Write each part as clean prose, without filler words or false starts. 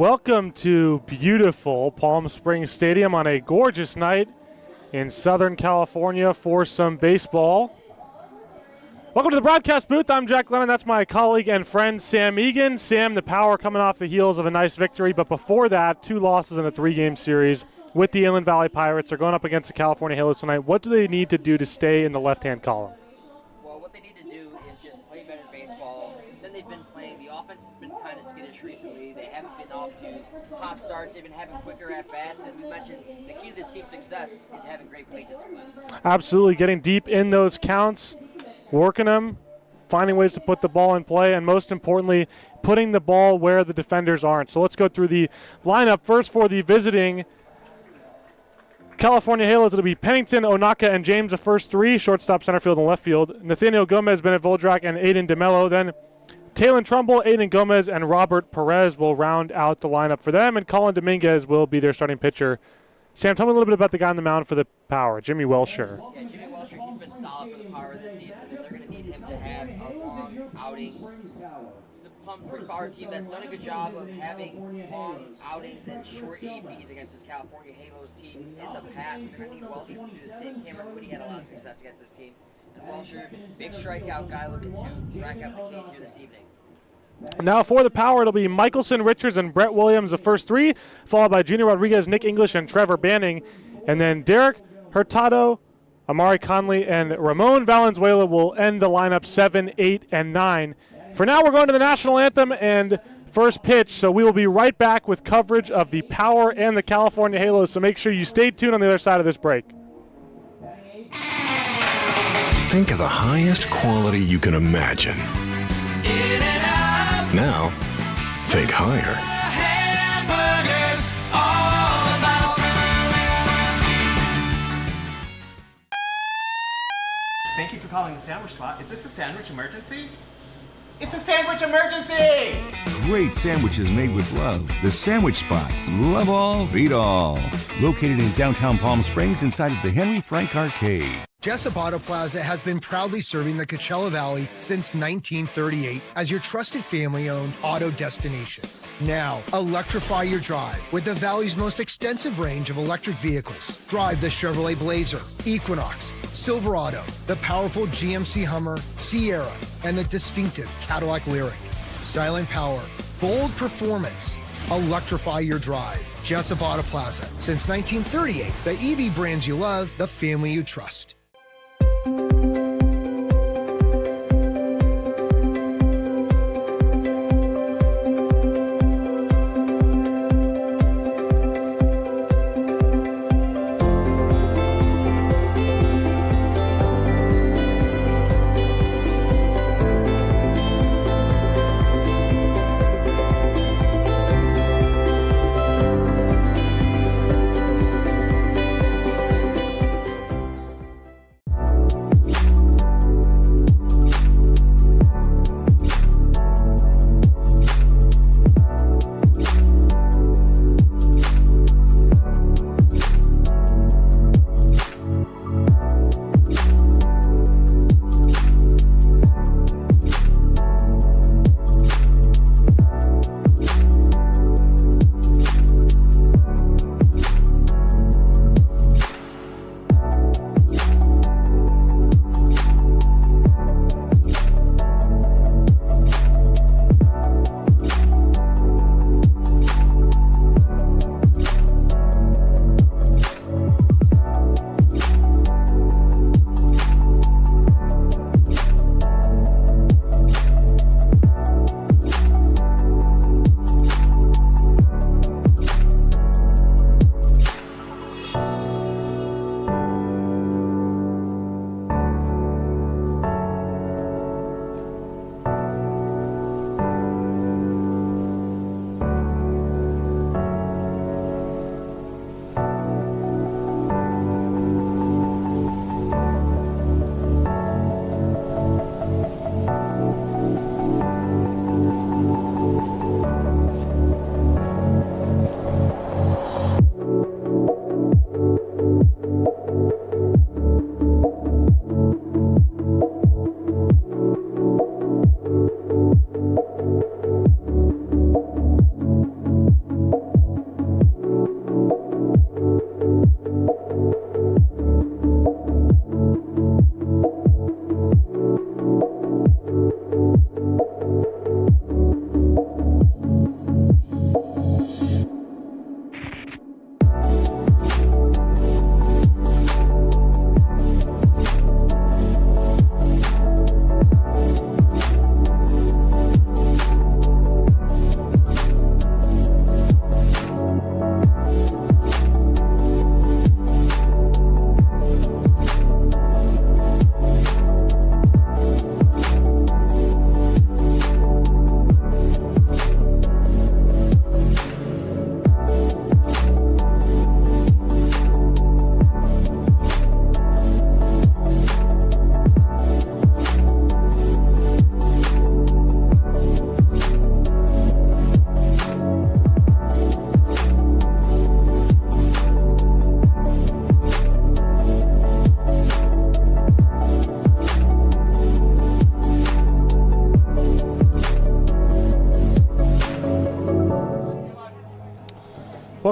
Welcome to beautiful Palm Springs Stadium on a gorgeous night in Southern California for some baseball. Welcome to the broadcast booth. I'm Jack Lennon. That's my colleague and friend Sam Egan. Sam, the Power coming off the heels of a nice victory, but before that, 2 losses in a 3-game series with the Inland Valley Pirates. They're going up against the California Halos tonight. What do they need to do to stay in the left-hand column? Well, what they need to do is just play better baseball than they've been playing. The offense has been kind of skittish recently. They haven't been off to hot starts. They've been having quicker at-bats, and we mentioned the key to this team's success is having great plate discipline. Absolutely, getting deep in those counts, working them, finding ways to put the ball in play, and most importantly, putting the ball where the defenders aren't. So let's go through the lineup. First for the visiting California Halos, it'll be Pennington, Onaka, and James, the first 3, shortstop, center field, and left field. Nathaniel Gomez, Bennett Voldrak, and Aiden DeMello. Then Talon Trumbull, Aiden Gomez, and Robert Perez will round out the lineup for them, and Colin Dominguez will be their starting pitcher. Sam, tell me a little bit about the guy on the mound for the Power, Jimmy Welsher. Yeah, Jimmy Welsher, he's been solid for the Power this season, and they're going to need him to have a long outing. It's a Palm Springs Power team that's done a good job of having long outings and short ABs against this California Halos team in the past. They're going to need Welsher to do the same. Cameron Woody had a lot of success against this team. And Welsher, big strikeout guy, looking to rack up the case here this evening. Now for the Power, it'll be Michelson, Richards, and Brett Williams, the first 3, followed by Junior Rodriguez, Nick English, and Trevor Banning. And then Derek Hurtado, Amari Conley, and Ramon Valenzuela will end the lineup 7, 8, and 9. For now, we're going to the national anthem and first pitch, so we will be right back with coverage of the Power and the California Halos, so make sure you stay tuned on the other side of this break. Think of the highest quality you can imagine. Now, think higher. Thank you for calling the Sandwich Spot. Is this a sandwich emergency? It's a sandwich emergency! Great sandwiches made with love. The Sandwich Spot. Love all, feed all. Located in downtown Palm Springs inside of the Henry Frank Arcade. Jessup Auto Plaza has been proudly serving the Coachella Valley since 1938 as your trusted family-owned auto destination. Now, electrify your drive with the Valley's most extensive range of electric vehicles. Drive the Chevrolet Blazer, Equinox, Silverado, the powerful GMC Hummer, Sierra, and the distinctive Cadillac Lyriq. Silent power, bold performance. Electrify your drive. Jessup Auto Plaza. Since 1938, the EV brands you love, the family you trust.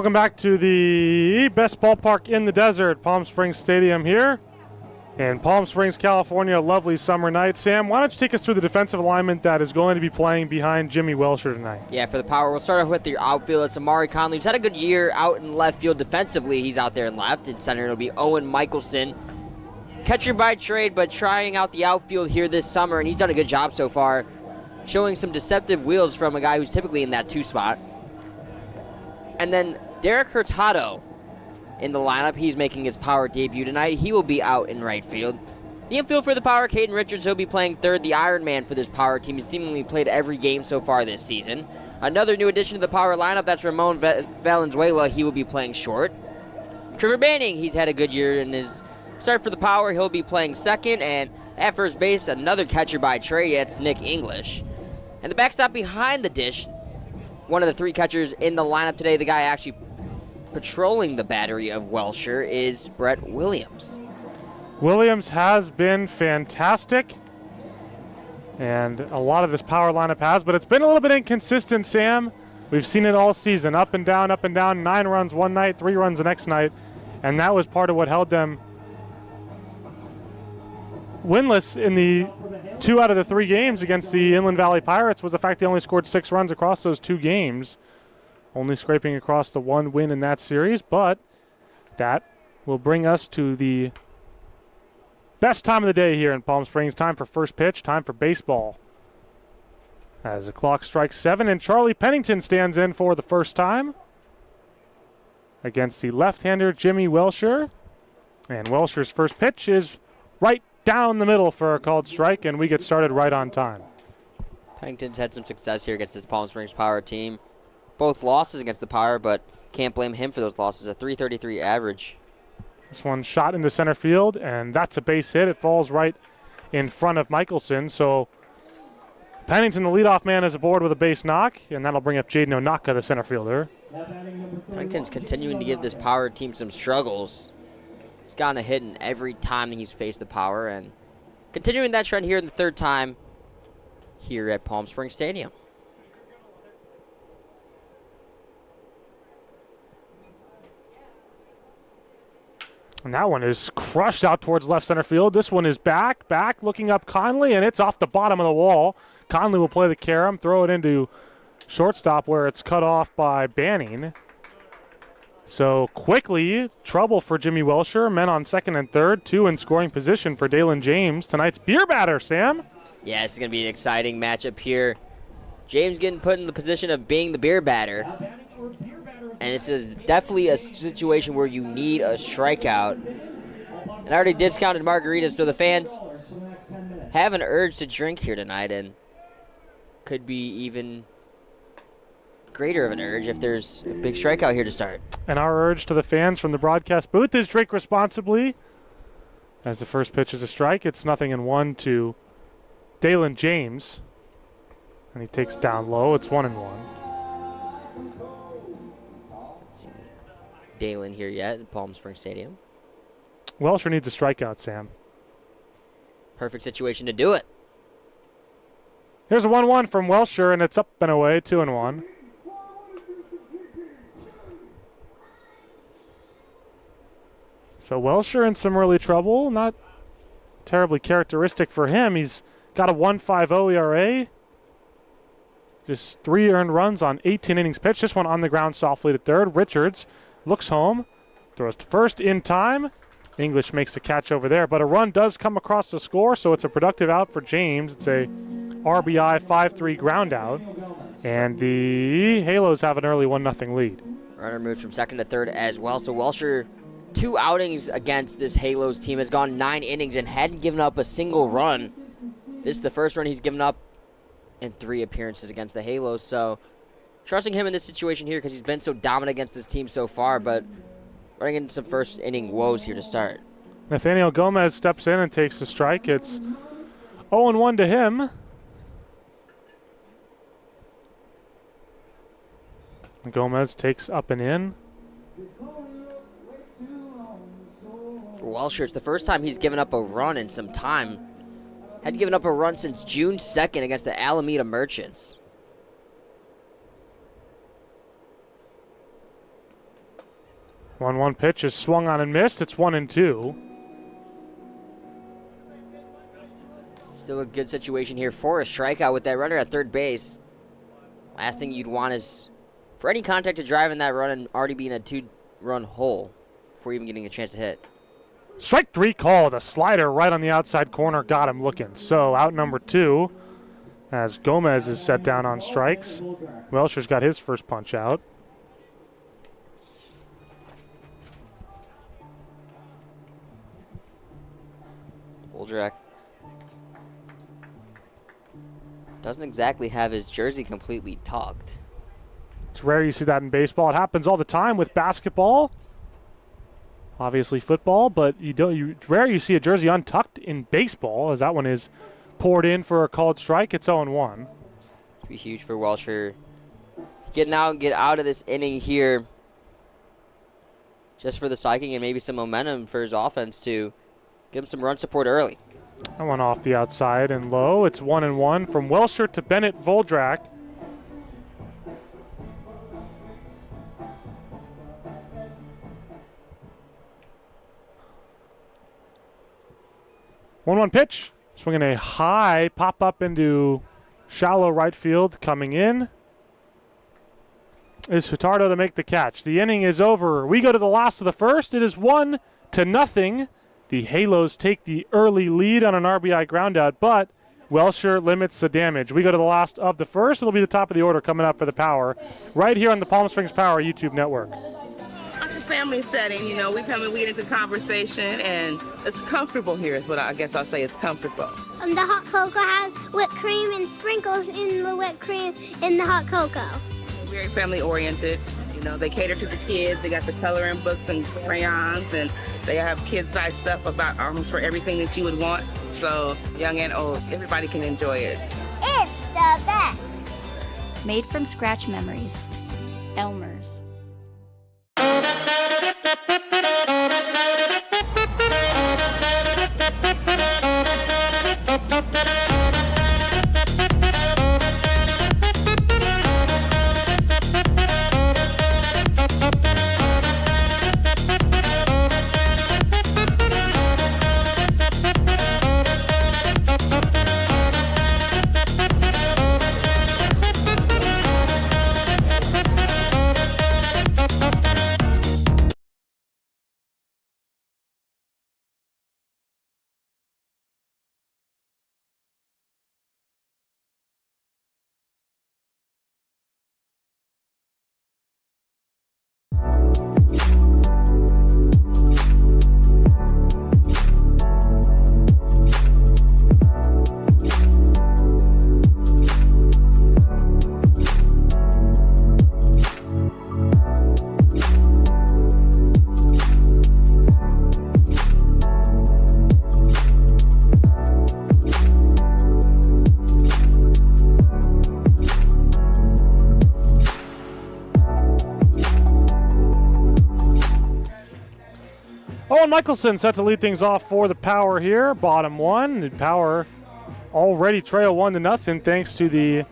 Welcome back to the best ballpark in the desert, Palm Springs Stadium here in Palm Springs, California. A lovely summer night. Sam, why don't you take us through the defensive alignment that is going to be playing behind Jimmy Welsher tonight? Yeah, for the Power, we'll start off with your outfield. It's Amari Conley, who's had a good year out in left field defensively. He's out there in left. In center, it'll be Owen Michelson. Catcher by trade, but trying out the outfield here this summer, and he's done a good job so far, showing some deceptive wheels from a guy who's typically in that 2 spot. And then Derek Hurtado in the lineup. He's making his Power debut tonight. He will be out in right field. The infield for the Power, Caden Richards, he'll be playing third, the Iron Man for this Power team. He's seemingly played every game so far this season. Another new addition to the Power lineup, that's Ramon Valenzuela. He will be playing short. Trevor Banning, he's had a good year in his start for the Power. He'll be playing second. And at first base, another catcher by trade, it's Nick English. And the backstop behind the dish, one of the 3 catchers in the lineup today, the guy actually patrolling the battery of Welsher, is Brett Williams. Williams has been fantastic, and a lot of this Power lineup has, but it's been a little bit inconsistent, Sam. We've seen it all season, up and down, 9 runs one night, 3 runs the next night, and that was part of what held them winless in the 2 out of the 3 games against the Inland Valley Pirates, was the fact they only scored 6 runs across those 2 games, only scraping across the 1 win in that series. But that will bring us to the best time of the day here in Palm Springs. Time for first pitch, time for baseball. As the clock strikes 7, and Charlie Pennington stands in for the first time against the left-hander Jimmy Welsher. And Welsher's first pitch is right down the middle for a called strike, and we get started right on time. Pennington's had some success here against this Palm Springs Power team. Both losses against the Power, but can't blame him for those losses. A .333 average. This one shot into center field, and that's a base hit. It falls right in front of Michelson. So Pennington, the leadoff man, is aboard with a base knock, and that'll bring up Jaden Onaka, the center fielder. Pennington's continuing to give this Power team some struggles. He's gotten a hit in every time he's faced the Power, and continuing that trend here in the 3rd time here at Palm Springs Stadium. And that one is crushed out towards left center field. This one is back, looking up Conley, and it's off the bottom of the wall. Conley will play the carom, throw it into shortstop where it's cut off by Banning. So quickly, trouble for Jimmy Welsher. Men on second and third, 2 in scoring position for Dalen James. Tonight's beer batter, Sam. Yeah, this is going to be an exciting matchup here. James getting put in the position of being the beer batter. And this is definitely a situation where you need a strikeout. And I already discounted margaritas, so the fans have an urge to drink here tonight, and could be even greater of an urge if there's a big strikeout here to start. And our urge to the fans from the broadcast booth is drink responsibly. As the first pitch is a strike, it's 0-1 to Dalen James. And he takes down low. It's 1-1. Let's see Dalen here yet at Palm Springs Stadium. Welsher needs a strikeout, Sam. Perfect situation to do it. Here's a 1-1 from Welsher, and it's up and away, 2-1. So Welsher in some early trouble. Not terribly characteristic for him. He's got a 1.50 ERA. Just 3 earned runs on 18 innings pitched. This one on the ground softly to third. Richards looks home, throws to first in time. English makes the catch over there, but a run does come across the score, so it's a productive out for James. It's a RBI 5-3 ground out, and the Halos have an early 1-0 lead. Runner moved from second to third as well, so Welsher, 2 outings against this Halos team, has gone 9 innings and hadn't given up a single run. This is the first run he's given up in 3 appearances against the Halos, so trusting him in this situation here because he's been so dominant against this team so far, but running into some first inning woes here to start. Nathaniel Gomez steps in and takes the strike. It's 0-1 to him. Gomez takes up and in. For Welsher, it's the first time he's given up a run in some time. Hadn't given up a run since June 2nd against the Alameda Merchants. 1-1 pitch is swung on and missed. It's 1-2. Still a good situation here for a strikeout with that runner at third base. Last thing you'd want is for any contact to drive in that run and already being a 2-run hole before even getting a chance to hit. Strike 3 called. A slider right on the outside corner got him looking. So out number 2 as Gomez is set down on strikes. Welsher's got his first punch out. Voldrak doesn't exactly have his jersey completely tucked. It's rare you see that in baseball. It happens all the time with basketball. Obviously football, but it's rare you see a jersey untucked in baseball, as that one is poured in for a called strike. It's 0-1. It'd be huge for Welsher. Get out of this inning here just for the psyching and maybe some momentum for his offense to give him some run support early. That one off the outside and low. It's 1-1 from Welsher to Bennett Voldrak. One pitch, swinging a high pop up into shallow right field. Coming in is Hutardo to make the catch. The inning is over. We go to the last of the first. It is 1-0. The Halos take the early lead on an RBI groundout, but Welsher limits the damage. We go to the last of the first. It'll be the top of the order coming up for the Power right here on the Palm Springs Power YouTube network. Family setting, you know, we come and we get into conversation, and it's comfortable here is what I guess I'll say. It's comfortable. The hot cocoa has whipped cream and sprinkles in the whipped cream in the hot cocoa. Very family oriented. You know, they cater to the kids. They got the coloring books and crayons, and they have kid-sized stuff about almost for everything that you would want. So young and old, everybody can enjoy it. It's the best. Made from scratch memories. Elmer's. Owen Michelson set to lead things off for the Power here. Bottom one. The Power already trail 1-0 thanks to the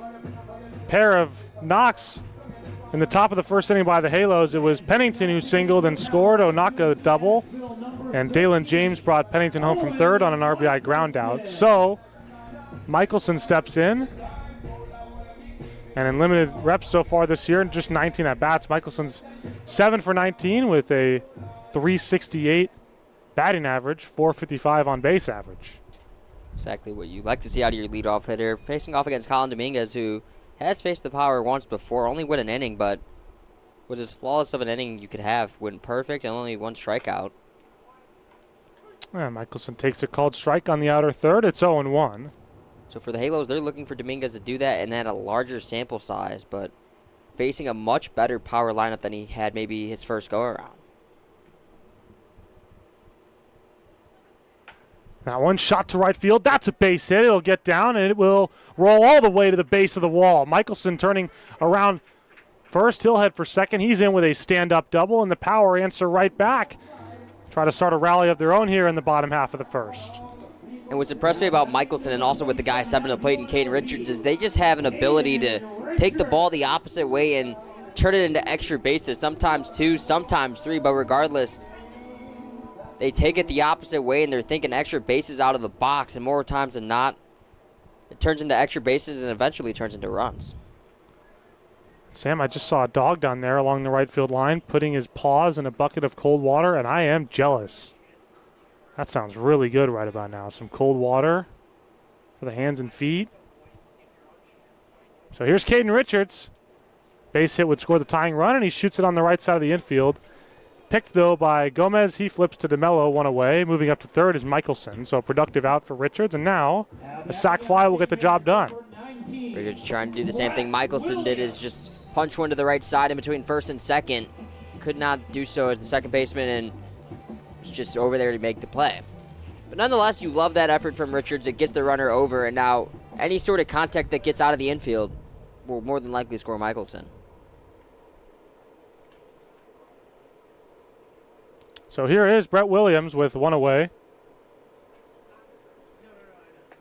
pair of knocks in the top of the first inning by the Halos. It was Pennington who singled and scored. Onaka double. And Dalen James brought Pennington home from third on an RBI ground out. So Michelson steps in. And in limited reps so far this year, just 19 at-bats, Michelson's 7 for 19 with a .368 batting average, .455 on base average. Exactly what you like to see out of your leadoff hitter. Facing off against Colin Dominguez, who has faced the Power once before, only win an inning, but was as flawless of an inning you could have. Went perfect and only one strikeout. And Michelson takes a called strike on the outer third. It's 0-1. So for the Halos, they're looking for Dominguez to do that and at a larger sample size, but facing a much better Power lineup than he had maybe his first go-around. Now one shot to right field. That's a base hit. It'll get down, and it will roll all the way to the base of the wall. Michelson turning around first. He'll head for second. He's in with a stand-up double, and the Power answer right back. Try to start a rally of their own here in the bottom half of the first. And what's impressed me about Michelson and also with the guy stepping to the plate and Caden Richards is they just have an ability to take the ball the opposite way and turn it into extra bases, sometimes 2, sometimes 3, but regardless, they take it the opposite way and they're thinking extra bases out of the box, and more times than not, it turns into extra bases and eventually turns into runs. Sam, I just saw a dog down there along the right field line putting his paws in a bucket of cold water, and I am jealous. That sounds really good right about now. Some cold water for the hands and feet. So here's Caden Richards. Base hit would score the tying run, and he shoots it on the right side of the infield. Picked, though, by Gomez. He flips to DeMello, one away. Moving up to third is Michelson. So a productive out for Richards, and now a sac fly will get the job done. Richards trying to do the same thing Michelson did, is just punch one to the right side in between first and second. Could not do so as the second baseman, and was just over there to make the play. But nonetheless, you love that effort from Richards. It gets the runner over, and now any sort of contact that gets out of the infield will more than likely score Michelson. So here is Brett Williams with one away.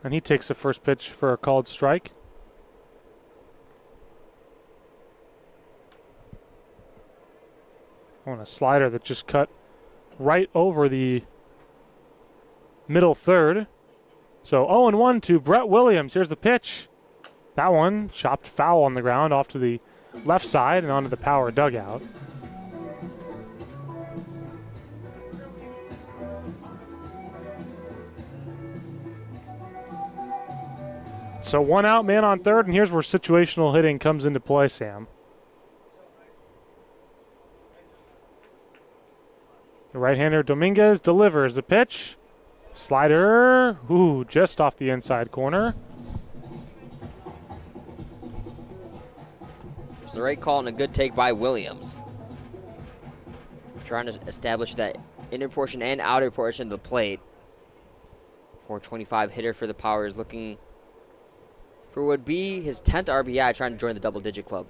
And he takes the first pitch for a called strike. On a slider that just cut right over the middle third. So 0-1 to Brett Williams. Here's the pitch. That one chopped foul on the ground off to the left side and onto the power dugout. So one out, man on third, and here's where situational hitting comes into play, Sam. The right-hander Dominguez delivers the pitch. Slider, just off the inside corner. It's the right call and a good take by Williams. Trying to establish that inner portion and outer portion of the plate. 425 hitter for the Power is looking for what would be his 10th RBI, trying to join the double-digit club.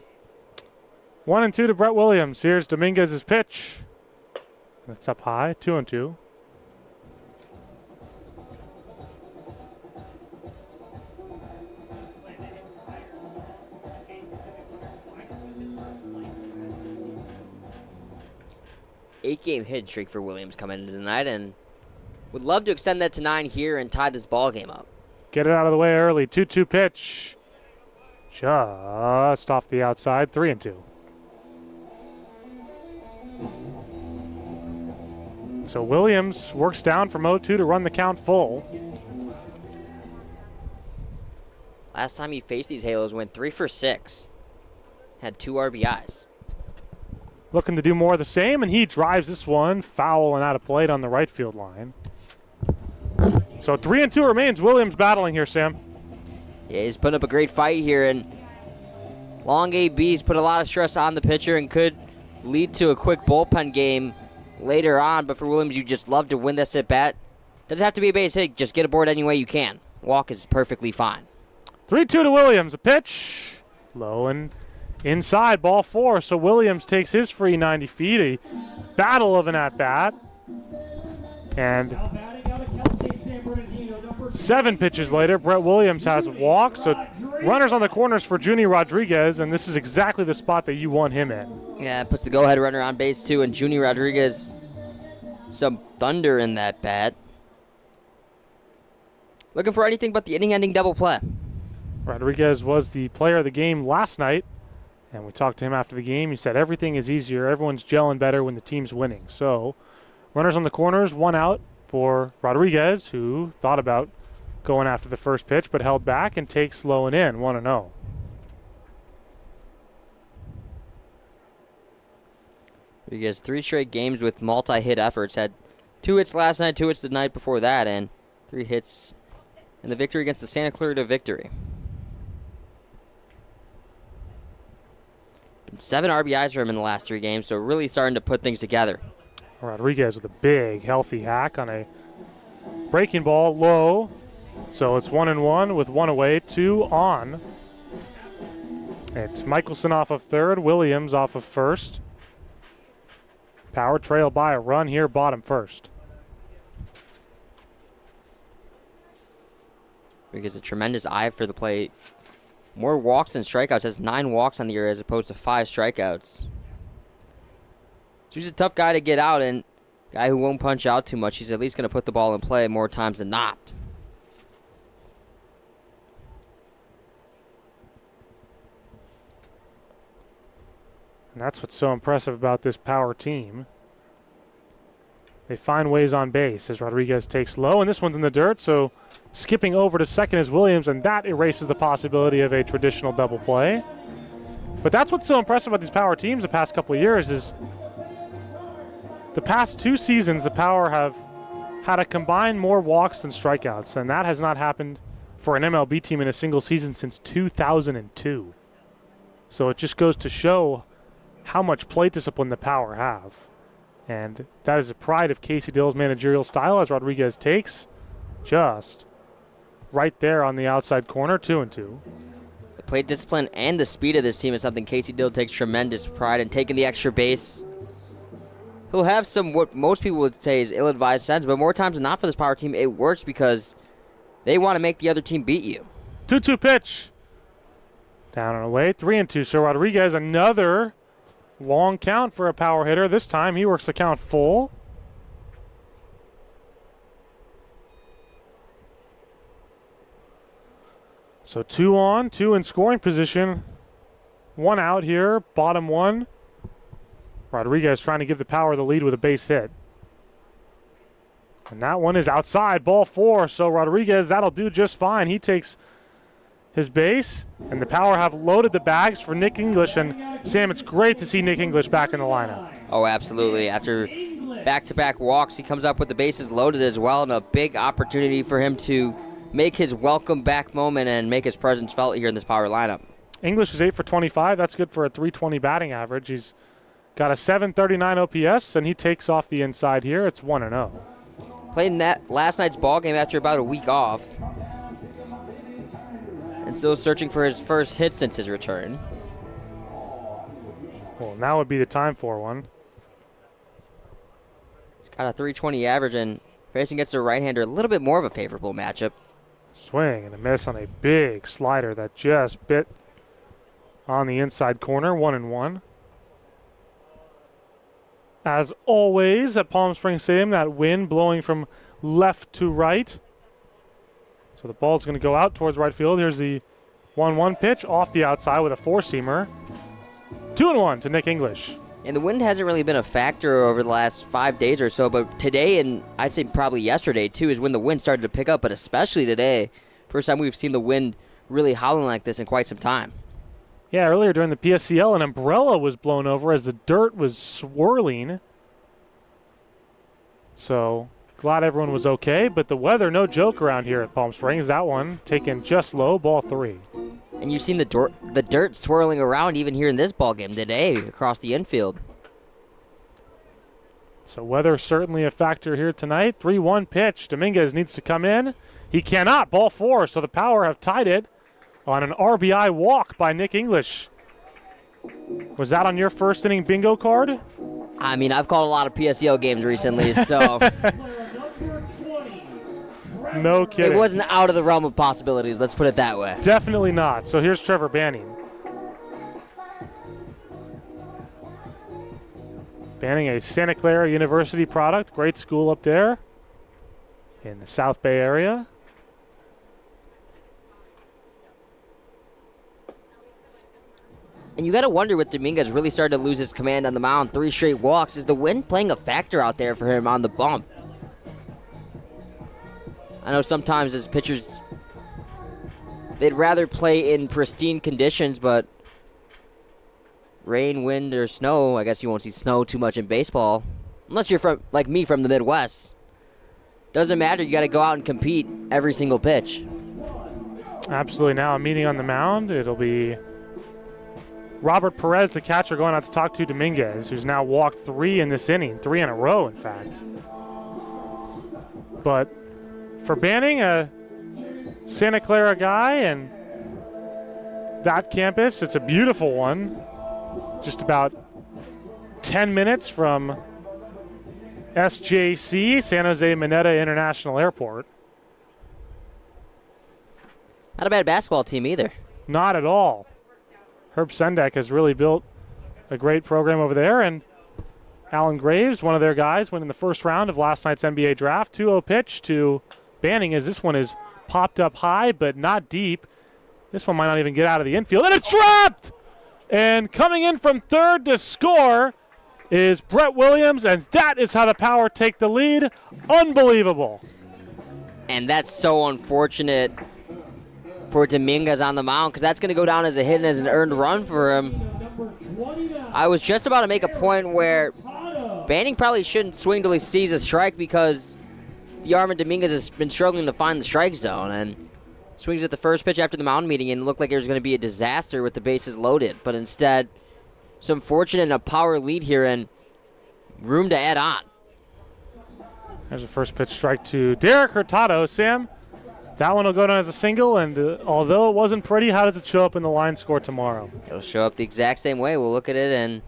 1-2 to Brett Williams. Here's Dominguez's pitch. That's up high, 2-2. Eight-game hit streak for Williams coming into tonight, and would love to extend that to 9 here and tie this ball game up. Get it out of the way early. 2-2 pitch. Just off the outside. 3-2. So Williams works down from 0-2 to run the count full. Last time he faced these Halos, went 3 for 6. Had 2 RBIs. Looking to do more of the same, and he drives this one foul and out of plate on the right field line. So 3-2 remains. Williams battling here, Sam. Yeah, he's putting up a great fight here, and long AB's put a lot of stress on the pitcher and could lead to a quick bullpen game later on. But for Williams, you just love to win this at bat. Doesn't have to be a base hit. Just get aboard any way you can. Walk is perfectly fine. 3-2 to Williams. A pitch. Low and inside, ball 4. So Williams takes his free 90 feet. A battle of an at-bat. And 7 pitches later, Brett Williams has a walk. So runners on the corners for Junior Rodriguez, and this is exactly the spot that you want him in. Yeah, puts the go-ahead runner on base, too, and Junior Rodriguez, some thunder in that bat. Looking for anything but the inning-ending double play. Rodriguez was the player of the game last night, and we talked to him after the game. He said everything is easier. Everyone's gelling better when the team's winning. So runners on the corners, 1 out for Rodriguez, who thought about going after the first pitch but held back and takes low and in, 1-0. Rodriguez 3 straight games with multi-hit efforts. Had 2 hits last night, 2 hits the night before that, and 3 hits in the victory against the Santa Clarita Victory. Been 7 RBIs for him in the last 3 games, so really starting to put things together. Rodriguez with a big, healthy hack on a breaking ball low. So it's 1-1 with 1 away, 2 on. It's Michelson off of third, Williams off of first. Power trail by a run here, bottom first. Rodriguez a tremendous eye for the plate. More walks than strikeouts. Has 9 walks on the year as opposed to 5 strikeouts. So he's a tough guy to get out, and guy who won't punch out too much. He's at least going to put the ball in play more times than not. And that's what's so impressive about this power team. They find ways on base as Rodriguez takes low, and this one's in the dirt, so skipping over to second is Williams, and that erases the possibility of a traditional double play. But that's what's so impressive about these power teams the past couple of years is the past 2 seasons, the Power have had a combined more walks than strikeouts, and that has not happened for an MLB team in a single season since 2002. So it just goes to show how much plate discipline the Power have. And that is a pride of Casey Dill's managerial style as Rodriguez takes just right there on the outside corner, 2-2. The plate discipline and the speed of this team is something Casey Dill takes tremendous pride in, taking the extra base. He'll have some what most people would say is ill-advised sense, but more times than not for this Power team, it works because they want to make the other team beat you. 2-2 pitch. Down and away, 3-2. So Rodriguez, another long count for a power hitter. This time he works the count full. So 2 on, 2 in scoring position. 1 out here, bottom 1. Rodriguez trying to give the Power the lead with a base hit. And that one is outside, ball 4. So Rodriguez, that'll do just fine. He takes his base, and the Power have loaded the bags for Nick English. And Sam, it's great to see Nick English back in the lineup. Oh, absolutely. After back-to-back walks, he comes up with the bases loaded as well, and a big opportunity for him to make his welcome back moment and make his presence felt here in this Power lineup. English is 8 for 25. That's good for a .320 batting average. He's got a .739 OPS, and he takes off the inside here. It's 1-0. Played in that last night's ball game after about a week off, and still searching for his first hit since his return. Well, now would be the time for one. He's got a .320 average, and facing against a right-hander, a little bit more of a favorable matchup. Swing and a miss on a big slider that just bit on the inside corner. 1-1. As always at Palm Springs Stadium, that wind blowing from left to right. So the ball's going to go out towards right field. Here's the 1-1 pitch off the outside with a 4-seamer. 2-1 to Nick English. And the wind hasn't really been a factor over the last 5 days or so, but today, and I'd say probably yesterday too, is when the wind started to pick up, but especially today. First time we've seen the wind really howling like this in quite some time. Yeah, earlier during the PSCL, an umbrella was blown over as the dirt was swirling. So glad everyone was okay, but the weather, no joke around here at Palm Springs. That one taken just low, ball 3. And you've seen the dirt swirling around even here in this ballgame today across the infield. So weather certainly a factor here tonight. 3-1 pitch. Dominguez needs to come in. He cannot. Ball 4. So the Power have tied it on an RBI walk by Nick English. Was that on your first inning bingo card? I mean, I've called a lot of PSEL games recently, so no kidding. It wasn't out of the realm of possibilities, let's put it that way. Definitely not. So here's Trevor Banning. Banning, a Santa Clara University product. Great school up there in the South Bay area. And you got to wonder with Dominguez really started to lose his command on the mound. 3 straight walks. Is the wind playing a factor out there for him on the bump? I know sometimes as pitchers, they'd rather play in pristine conditions, but rain, wind, or snow, I guess you won't see snow too much in baseball. Unless you're from like me from the Midwest. Doesn't matter. You got to go out and compete every single pitch. Absolutely. Now a meeting on the mound. It'll be Robert Perez, the catcher, going out to talk to Dominguez, who's now walked 3 in this inning, 3 in a row, in fact. But for Banning, a Santa Clara guy, and that campus, it's a beautiful one. Just about 10 minutes from SJC, San Jose Mineta International Airport. Not a bad basketball team either. Not at all. Herb Sendek has really built a great program over there, and Alan Graves, one of their guys, went in the first round of last night's NBA draft. 2-0 pitch to Banning as this one is popped up high but not deep. This one might not even get out of the infield, and it's dropped! And coming in from third to score is Brett Williams, and that is how the Power take the lead. Unbelievable. And that's so unfortunate for Dominguez on the mound, because that's going to go down as a hit and as an earned run for him. I was just about to make a point where Banning probably shouldn't swing till he sees a strike, because Yarman Dominguez has been struggling to find the strike zone, and swings at the first pitch after the mound meeting and looked like it was going to be a disaster with the bases loaded. But instead, some fortune and a power lead here and room to add on. There's a first pitch strike to Derek Hurtado. Sam, that one will go down as a single, and although it wasn't pretty, how does it show up in the line score tomorrow? It'll show up the exact same way. We'll look at it and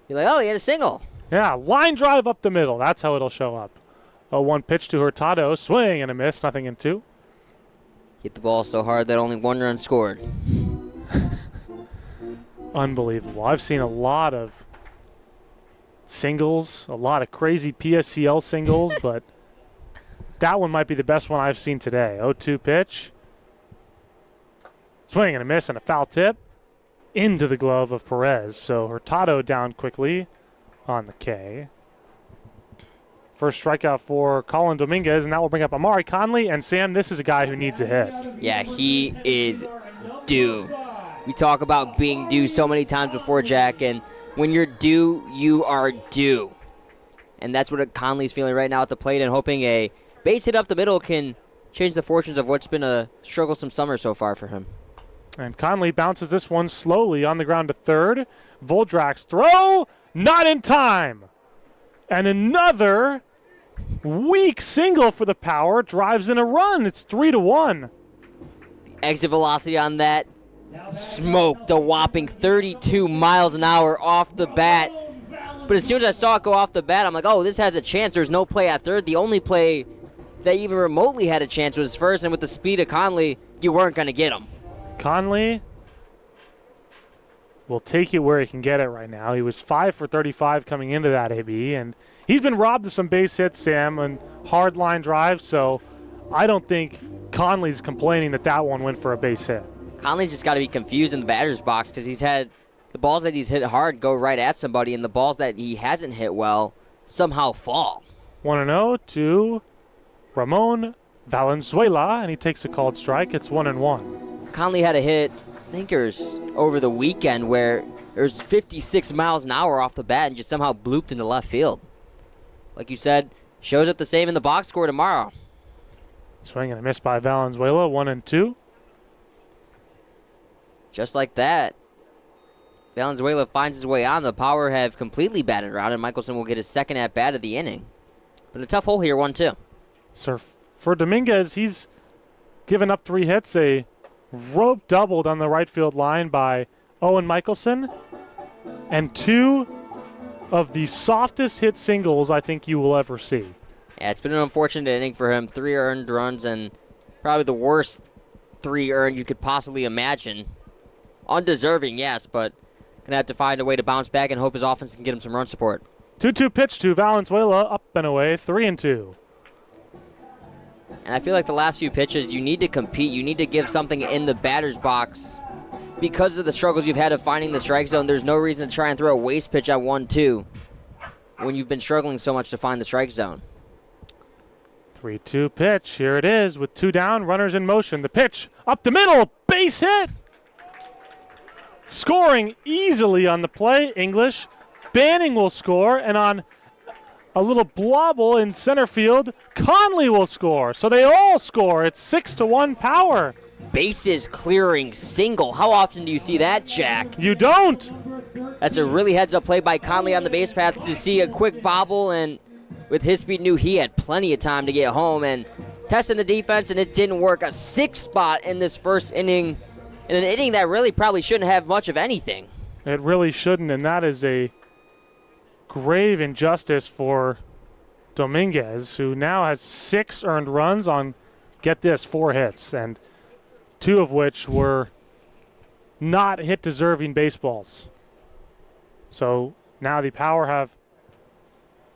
be like, oh, he had a single. Yeah, line drive up the middle. That's how it'll show up. A 1 pitch to Hurtado. Swing and a miss. Nothing in 2. Hit the ball so hard that only 1 run scored. Unbelievable. I've seen a lot of singles, a lot of crazy PSCL singles, but that one might be the best one I've seen today. 0-2 pitch. Swing and a miss and a foul tip into the glove of Perez. So Hurtado down quickly on the K. First strikeout for Colin Dominguez, and that will bring up Amari Conley. And Sam, this is a guy who needs a hit. Yeah, he is due. We talk about being due so many times before, Jack, and when you're due, you are due. And that's what Conley's feeling right now at the plate, and hoping a base hit up the middle can change the fortunes of what's been a strugglesome summer so far for him. And Conley bounces this one slowly on the ground to third. Voldrak's throw, not in time. And another weak single for the Power drives in a run. It's 3-1. Exit velocity on that smoked a whopping 32 miles an hour off the bat. But as soon as I saw it go off the bat, I'm like, oh, this has a chance. There's no play at third. The only play that even remotely had a chance was first, and with the speed of Conley, you weren't going to get him. Conley will take it where he can get it right now. He was 5 for 35 coming into that AB, and he's been robbed of some base hits, Sam, and hard line drives, so I don't think Conley's complaining that one went for a base hit. Conley's just got to be confused in the batter's box, because he's had the balls that he's hit hard go right at somebody, and the balls that he hasn't hit well somehow fall. 1-0 to Ramon Valenzuela, and he takes a called strike. It's 1-1. Conley had a hit, I think it was over the weekend, where there's 56 miles an hour off the bat and just somehow blooped into left field. Like you said, shows up the same in the box score tomorrow. Swing and a miss by Valenzuela, 1-2. Just like that, Valenzuela finds his way on. The Power have completely batted around, and Michelson will get his second at-bat of the inning. But a tough hole here, 1-2. So for Dominguez, he's given up 3 hits, a rope doubled on the right field line by Owen Michelson, and 2 of the softest hit singles I think you will ever see. Yeah, it's been an unfortunate inning for him. 3 earned runs and probably the worst 3 earned you could possibly imagine. Undeserving, yes, but going to have to find a way to bounce back and hope his offense can get him some run support. 2-2 pitch to Valenzuela, up and away, 3-2. And I feel like the last few pitches, you need to compete. You need to give something in the batter's box. Because of the struggles you've had of finding the strike zone, there's no reason to try and throw a waste pitch at 1-2 when you've been struggling so much to find the strike zone. 3-2 pitch. Here it is with 2 down, runners in motion. The pitch up the middle, base hit. Scoring easily on the play, English. Banning will score, and on a little blobble in center field, Conley will score. So they all score. It's 6-1 Power. Bases clearing single. How often do you see that, Jack? You don't. That's a really heads-up play by Conley on the base path to see a quick bobble, and with his speed, knew he had plenty of time to get home and testing the defense, and it didn't work. A 6 spot in this first inning, in an inning that really probably shouldn't have much of anything. It really shouldn't, and that is a grave injustice for Dominguez, who now has 6 earned runs on, get this, 4 hits, and 2 of which were not hit deserving baseballs. So now the Power have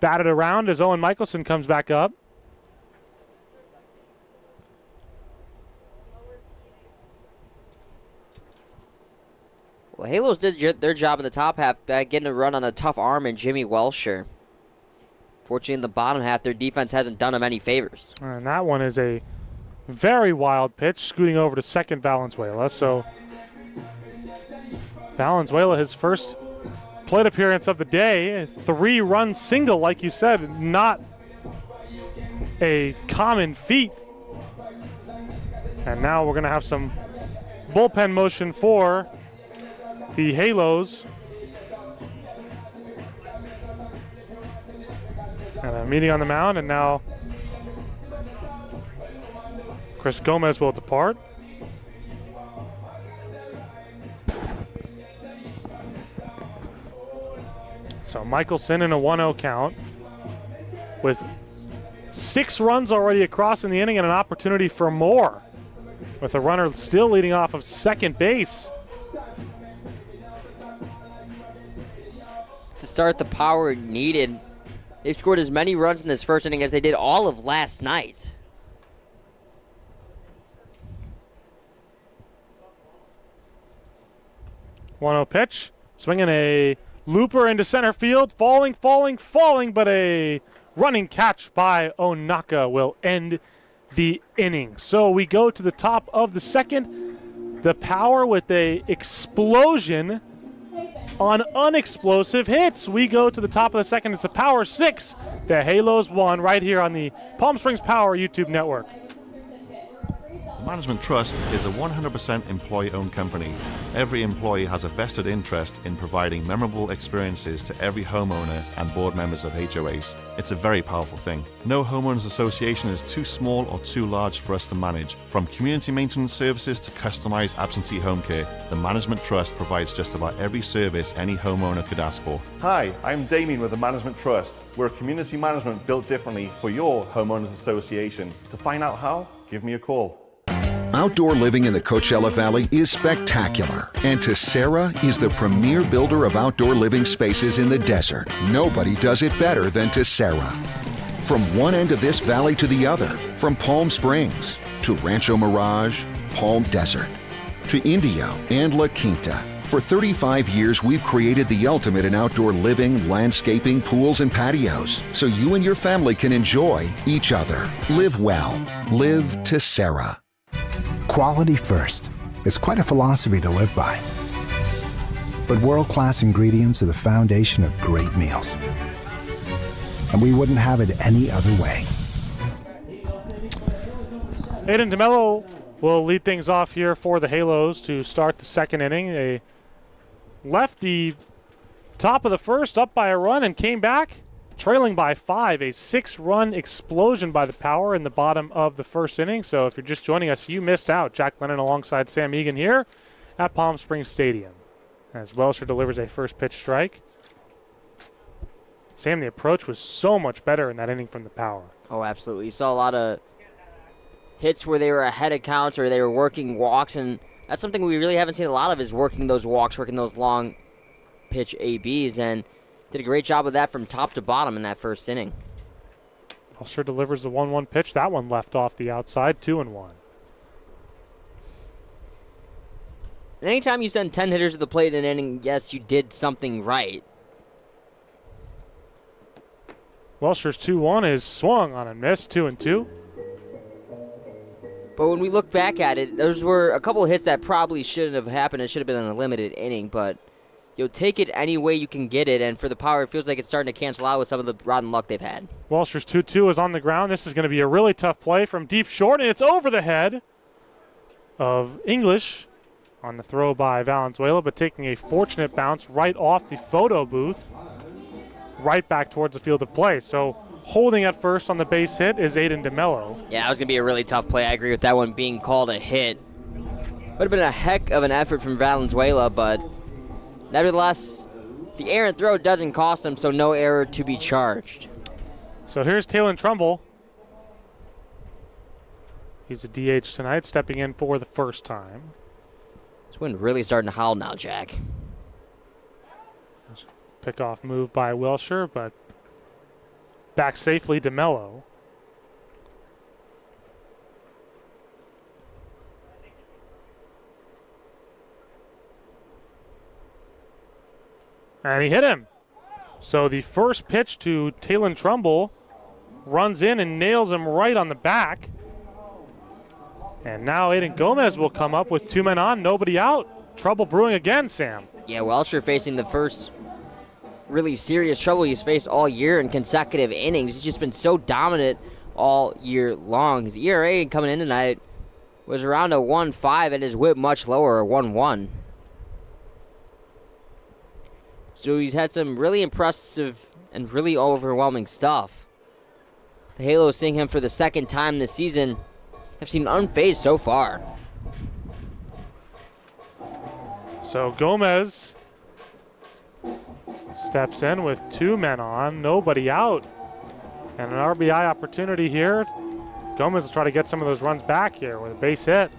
batted around as Owen Michelson comes back up. Well, Halos did their job in the top half, getting a run on a tough arm in Jimmy Welsher. Fortunately, in the bottom half, their defense hasn't done them any favors. And that one is a very wild pitch, scooting over to second Valenzuela. So Valenzuela, his first plate appearance of the day, a 3-run single, like you said, not a common feat. And now we're going to have some bullpen motion for the Halos. And a meeting on the mound, and now Chris Gomez will depart. So Michelson in a 1-0 count with 6 runs already across in the inning and an opportunity for more, with a runner still leading off of second base. To start the Power needed. They've scored as many runs in this first inning as they did all of last night. One-zero pitch, swinging a looper into center field, falling, but a running catch by Onaka will end the inning. So we go to the top of the second. The Power with a explosion on unexplosive hits. We go to the top of the second. It's the Power 6. The Halos 1 right here on the Palm Springs Power YouTube network. Management Trust is a 100% employee-owned company. Every employee has a vested interest in providing memorable experiences to every homeowner and board members of HOAs. It's a very powerful thing. No homeowners association is too small or too large for us to manage. From community maintenance services to customized absentee home care, the Management Trust provides just about every service any homeowner could ask for. Hi, I'm Damien with the Management Trust. We're a community management built differently for your homeowners association. To find out how, give me a call. Outdoor living in the Coachella Valley is spectacular, and Tessera is the premier builder of outdoor living spaces in the desert. Nobody does it better than Tessera. From one end of this valley to the other, from Palm Springs to Rancho Mirage, Palm Desert, to Indio and La Quinta. For 35 years, we've created the ultimate in outdoor living, landscaping, pools, and patios, so you and your family can enjoy each other. Live well. Live Tessera. Quality first. It's quite a philosophy to live by. But world-class ingredients are the foundation of great meals. And we wouldn't have it any other way. Aiden DeMello will lead things off here for the Halos to start the second inning. They left the top of the first up by a run and came back trailing by 5, a 6-run explosion by the Power in the bottom of the first inning. So if you're just joining us, you missed out. Jack Lennon alongside Sam Egan here at Palm Springs Stadium as Welsher delivers a first pitch strike. Sam, the approach was so much better in that inning from the Power. Oh, absolutely. You saw a lot of hits where they were ahead of counts or they were working walks, and that's something we really haven't seen a lot of, is working those walks, working those long pitch ABs, and did a great job of that from top to bottom in that first inning. Welsher delivers the 1-1 pitch. That one left off the outside, 2-1. And anytime you send 10 hitters to the plate in an inning, yes, you did something right. Welsher's 2-1 is swung on and missed, 2-2. But when we look back at it, those were a couple of hits that probably shouldn't have happened. It should have been in a limited inning, but you'll take it any way you can get it, and for the Power, it feels like it's starting to cancel out with some of the rotten luck they've had. Welsher's 2-2 is on the ground. This is going to be a really tough play from deep short, and it's over the head of English on the throw by Valenzuela, but taking a fortunate bounce right off the photo booth, right back towards the field of play. So holding at first on the base hit is Aiden DeMello. Yeah, that was going to be a really tough play. I agree with that one being called a hit. Would have been a heck of an effort from Valenzuela, but nevertheless, the errant throw doesn't cost him, so no error to be charged. So here's Talon Trumbull. He's a DH tonight, stepping in for the first time. This wind really starting to howl now, Jack. Pickoff move by Welsher, but back safely to Mello. And he hit him. So the first pitch to Talon Trumbull runs in and nails him right on the back. And now Aiden Gomez will come up with 2 men on, nobody out. Trouble brewing again, Sam. Yeah, Welsher facing the first really serious trouble he's faced all year in consecutive innings. He's just been so dominant all year long. His ERA coming in tonight was around a 1.5 and his whip much lower, a 1.1. So he's had some really impressive and really overwhelming stuff. The Halos, seeing him for the second time this season, have seemed unfazed so far. So Gomez steps in with 2 men on, nobody out. And an RBI opportunity here. Gomez will try to get some of those runs back here with a base hit.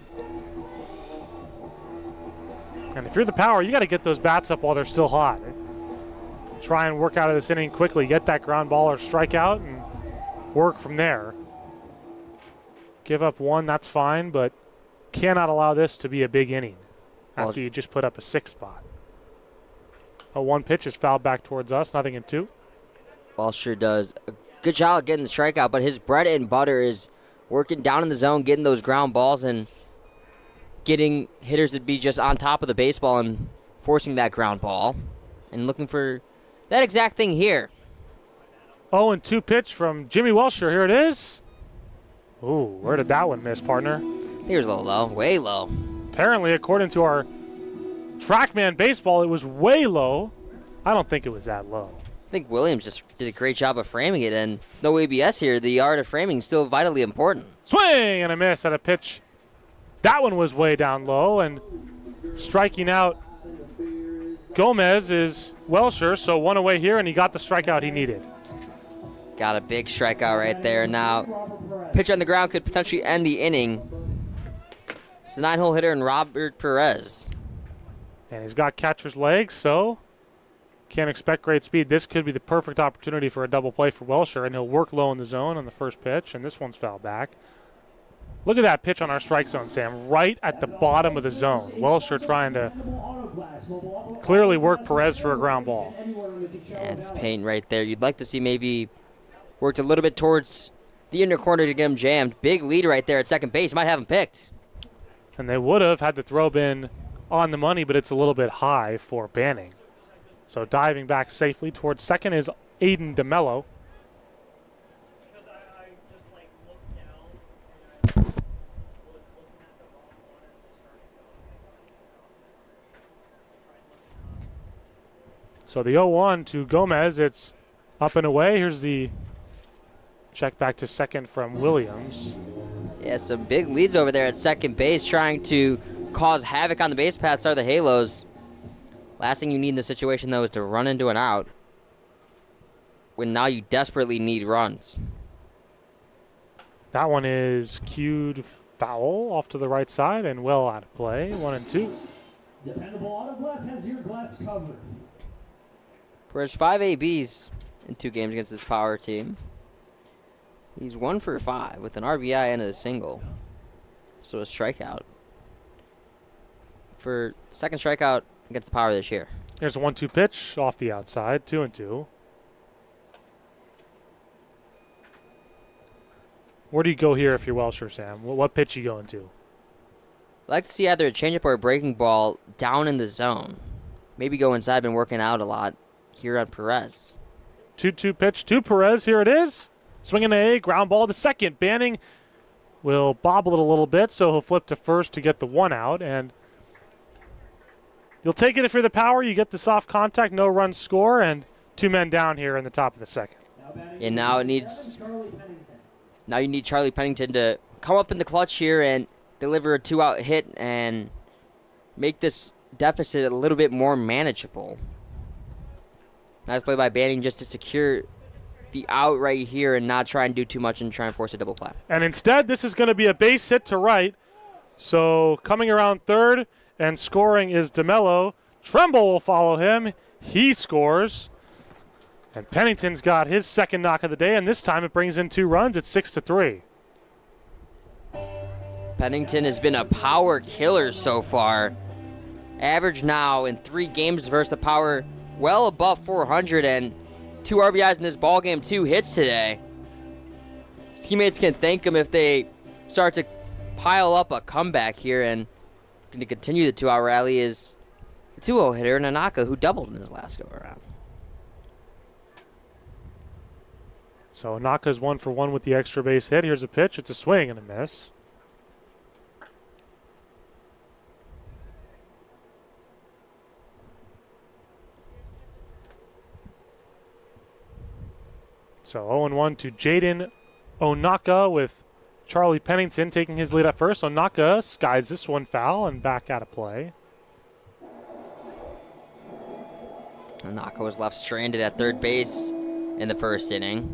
And if you're the Power, you got to get those bats up while they're still hot. Try and work out of this inning quickly, get that ground ball or strikeout, and work from there. Give up 1, that's fine, but cannot allow this to be a big inning after you just put up a 6 spot. A 1 pitch is fouled back towards us, nothing in 2. Welsher does a good job of getting the strikeout, but his bread and butter is working down in the zone, getting those ground balls and getting hitters to be just on top of the baseball and forcing that ground ball and looking for that exact thing here. 0-2 pitch from Jimmy Welsher. Here it is. Ooh, where did that one miss, partner? Here's a little low, way low. Apparently, according to our TrackMan baseball, it was way low. I don't think it was that low. I think Williams just did a great job of framing it, and no ABS here. The art of framing is still vitally important. Swing and a miss at a pitch. That one was way down low, and striking out Gomez is Welsher, so 1 away here, and he got the strikeout he needed. Got a big strikeout right there. Now, pitch on the ground could potentially end the inning. It's the 9-hole hitter in Robert Perez. And he's got catcher's legs, so can't expect great speed. This could be the perfect opportunity for a double play for Welsher, and he'll work low in the zone on the first pitch, and this one's fouled back. Look at that pitch on our strike zone, Sam, right at the bottom of the zone. Welsher trying to clearly work Perez for a ground ball. And it's pain right there. You'd like to see maybe worked a little bit towards the inner corner to get him jammed. Big lead right there at second base. Might have him picked. And they would have had the throw been on the money, but it's a little bit high for Banning. So diving back safely towards second is Aiden DeMello. So the 0-1 to Gomez, it's up and away. Here's the check back to second from Williams. Yeah, some big leads over there at second base, trying to cause havoc on the base paths are the Halos. Last thing you need in this situation, though, is to run into an out, when now you desperately need runs. That one is cued foul off to the right side and well out of play. 1-2. Dependable Auto Glass has your glass covered. Perez 5 ABs in 2 games against this Power team. He's 1 for 5 with an RBI and a single. So a strikeout. For second strikeout against the Power this year. Here's a 1-2 pitch off the outside, 2-2. Where do you go here if you're Welsher, Sam? What pitch you going to? I'd like to see either a changeup or a breaking ball down in the zone. Maybe go inside, been working out a lot here on Perez. 2-2 pitch to Perez, here it is. Swinging a ground ball to second. Banning will bobble it a little bit, so he'll flip to first to get the 1 out. And you'll take it if you're the Power. You get the soft contact, no run score, and 2 men down here in the top of the second. And now you need Charlie Pennington to come up in the clutch here and deliver a 2-out hit and make this deficit a little bit more manageable. Nice play by Banning just to secure the out right here and not try and do too much and try and force a double play. And instead, this is going to be a base hit to right. So coming around third and scoring is DeMello. Tremble will follow him. He scores. And Pennington's got his second knock of the day, and this time it brings in 2 runs. It's 6-3. Pennington has been a power killer so far. Average now in 3 games versus the power well above 400, and 2 RBIs in this ball game, 2 hits today. His teammates can thank him if they start to pile up a comeback here, and going to continue the 2-out rally is the 2-0 hitter, Nanaka, who doubled in his last go-around. So Naka's 1 for 1 with the extra base hit. Here's a pitch. It's a swing and a miss. So 0-1 to Jaden Onaka with Charlie Pennington taking his lead at first. Onaka skies this one foul and back out of play. Onaka was left stranded at third base in the first inning.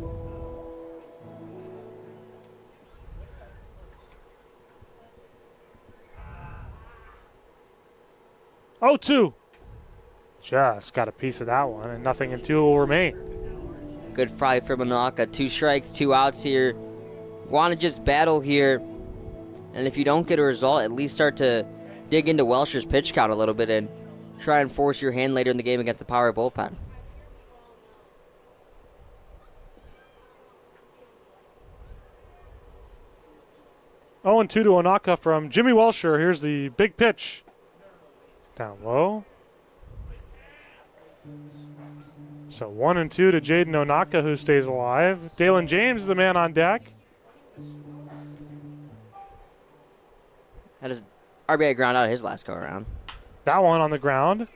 Oh, 2. Just got a piece of that one, and nothing in 2 will remain. Good fight for Onaka. 2 strikes, 2 outs here. Want to just battle here. And if you don't get a result, at least start to dig into Welsher's pitch count a little bit and try and force your hand later in the game against the power bullpen. Oh, and 2 to Onaka from Jimmy Welsher. Here's the big pitch. Down low. So 1 and 2 to Jaden Onaka, who stays alive. Dalen James is the man on deck. Had his RBI ground out his last go-around. That one on the ground.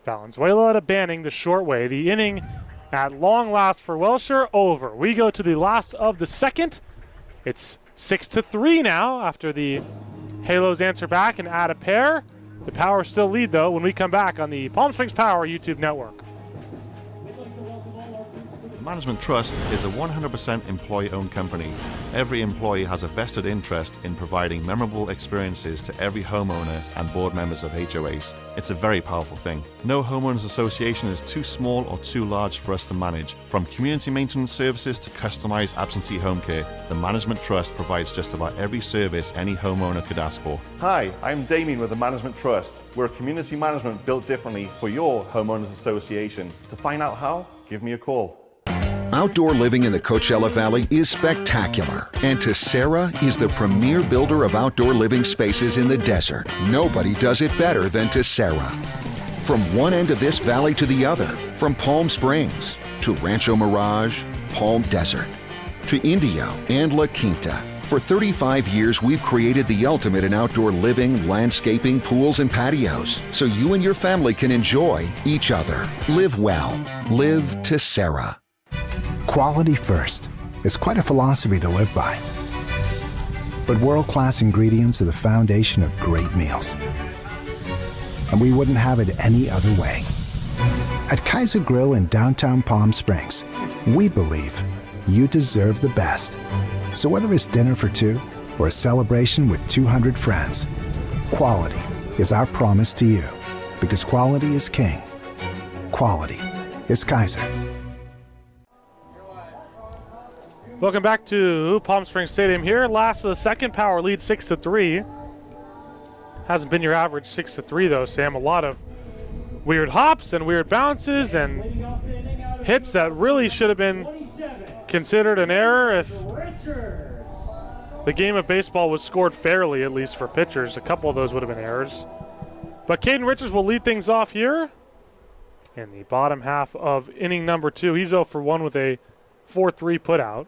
Valenzuela to Banning the short way. The inning at long last for Welsher over. We go to the last of the second. It's 6-3 now after the Halos answer back and add a pair. The Power still lead, though, when we come back on the Palm Springs Power YouTube network. Management Trust is a 100% employee-owned company. Every employee has a vested interest in providing memorable experiences to every homeowner and board members of HOAs. It's a very powerful thing. No homeowners association is too small or too large for us to manage. From community maintenance services to customized absentee home care, the Management Trust provides just about every service any homeowner could ask for. Hi, I'm Damien with the Management Trust. We're a community management built differently for your homeowners association. To find out how, give me a call. Outdoor living in the Coachella Valley is spectacular, and Tessera is the premier builder of outdoor living spaces in the desert. Nobody does it better than Tessera. From one end of this valley to the other, from Palm Springs to Rancho Mirage, Palm Desert, to Indio and La Quinta. For 35 years, we've created the ultimate in outdoor living, landscaping, pools, and patios, so you and your family can enjoy each other. Live well. Live Tessera. Quality first is quite a philosophy to live by. But world-class ingredients are the foundation of great meals. And we wouldn't have it any other way. At Kaiser Grill in downtown Palm Springs, we believe you deserve the best. So whether it's dinner for 2 or a celebration with 200 friends, quality is our promise to you. Because quality is king. Quality is Kaiser. Welcome back to Palm Springs Stadium here. Last of the second, Power leads 6-3. Hasn't been your average 6-3 though, Sam. A lot of weird hops and weird bounces and hits that really should have been considered an error if the game of baseball was scored fairly, at least for pitchers. A couple of those would have been errors. But Caden Richards will lead things off here in the bottom half of inning number 2. He's 0 for 1 with a 4-3 putout.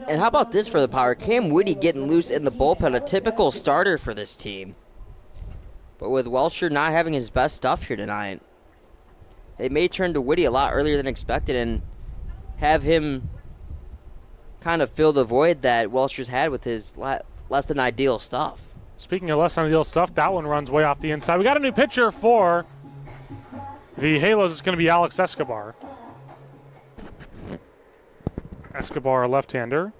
And how about this for the Power? Cam Whitty getting loose in the bullpen, a typical starter for this team. But with Welsher not having his best stuff here tonight, they may turn to Whitty a lot earlier than expected and have him kind of fill the void that Welsher's had with his less than ideal stuff. Speaking of less than ideal stuff, that one runs way off the inside. We got a new pitcher for the Halos. It's going to be Alex Escobar. Escobar, a left-hander.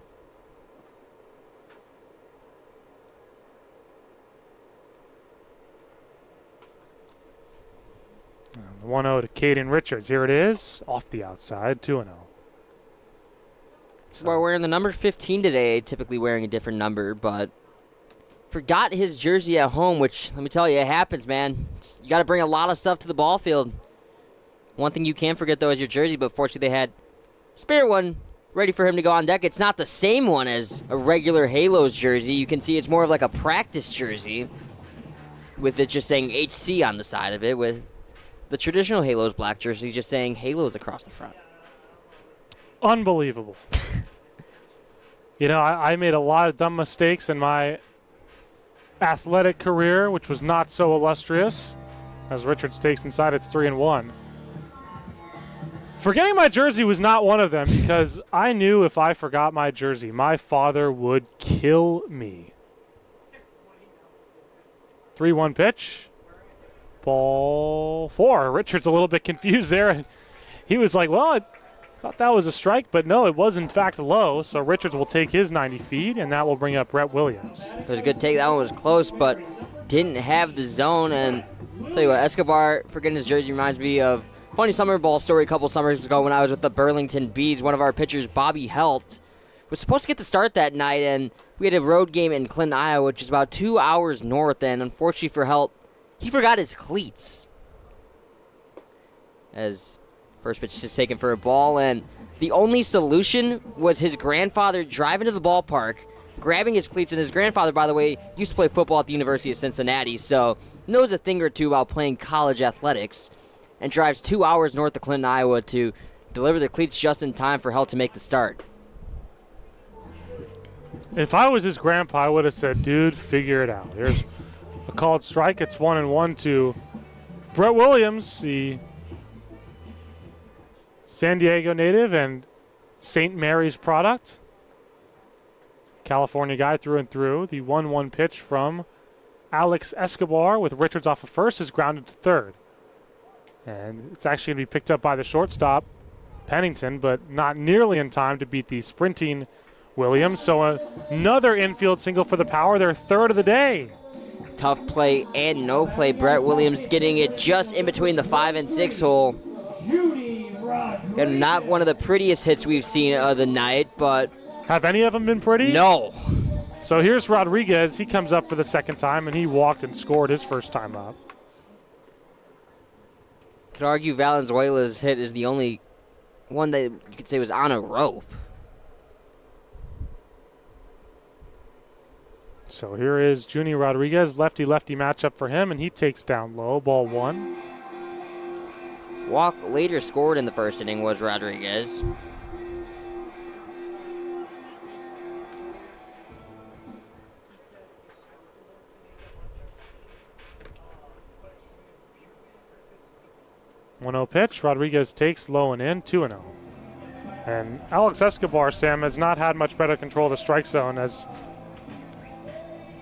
1-0 to Caden Richards. Here it is, off the outside, 2-0. We're wearing the number 15 today, typically wearing a different number, but forgot his jersey at home, which, let me tell you, it happens, man. You got to bring a lot of stuff to the ball field. One thing you can't forget, though, is your jersey, but fortunately they had a spare one ready for him to go on deck. It's not the same one as a regular Halos jersey. You can see it's more of like a practice jersey with it just saying HC on the side of it, with the traditional Halos black jersey just saying Halos across the front. Unbelievable. You know, I made a lot of dumb mistakes in my athletic career, which was not so illustrious. As Richards takes inside, it's 3-1. Forgetting my jersey was not one of them, because I knew if I forgot my jersey, my father would kill me. 3-1 pitch. Ball 4. Richards a little bit confused there. He was like, well, I thought that was a strike, but no, it was in fact low. So Richards will take his 90 feet, and that will bring up Brett Williams. It was a good take. That one was close, but didn't have the zone. And I'll tell you what, Escobar forgetting his jersey reminds me of a funny summer ball story a couple summers ago when I was with the Burlington Bees. One of our pitchers, Bobby Helt, was supposed to get the start that night, and we had a road game in Clinton, Iowa, which is about 2 hours north, and unfortunately for Helt, he forgot his cleats. As first pitch is just taken for a ball, and the only solution was his grandfather driving to the ballpark, grabbing his cleats, and his grandfather, by the way, used to play football at the University of Cincinnati, so knows a thing or two about playing college athletics, and drives 2 hours north of Clinton, Iowa to deliver the cleats just in time for Helt to make the start. If I was his grandpa, I would have said, dude, figure it out. Here's a called strike. It's 1-1 to Brett Williams, the San Diego native and St. Mary's product. California guy through and through. The 1-1 pitch from Alex Escobar with Richards off of first is grounded to third. And it's actually going to be picked up by the shortstop, Pennington, but not nearly in time to beat the sprinting Williams. So another infield single for the Power, their third of the day. Tough play and no play. Brett Williams getting it just in between the 5 and 6 hole. And not one of the prettiest hits we've seen of the night, but... Have any of them been pretty? No. So here's Rodriguez. He comes up for the second time, and he walked and scored his first time up. Could argue Valenzuela's hit is the only one that you could say was on a rope. So here is Junie Rodriguez, lefty-lefty matchup for him, and he takes down low, ball 1. Walk later scored in the first inning was Rodriguez. One 1-0 pitch. Rodriguez takes low and in, 2-0. And Alex Escobar, Sam, has not had much better control of the strike zone as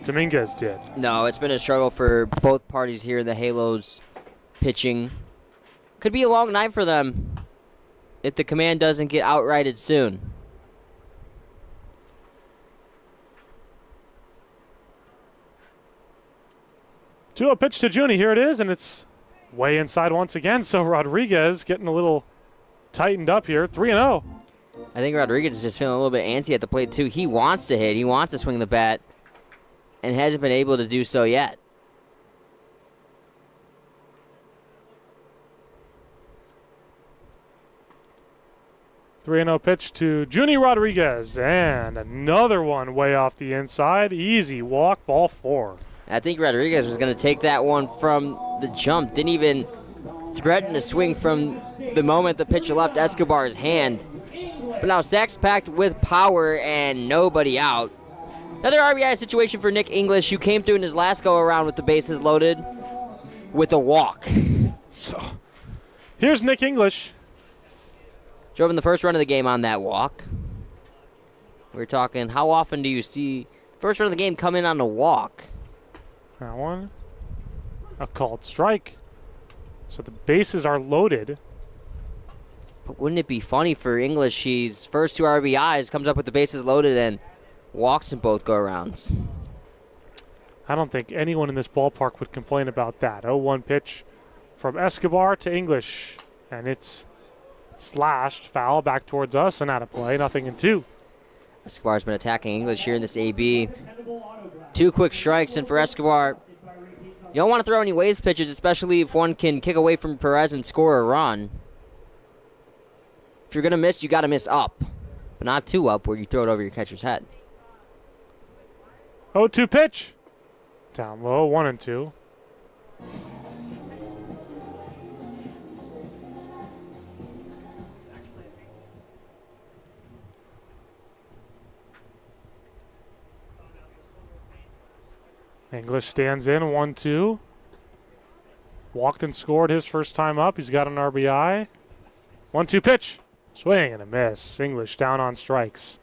Dominguez did. No, it's been a struggle for both parties here. The Halos pitching. Could be a long night for them if the command doesn't get outrighted soon. Two-0 pitch to Junie. Here it is, and it's way inside once again. So Rodriguez getting a little tightened up here. 3-0. I think Rodriguez is just feeling a little bit antsy at the plate, too. He wants to hit. He wants to swing the bat and hasn't been able to do so yet. Three 3-0 pitch to Junie Rodriguez, and another one way off the inside. Easy walk, ball 4. I think Rodriguez was going to take that one from the jump. Didn't even threaten to swing from the moment the pitcher left Escobar's hand. But now sacks packed with power and nobody out. Another RBI situation for Nick English, who came through in his last go-around with the bases loaded with a walk. So here's Nick English. Drove in the first run of the game on that walk. We're talking, how often do you see first run of the game come in on a walk? That one, a called strike. So the bases are loaded. But wouldn't it be funny for English? He's first 2 RBIs, comes up with the bases loaded, and walks in both go-arounds. I don't think anyone in this ballpark would complain about that. 0-1 pitch from Escobar to English. And it's slashed, foul, back towards us, and out of play, 0-2. Escobar's been attacking English here in this AB. 2 quick strikes, and for Escobar, you don't want to throw any waste pitches, especially if one can kick away from Perez and score a run. If you're going to miss, you got to miss up, but not too up where you throw it over your catcher's head. 0-2 pitch. Down low, 1-2. English stands in, 1-2. Walked and scored his first time up. He's got an RBI. 1-2 pitch. Swing and a miss. English down on strikes.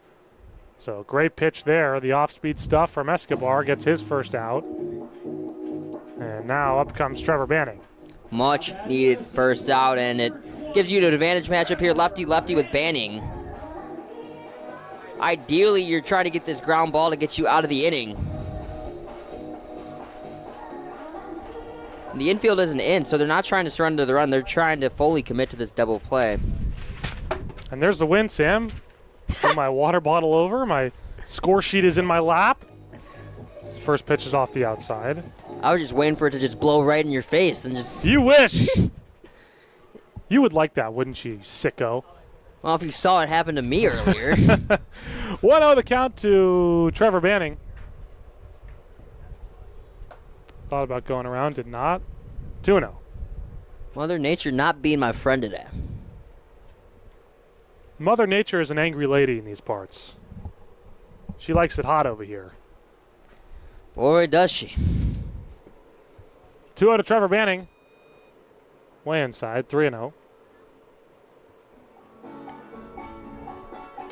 So great pitch there. The off-speed stuff from Escobar gets his first out. And now up comes Trevor Banning. Much needed first out, and it gives you an advantage matchup here, lefty-lefty with Banning. Ideally, you're trying to get this ground ball to get you out of the inning. The infield isn't in, so they're not trying to surrender the run. They're trying to fully commit to this double play. And there's the win, Sam. Put my water bottle over. My score sheet is in my lap. His first pitch is off the outside. I was just waiting for it to just blow right in your face and just... You wish! You would like that, wouldn't you, sicko? Well, if you saw it happen to me earlier. 1-0 the count to Trevor Banning. Thought about going around, did not. 2-0. Mother Nature not being my friend today. Mother Nature is an angry lady in these parts. She likes it hot over here. Boy, does she. 2-0 to Trevor Banning. Way inside, 3-0.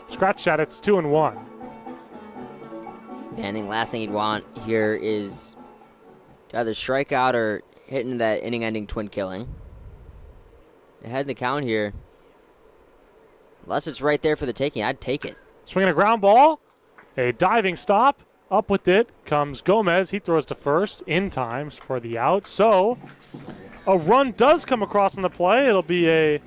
Scratch shot, it's 2-1. Banning, last thing he'd want here is to either strike out or hit into that inning-ending twin killing. Ahead in the count here. Unless it's right there for the taking, I'd take it. Swinging a ground ball. A diving stop. Up with it comes Gomez. He throws to first in time for the out. So a run does come across on the play. It'll be a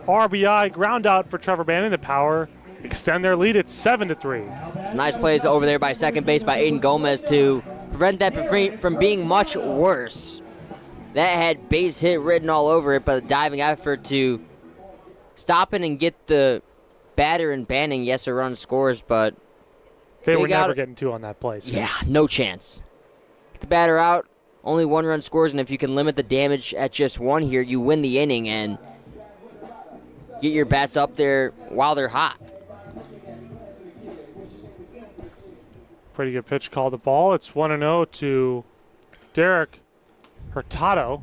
RBI ground out for Trevor Banning. The Power extend their lead. It's 7-3. Some nice plays over there by second base by Aiden Gomez to prevent that from being much worse. That had base hit written all over it, but a diving effort to stop it and get the batter and Banning. Yes, a run scores, but they were never getting two on that play. So. Yeah, no chance. Get the batter out, only 1 run scores, and if you can limit the damage at just 1 here, you win the inning and get your bats up there while they're hot. Pretty good pitch called the ball. It's 1-0 to Derek Hurtado.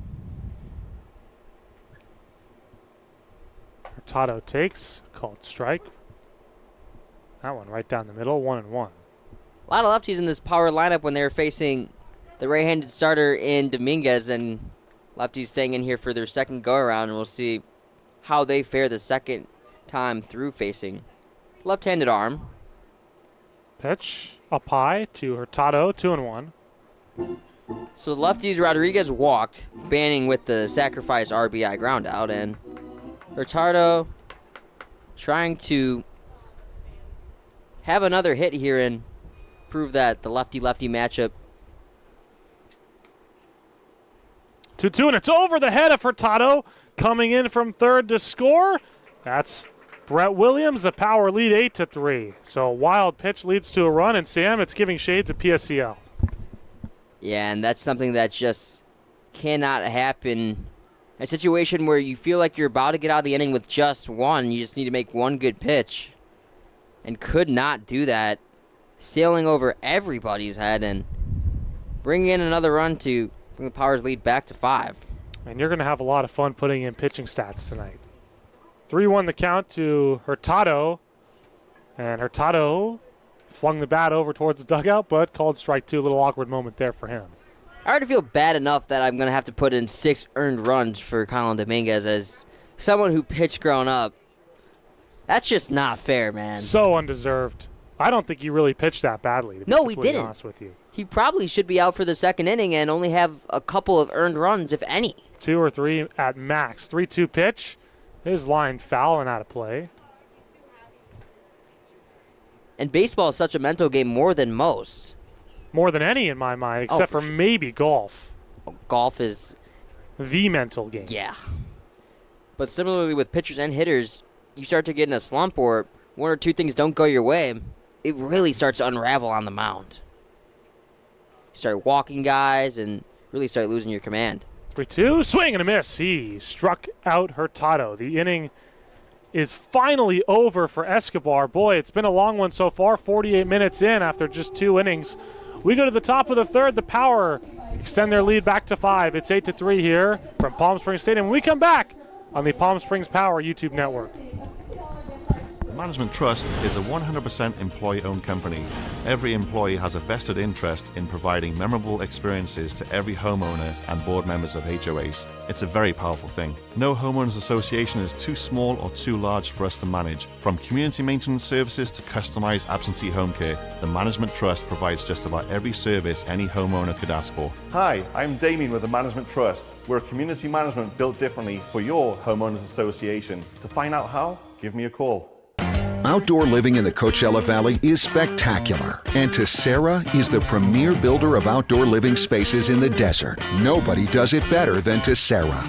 Hurtado takes, called strike. That one right down the middle, 1-1. A lot of lefties in this Power lineup when they're facing the right-handed starter in Dominguez, and lefties staying in here for their second go-around, and we'll see how they fare the second time through facing left-handed arm. Pitch up high to Hurtado, 2-1. So the lefties, Rodriguez walked, Banning with the sacrifice RBI ground out, and Hurtado trying to have another hit here and prove that the lefty-lefty matchup. 2-2, and it's over the head of Hurtado. Coming in from third to score. That's Brett Williams. The Power lead 8-3. So a wild pitch leads to a run, and Sam, it's giving shades of PSCL. Yeah, and that's something that just cannot happen. A situation where you feel like you're about to get out of the inning with just 1. You just need to make 1 good pitch. And could not do that. Sailing over everybody's head and bringing in another run to bring the Power's lead back to 5. And you're going to have a lot of fun putting in pitching stats tonight. 3-1 the count to Hurtado. And Hurtado flung the bat over towards the dugout, but called strike 2. A little awkward moment there for him. I already feel bad enough that I'm going to have to put in 6 earned runs for Colin Dominguez as someone who pitched growing up. That's just not fair, man. So undeserved. I don't think he really pitched that badly, to be No, he completely didn't. honest with you. He probably should be out for the second inning and only have a couple of earned runs, if any. 2 or 3 at max. 3-2 pitch. His line foul and out of play. And baseball is such a mental game more than most. More than any in my mind, except for maybe golf. Golf is the mental game. Yeah. But similarly with pitchers and hitters, you start to get in a slump or one or two things don't go your way, it really starts to unravel on the mound. You start walking guys and really start losing your command. 3-2, swing and a miss. He struck out Hurtado. The inning is finally over for Escobar. Boy, it's been a long one so far, 48 minutes in after just 2 innings. We go to the top of the third. The Power extend their lead back to 5. It's 8-3 here from Palm Springs Stadium. When we come back on the Palm Springs Power YouTube network. Management Trust is a 100% employee-owned company. Every employee has a vested interest in providing memorable experiences to every homeowner and board members of HOAs. It's a very powerful thing. No homeowners association is too small or too large for us to manage. From community maintenance services to customized absentee home care, the Management Trust provides just about every service any homeowner could ask for. Hi, I'm Damien with the Management Trust. We're a community management built differently for your homeowners association. To find out how, give me a call. Outdoor living in the Coachella Valley is spectacular, and Tessera is the premier builder of outdoor living spaces in the desert. Nobody does it better than Tessera.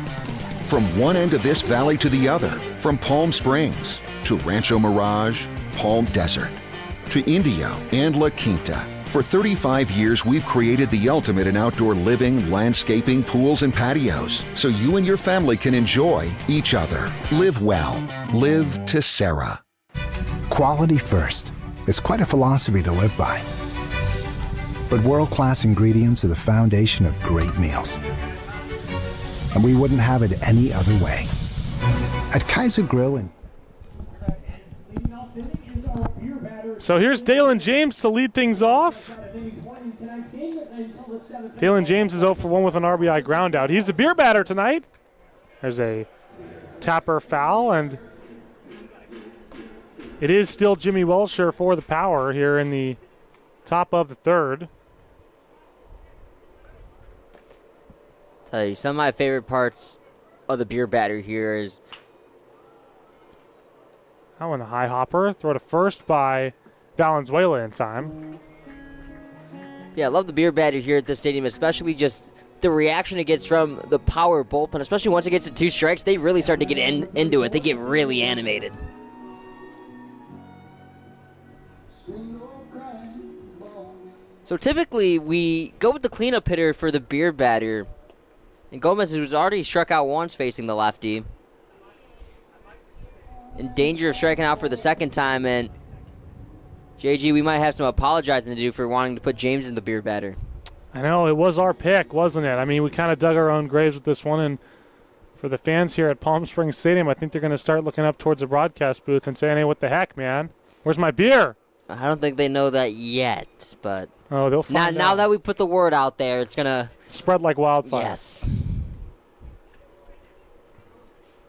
From one end of this valley to the other, from Palm Springs to Rancho Mirage, Palm Desert, to Indio and La Quinta. For 35 years, we've created the ultimate in outdoor living, landscaping, pools, and patios, so you and your family can enjoy each other. Live well. Live Tessera. Quality first is quite a philosophy to live by. But world-class ingredients are the foundation of great meals. And we wouldn't have it any other way. At Kaiser Grill in So here's Dalen James to lead things off. Dalen James is 0 for 1 with an RBI ground out. He's the beer batter tonight. There's a tapper foul, and it is still Jimmy Welsher for the Power here in the top of the third. Tell you, some of my favorite parts of the beer batter here is that one a high hopper. Throw to first by Valenzuela in time. Yeah, I love the beer batter here at the stadium, especially just the reaction it gets from the Power bullpen, especially once it gets to 2 strikes. They really start to get into it. They get really animated. So typically we go with the cleanup hitter for the beer batter. And Gomez, who's already struck out once facing the lefty, in danger of striking out for the second time. And JG, we might have some apologizing to do for wanting to put James in the beer batter. I know, it was our pick, wasn't it? I mean, we kind of dug our own graves with this one. And for the fans here at Palm Springs Stadium, I think they're going to start looking up towards the broadcast booth and saying, hey, what the heck, man? Where's my beer? I don't think they know that yet, but oh, they'll find out. Now that we put the word out there, it's going to spread like wildfire. Yes.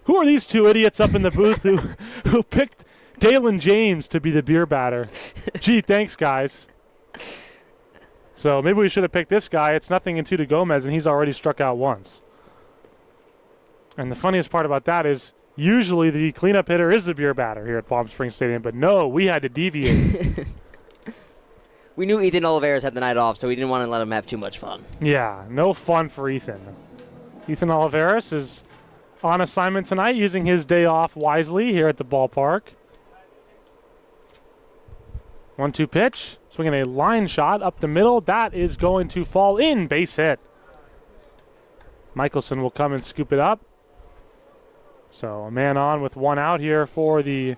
Who are these 2 idiots up in the booth who picked Dalen James to be the beer batter? Gee, thanks, guys. So maybe we should have picked this guy. It's 0-2 to Gomez, and he's already struck out once. And the funniest part about that is usually the cleanup hitter is the beer batter here at Palm Springs Stadium, but no, we had to deviate. We knew Ethan Olivares had the night off, so we didn't want to let him have too much fun. Yeah, no fun for Ethan. Ethan Olivares is on assignment tonight, using his day off wisely here at the ballpark. 1-2 pitch, swinging a line shot up the middle. That is going to fall in, base hit. Michelson will come and scoop it up. So a man on with 1 out here for the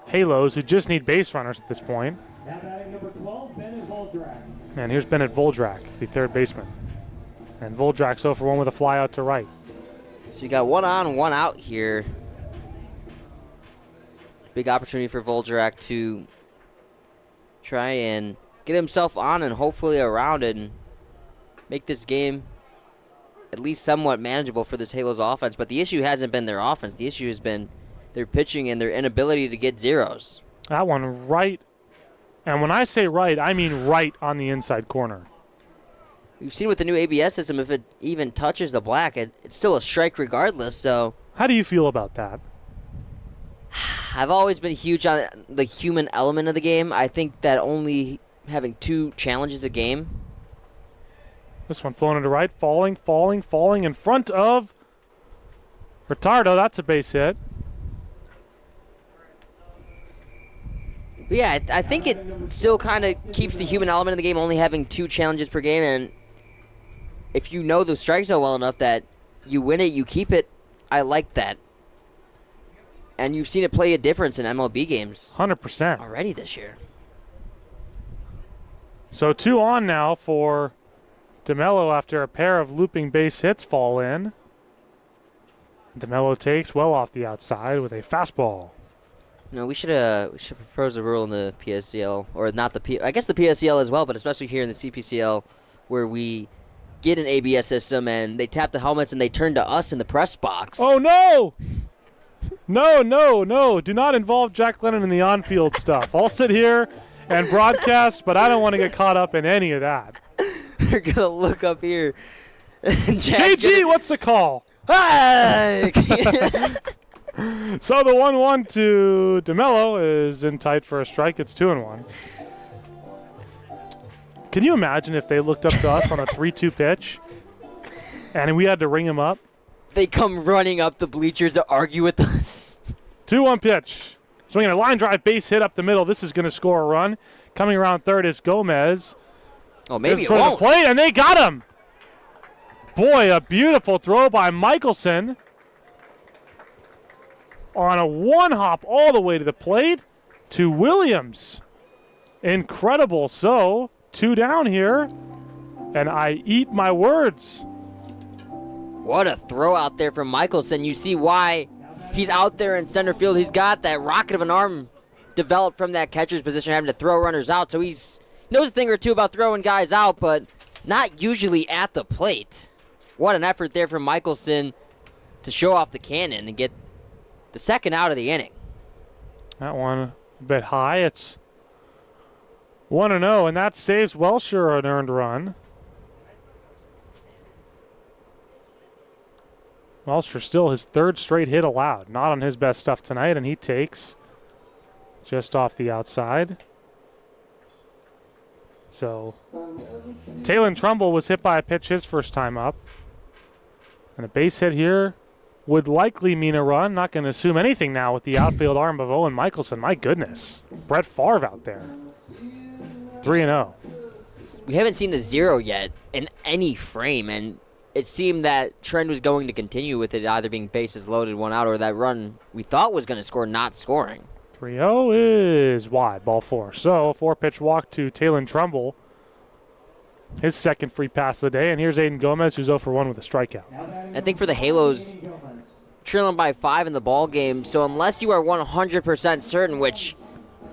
Halos, who just need base runners at this point. Now batting number 12, Bennett Voldrak. And here's Bennett Voldrak, the third baseman. And Voldrak's 0 for 1 with a fly out to right. So you got 1 on, 1 out here. Big opportunity for Voldrak to try and get himself on and hopefully around it and make this game at least somewhat manageable for this Halos offense. But the issue hasn't been their offense. The issue has been their pitching and their inability to get zeros. That one right. And when I say right, I mean right on the inside corner. we've seen with the new ABS system, if it even touches the black, it's still a strike regardless. So how do you feel about that? I've always been huge on the human element of the game. I think that only having 2 challenges a game. This one flown into right, falling in front of Retardo. That's a base hit. But yeah, I think it still kind of keeps the human element of the game, only having 2 challenges per game. And if you know the strike zone well enough that you win it, you keep it, I like that. And you've seen it play a difference in MLB games 100% already this year. So 2 on now for DeMello after a pair of looping base hits fall in. DeMello takes well off the outside with a fastball. No, we should propose a rule in the PSCL, or not the I guess the PSCL as well, but especially here in the CPCL, where we get an ABS system and they tap the helmets and they turn to us in the press box. Oh no! No! Do not involve Jack Lennon in the on-field stuff. I'll sit here and broadcast, but I don't want to get caught up in any of that. They're gonna look up here. JG, what's the call? Hi! So the 1-1 to DeMello is in tight for a strike. It's 2-1. Can you imagine if they looked up to us on a 3-2 pitch and we had to ring him up? They come running up the bleachers to argue with us. 2-1 pitch. Swinging a line drive base hit up the middle. This is going to score a run. Coming around third is Gomez. Oh, maybe it won't. won't. The plate, and they got him. Boy, a beautiful throw by Michelson. On a one-hop all the way to the plate to Williams. Incredible. So, 2 down here, and I eat my words. What a throw out there from Michelson. You see why he's out there in center field. He's got that rocket of an arm developed from that catcher's position, having to throw runners out. So he knows a thing or two about throwing guys out, but not usually at the plate. What an effort there from Michelson to show off the cannon and get the second out of the inning. That one a bit high. It's 1-0, and that saves Welsher an earned run. Welsher still his 3rd straight hit allowed. Not on his best stuff tonight, and he takes just off the outside. So, Talon Trumbull was hit by a pitch his first time up. And a base hit here would likely mean a run. Not going to assume anything now with the outfield arm of Owen Michelson. My goodness. Brett Favre out there. 3-0. We haven't seen a 0 yet in any frame, and it seemed that trend was going to continue with it either being bases loaded, 1 out, or that run we thought was going to score not scoring. 3-0 is wide, ball 4. So, a 4-pitch walk to Talon Trumbull. His second free pass of the day. And here's Aiden Gomez, who's 0 for 1 with a strikeout. I think for the Halos, trailing by 5 in the ball game, so unless you are 100% certain, which,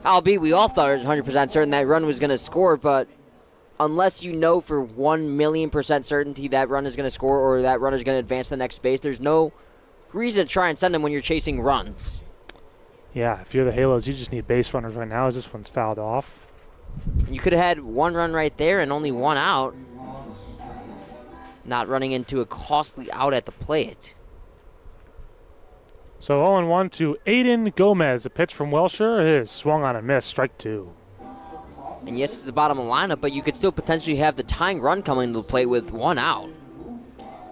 albeit we all thought it was 100% certain that run was going to score, but unless you know for 1,000,000% certainty that run is going to score or that run is going to advance to the next base, there's no reason to try and send them when you're chasing runs. Yeah, if you're the Halos, you just need base runners right now as this one's fouled off. You could have had 1 run right there and only 1 out, not running into a costly out at the plate. So 0-1 to Aiden Gomez. A pitch from Welsher is swung on and missed. Strike 2. And yes, it's the bottom of the lineup, but you could still potentially have the tying run coming to the plate with 1 out.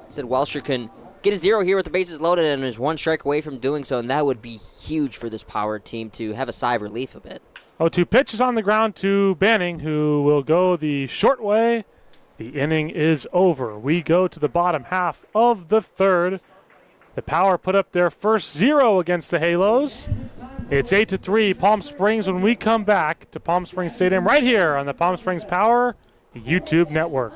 Said Welsher can get a 0 here with the bases loaded and is 1 strike away from doing so, and that would be huge for this power team to have a sigh of relief a bit. 0-2 pitch is on the ground to Banning, who will go the short way. The inning is over. We go to the bottom half of the 3rd. The Power put up their first 0 against the Halos. It's 8-3 Palm Springs when we come back to Palm Springs Stadium right here on the Palm Springs Power YouTube network.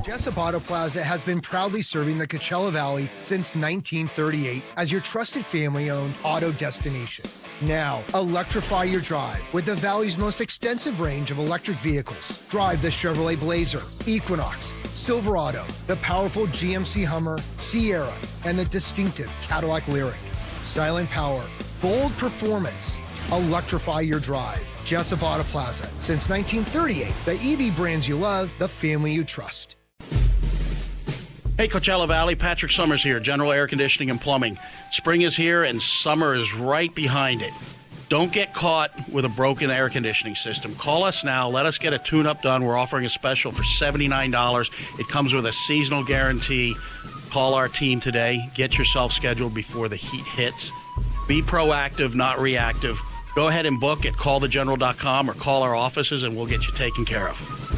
Jessup Auto Plaza has been proudly serving the Coachella Valley since 1938 as your trusted family-owned auto destination. Now, electrify your drive with the Valley's most extensive range of electric vehicles. Drive the Chevrolet Blazer, Equinox, Silverado, the powerful GMC Hummer, Sierra, and the distinctive Cadillac Lyric. Silent power, bold performance. Electrify your drive. Jessup Auto Plaza. Since 1938, the EV brands you love, the family you trust. Hey, Coachella Valley, Patrick Summers here, General Air Conditioning and Plumbing. Spring is here and summer is right behind it. Don't get caught with a broken air conditioning system. Call us now. Let us get a tune-up done. We're offering a special for $79. It comes with a seasonal guarantee. Call our team today. Get yourself scheduled before the heat hits. Be proactive, not reactive. Go ahead and book at callthegeneral.com or call our offices and we'll get you taken care of.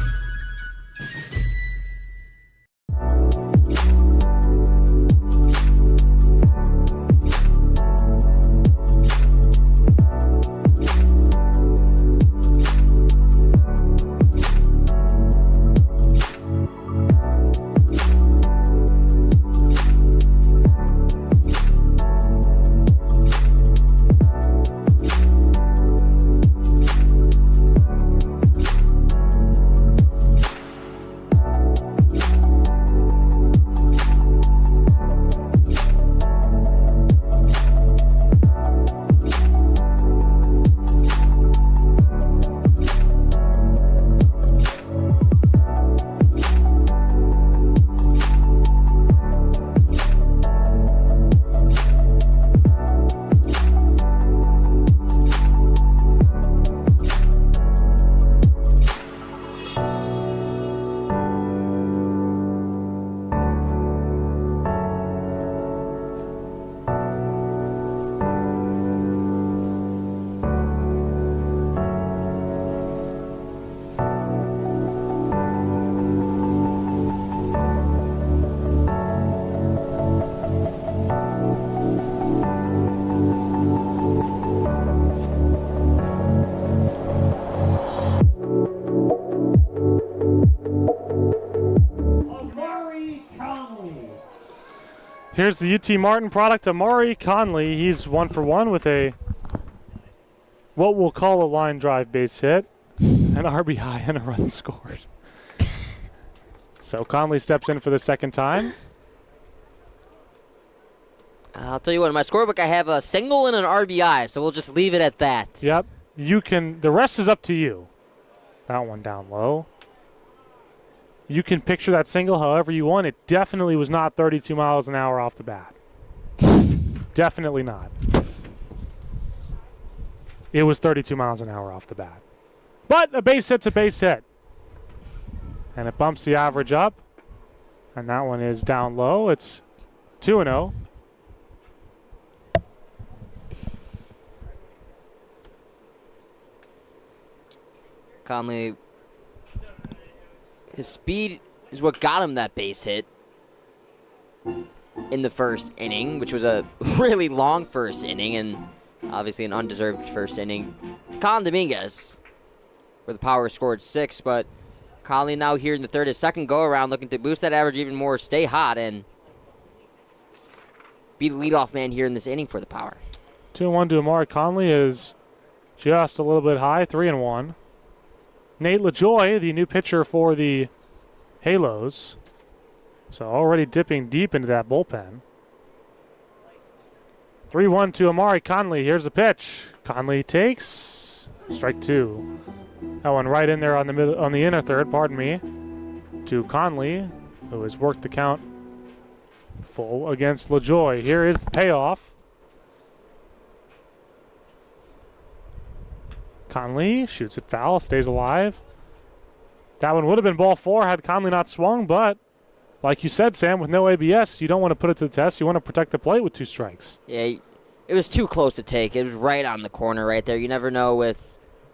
Here's the UT Martin product, Amari Conley. He's 1 for 1 with a what we'll call a line drive base hit, an RBI, and a run scored. So Conley steps in for the second time. I'll tell you what, in my scorebook I have a single and an RBI, so we'll just leave it at that. Yep. You can. The rest is up to you. That one down low. You can picture that single however you want. It definitely was not 32 miles an hour off the bat. Definitely not. It was 32 miles an hour off the bat. But a base hit's a base hit. And it bumps the average up. And that one is down low. It's 2-0. Conley, his speed is what got him that base hit in the first inning, which was a really long first inning and obviously an undeserved first inning. Colin Dominguez, where the Power scored 6, but Conley now here in the third, his second go-around, looking to boost that average even more, stay hot, and be the leadoff man here in this inning for the Power. 2-1 to Amari Conley is just a little bit high, 3-1. Nate LaJoy, the new pitcher for the Halos. So already dipping deep into that bullpen. 3-1 to Amari Conley. Here's the pitch. Conley takes strike 2. That one right in there on the inner third, pardon me, to Conley, who has worked the count full against LaJoy. Here is the payoff. Conley shoots it foul, stays alive. That one would have been ball 4 had Conley not swung, but like you said, Sam, with no ABS, you don't want to put it to the test. You want to protect the plate with 2 strikes. Yeah, it was too close to take. It was right on the corner right there. You never know with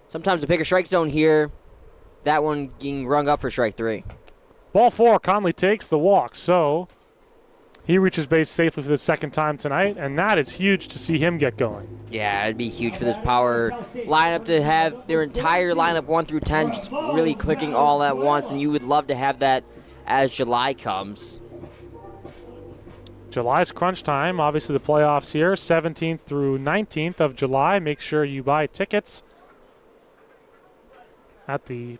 sometimes the bigger strike zone here, that one getting rung up for strike 3. Ball 4, Conley takes the walk, so he reaches base safely for the second time tonight, and that is huge to see him get going. Yeah, it'd be huge for this Power lineup to have their entire lineup 1 through 10 just really clicking all at once, and you would love to have that as July comes. July's crunch time. Obviously the playoffs here, 17th through 19th of July. Make sure you buy tickets at the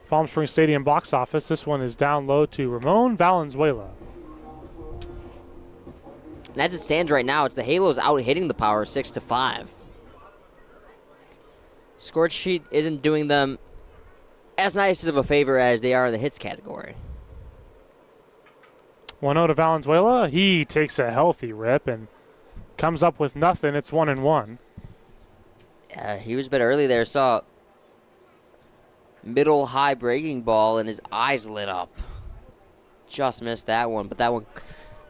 Palm Springs Stadium box office. This one is down low to Ramon Valenzuela. And as it stands right now, it's the Halos out hitting the Power 6-5. Score sheet isn't doing them as nice of a favor as they are in the hits category. 1-0 to Valenzuela. He takes a healthy rip and comes up with nothing. It's 1-1. Yeah, he was a bit early there. Saw middle high breaking ball and his eyes lit up. Just missed that one, but that one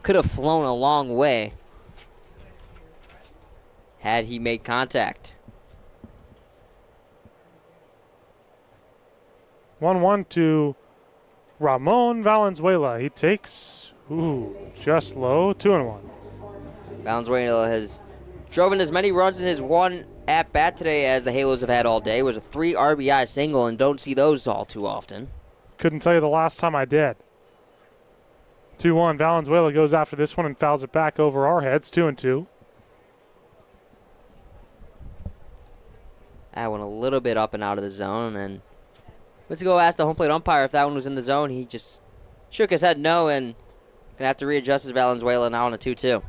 could have flown a long way had he made contact. 1-1 to Ramon Valenzuela. He takes, just low, 2-1. Valenzuela has driven as many runs in his one at-bat today as the Halos have had all day. It was a 3 RBI single, and don't see those all too often. Couldn't tell you the last time I did. 2-1. Valenzuela goes after this one and fouls it back over our heads, 2-2. That one a little bit up and out of the zone, and let's go ask the home plate umpire if that one was in the zone. He just shook his head no, and gonna have to readjust his Valenzuela now on a 2-2.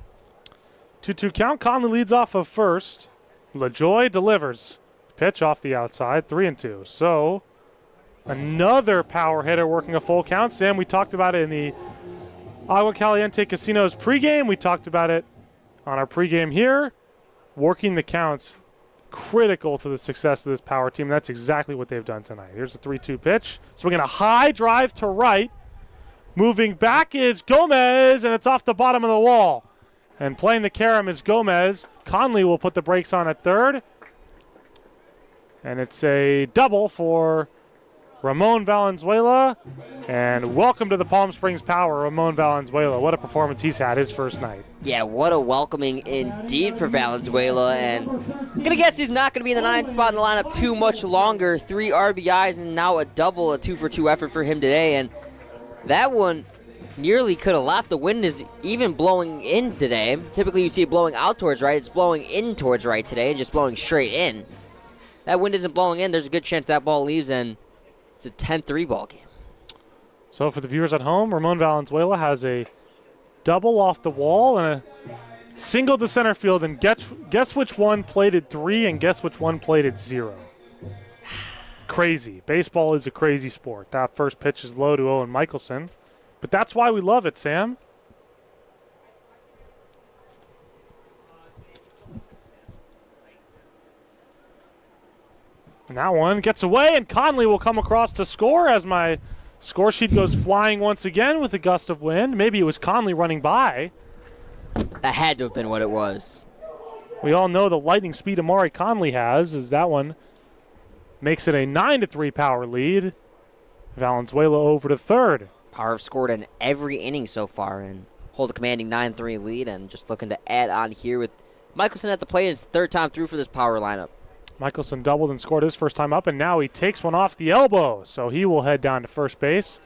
2-2 count. Conley leads off of first. LaJoy delivers. Pitch off the outside, 3-2. So another power hitter working a full count. Sam, we talked about it in the Agua Caliente Casinos pregame. We talked about it on our pregame here. Working the counts, critical to the success of this power team. That's exactly what they've done tonight. Here's a 3-2 pitch. Swinging a high drive to right. Moving back is Gomez, and it's off the bottom of the wall. And playing the carom is Gomez. Conley will put the brakes on at third. And it's a double for Ramon Valenzuela. And welcome to the Palm Springs Power, Ramon Valenzuela. What a performance he's had his first night. Yeah, what a welcoming indeed for Valenzuela. And I'm going to guess he's not going to be in the 9th spot in the lineup too much longer. 3 RBIs and now a double, a 2-for-2 effort for him today. And that one nearly could have left. The wind is even blowing in today. Typically you see it blowing out towards right. It's blowing in towards right today, just blowing straight in. That wind isn't blowing in. There's a good chance that ball leaves, and it's a 10-3 ball game. So for the viewers at home, Ramon Valenzuela has a double off the wall and a single to center field. And guess which one plated 3 and guess which one plated 0. Crazy. Baseball is a crazy sport. That first pitch is low to Owen Michelson. But that's why we love it, Sam. And that one gets away, and Conley will come across to score as my score sheet goes flying once again with a gust of wind. Maybe it was Conley running by. That had to have been what it was. We all know the lightning speed Amari Conley has, as that one makes it a 9-3 power lead. Valenzuela over to third. Power have scored in every inning so far and hold a commanding 9-3 lead, and just looking to add on here with Michelson at the plate. It's the 3rd time through for this power lineup. Michelson doubled and scored his first time up, and now he takes one off the elbow, so he will head down to first base.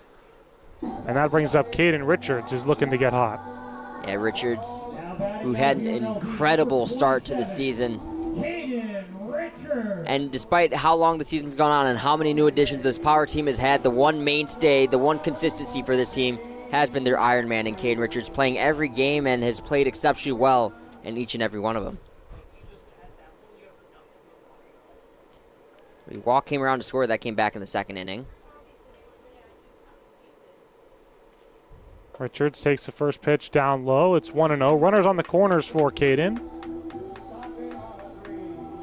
And that brings up Caden Richards, who's looking to get hot. Yeah, Richards, who had an incredible start to the season. And despite how long the season's gone on and how many new additions this power team has had, the one mainstay, the one consistency for this team has been their Iron Man in Caden Richards, playing every game and has played exceptionally well in each and every one of them. Walk came around to score. That came back in the 2nd inning. Richards takes the first pitch down low. It's 1-0. Runners on the corners for Caden.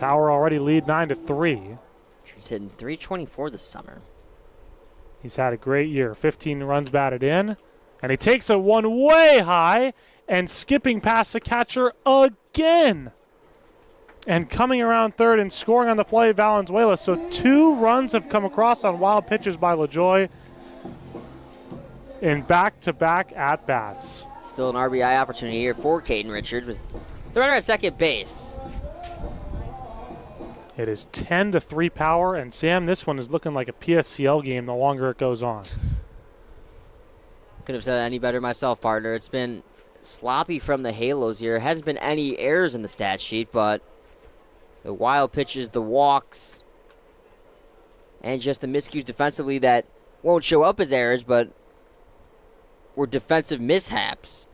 Power already lead 9-3. He's hitting .324 this summer. He's had a great year. 15 runs batted in. And he takes a one way high and skipping past the catcher again. And coming around third and scoring on the play, Valenzuela. So 2 runs have come across on wild pitches by LaJoy in back-to-back at-bats. Still an RBI opportunity here for Caden Richards with the runner at second base. It is 10-3 power, and Sam, this one is looking like a PSCL game the longer it goes on. Couldn't have said it any better myself, partner. It's been sloppy from the Halos here. Hasn't been any errors in the stat sheet, but the wild pitches, the walks, and just the miscues defensively that won't show up as errors, but were defensive mishaps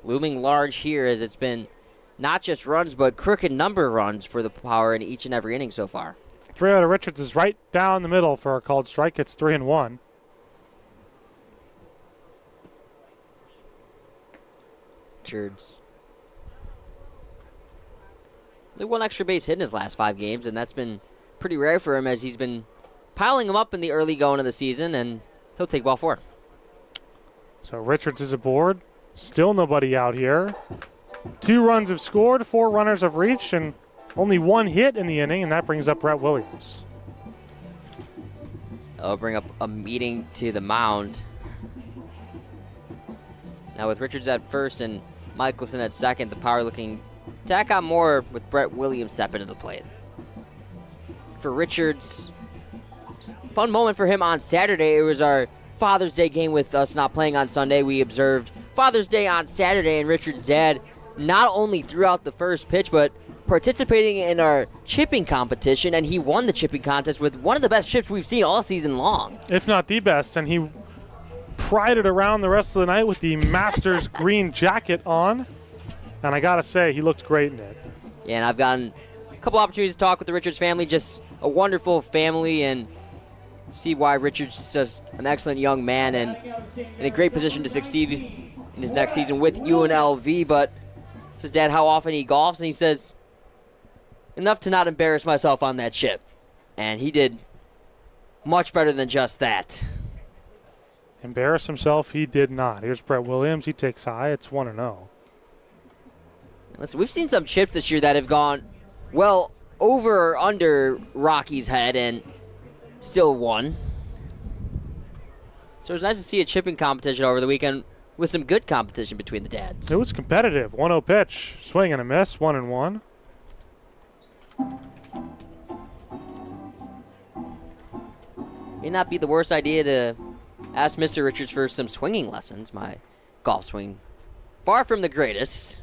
looming large here, as it's been not just runs, but crooked number runs for the Power in each and every inning so far. 3 out of Richards is right down the middle for a called strike. It's 3-1. Richards. Only one extra base hit in his last 5 games, and that's been pretty rare for him as he's been piling them up in the early going of the season, and he'll take ball 4. So Richards is aboard. Still nobody out here. 2 runs have scored, 4 runners have reached, and only 1 hit in the inning, and that brings up Brett Williams. I'll bring up a meeting to the mound. Now with Richards at first and Michelson at second, the Power looking to tack on more with Brett Williams stepping to the plate. For Richards, fun moment for him on Saturday. It was our Father's Day game with us not playing on Sunday. We observed Father's Day on Saturday, and Richards' dad not only threw out the first pitch, but participating in our chipping competition, and he won the chipping contest with one of the best chips we've seen all season long. If not the best, and he prided around the rest of the night with the Masters green jacket on, and I gotta say, he looked great in it. Yeah, and I've gotten a couple opportunities to talk with the Richards family, just a wonderful family, and see why Richards is just an excellent young man and in a great position to succeed in his next season with UNLV. But says Dad how often he golfs, and he says, enough to not embarrass myself on that chip. And he did much better than just that. Embarrass himself, he did not. Here's Brett Williams. He takes high. It's 1-0. Listen, we've seen some chips this year that have gone well over or under Rocky's head and still won. So it was nice to see a chipping competition over the weekend with some good competition between the dads. It was competitive. 1-0 pitch. Swing and a miss. 1-1. May not be the worst idea to ask Mr. Richards for some swinging lessons. My golf swing, far from the greatest.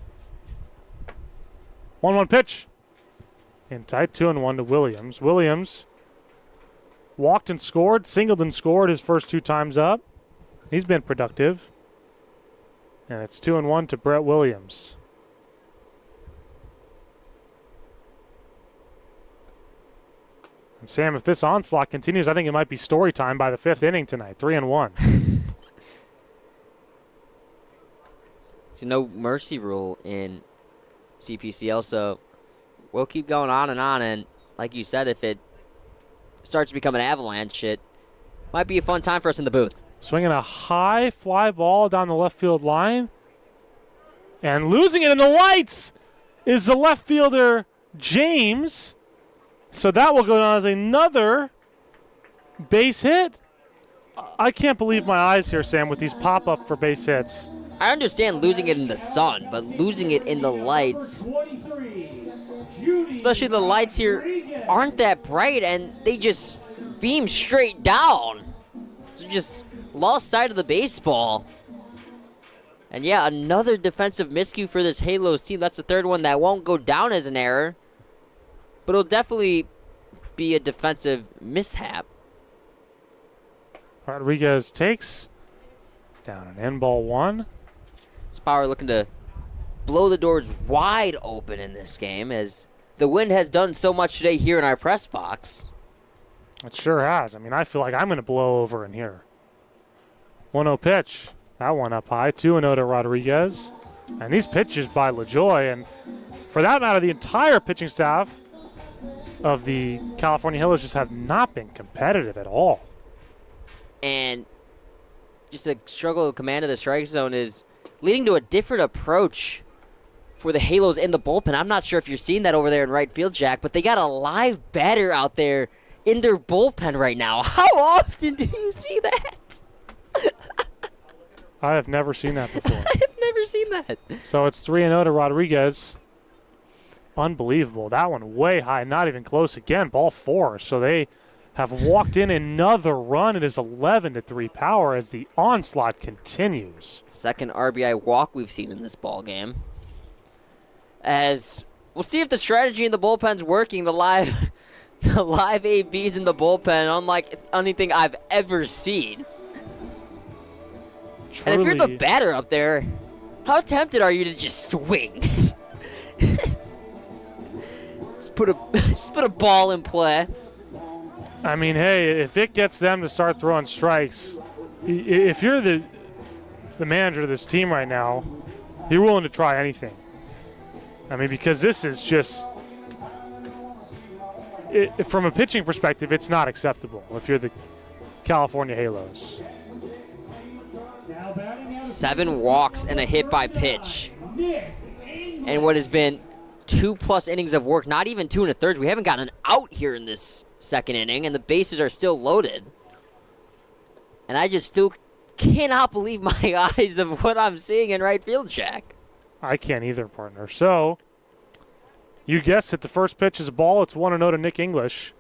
1-1 pitch. In tight, 2-1 to Williams. Williams walked and scored, singled and scored his first 2 times up. He's been productive. And it's 2-1 to Brett Williams. And Sam, if this onslaught continues, I think it might be story time by the 5th inning tonight. 3-1. There's no mercy rule in CPCL, so we'll keep going on. And like you said, if it starts to become an avalanche, it might be a fun time for us in the booth. Swinging a high fly ball down the left field line. And losing it in the lights is the left fielder, James. So that will go down as another base hit. I can't believe my eyes here, Sam, with these pop-up for base hits. I understand losing it in the sun, but losing it in the lights, especially the lights here, aren't that bright, and they just beam straight down. So just lost sight of the baseball. And yeah, another defensive miscue for this Halos team. That's the 3rd one that won't go down as an error, but it'll definitely be a defensive mishap. Rodriguez takes down an end, ball 1. This Power looking to blow the doors wide open in this game, as the wind has done so much today here in our press box. It sure has. I mean, I feel like I'm going to blow over in here. 1-0 pitch. That one up high. 2-0 to Rodriguez. And these pitches by LaJoy, and for that matter, the entire pitching staff of the California Halos just have not been competitive at all. And just a struggle of command of the strike zone is leading to a different approach for the Halos in the bullpen. I'm not sure if you're seeing that over there in right field, Jack, but they got a live batter out there in their bullpen right now. How often do you see that? I have never seen that before. I have never seen that. So it's 3-0 to Rodriguez. Unbelievable. That one way high, not even close again. Ball 4. So they have walked in another run. It is 11-3 Power as the onslaught continues. Second RBI walk we've seen in this ball game. As we'll see if the strategy in the bullpen's working. The live ABs in the bullpen, unlike anything I've ever seen. Truly. And if you're the batter up there, how tempted are you to just swing? just put a ball in play. I mean, hey, if it gets them to start throwing strikes, if you're the manager of this team right now, You're willing to try anything. I mean, because this is just, from a pitching perspective, it's not acceptable if you're the California Halos. 7 walks and a hit by pitch. And what has been 2+ innings of work, not even 2 1/3. We haven't gotten an out here in this second inning, and the bases are still loaded. And I just still cannot believe my eyes of what I'm seeing in right field, Shaq. I can't either, partner. So, you guessed it. The first pitch is a ball. It's 1-0 to Nick English.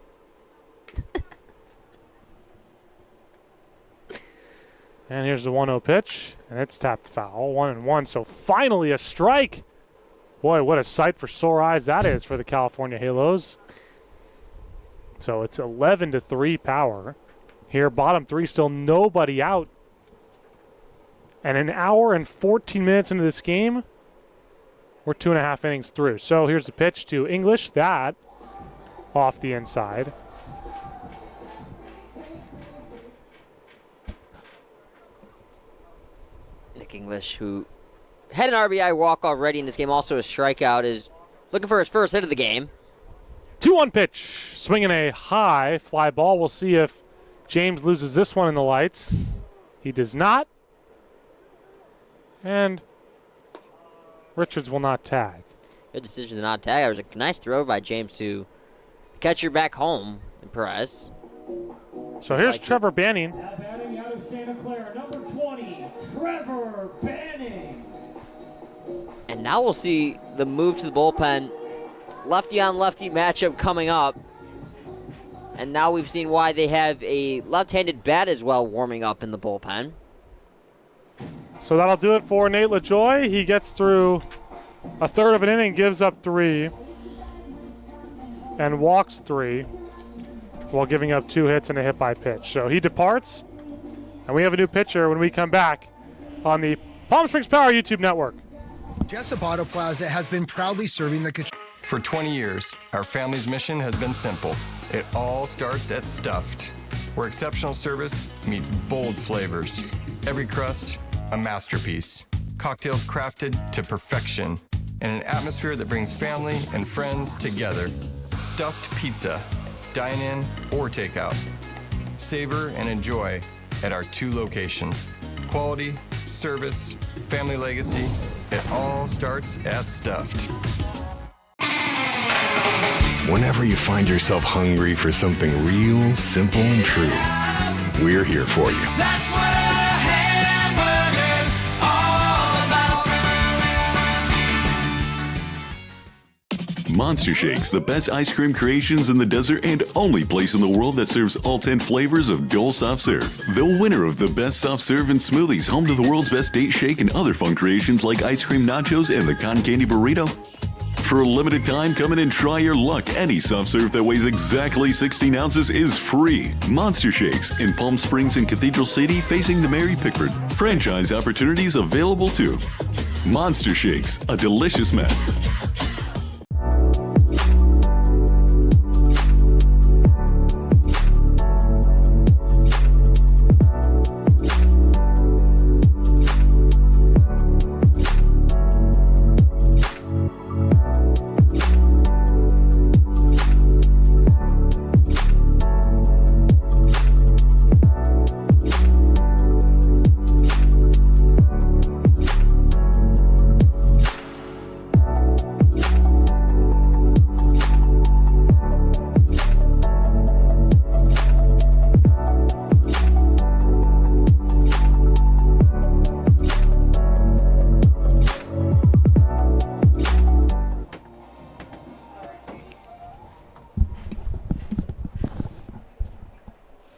And here's the 1-0 pitch, and it's tapped foul. 1-1. So finally a strike. Boy, what a sight for sore eyes that is for the California Halos. So it's 11-3 Power. Here, bottom 3, still nobody out. And an hour and 14 minutes into this game, we're 2.5 innings through. So here's the pitch to English. That off the inside. Nick English, who had an RBI walk already in this game, also a strikeout, is looking for his first hit of the game. 2-1 pitch. Swinging a high fly ball. We'll see if James loses this one in the lights. He does not. And Richards will not tag. Good decision to not tag. It was a nice throw by James to catch your back home in Perez. So here's Trevor Banning. Now batting out of Santa Clara, number 20, Trevor Banning. And now we'll see the move to the bullpen. Lefty on lefty matchup coming up. And now we've seen why they have a left-handed bat as well warming up in the bullpen. So that'll do it for Nate LaJoy. He gets through a third of an inning, gives up 3, and walks 3, while giving up 2 hits and a hit by pitch. So he departs, and we have a new pitcher when we come back on the Palm Springs Power YouTube network. Jessup Auto Plaza has been proudly serving the For 20 years, our family's mission has been simple. It all starts at Stuffed, where exceptional service meets bold flavors. Every crust, a masterpiece. Cocktails crafted to perfection, and an atmosphere that brings family and friends together. Stuffed pizza, dine-in or takeout. Savor and enjoy at our 2 locations. Quality, service, family legacy, it all starts at Stuffed. Whenever you find yourself hungry for something real, simple, and true, we're here for you. That's what a hamburger's all about. Monster Shakes, the best ice cream creations in the desert and only place in the world that serves all 10 flavors of Dole Soft Serve. The winner of the best soft serve and smoothies, home to the world's best date shake and other fun creations like ice cream nachos and the cotton candy burrito. For a limited time, come in and try your luck. Any soft serve that weighs exactly 16 ounces is free. Monster Shakes in Palm Springs and Cathedral City facing the Mary Pickford. Franchise opportunities available too. Monster Shakes, a delicious mess.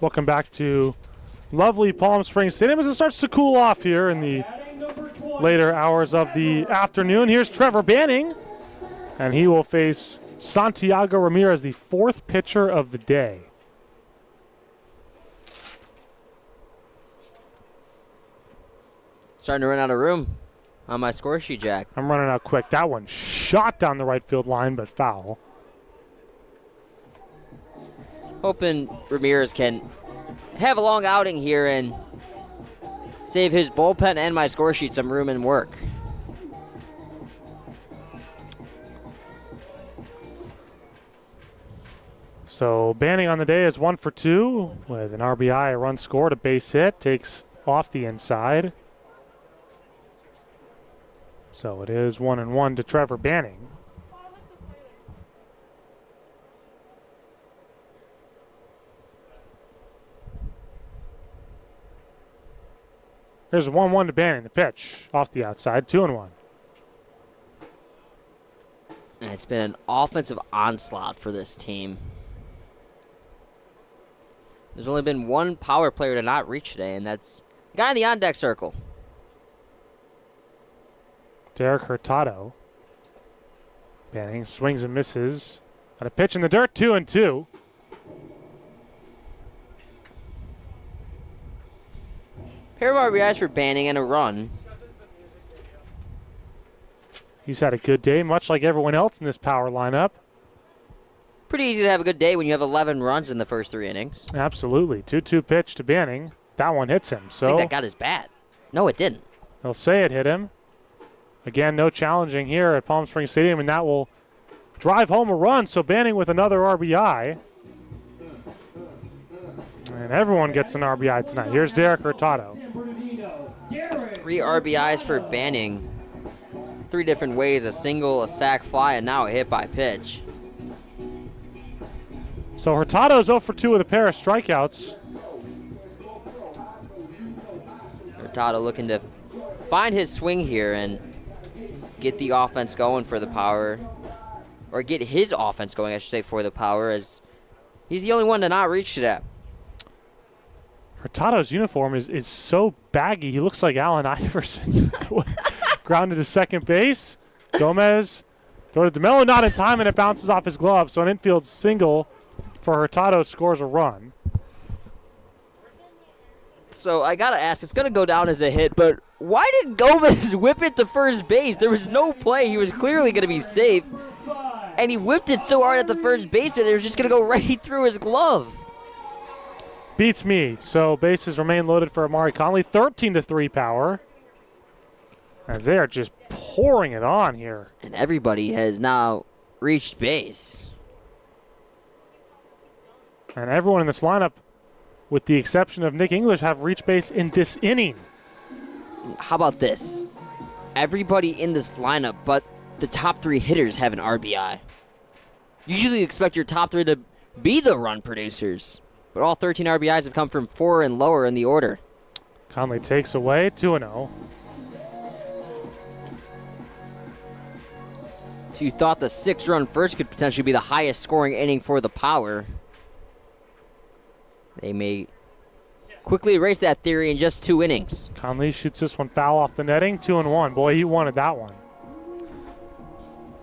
Welcome back to lovely Palm Springs Stadium as it starts to cool off here in the later hours of the afternoon. Here's Trevor Banning, and he will face Santiago Ramirez, the 4th pitcher of the day. Starting to run out of room on my score sheet, Jack. I'm running out quick. That one shot down the right field line, but foul. Hoping Ramirez can have a long outing here and save his bullpen and my score sheet some room and work. So Banning on the day is 1 for 2 with an RBI, a run scored, a base hit, takes off the inside. So it is 1-1 to Trevor Banning. Here's a 1-1 to Banning. The pitch off the outside, 2-1. And it's been an offensive onslaught for this team. There's only been one power player to not reach today, and that's the guy in the on-deck circle. Derek Hurtado. Banning swings and misses. Got a pitch in the dirt, 2-2. Pair of RBIs for Banning and a run. He's had a good day, much like everyone else in this power lineup. Pretty easy to have a good day when you have 11 runs in the first 3 innings. Absolutely. 2-2 pitch to Banning. That one hits him. So I think that got his bat. No, it didn't. They'll say it hit him. Again, no challenging here at Palm Springs Stadium, and that will drive home a run. So Banning with another RBI. And everyone gets an RBI tonight. Here's Derek Hurtado. 3 RBIs for Banning. 3 different ways, a single, a sac fly, and now a hit by pitch. So Hurtado's 0 for 2 with a pair of strikeouts. Hurtado looking to find his swing here and get the offense going for the Power. Or get his offense going, I should say, for the Power, as he's the only one to not reach that. Hurtado's uniform is so baggy. He looks like Allen Iverson. Grounded to second base. Gomez throw to DeMello, not in time, and it bounces off his glove. So an infield single for Hurtado scores a run. So I gotta ask, it's gonna go down as a hit, but why did Gomez whip it to first base? There was no play. He was clearly gonna be safe, and he whipped it so hard at the first baseman it was just gonna go right through his glove. Beats me. So bases remain loaded for Amari Conley. 13-3 Power. As they are just pouring it on here. And everybody has now reached base. And everyone in this lineup, with the exception of Nick English, have reached base in this inning. How about this? Everybody in this lineup but the top 3 hitters have an RBI. Usually you expect your top 3 to be the run producers, but all 13 RBIs have come from 4 and lower in the order. Conley takes away, 2-0. So you thought the 6-run first could potentially be the highest scoring inning for the Power. They may quickly erase that theory in just 2 innings. Conley shoots this one foul off the netting, 2-1. Boy, he wanted that one.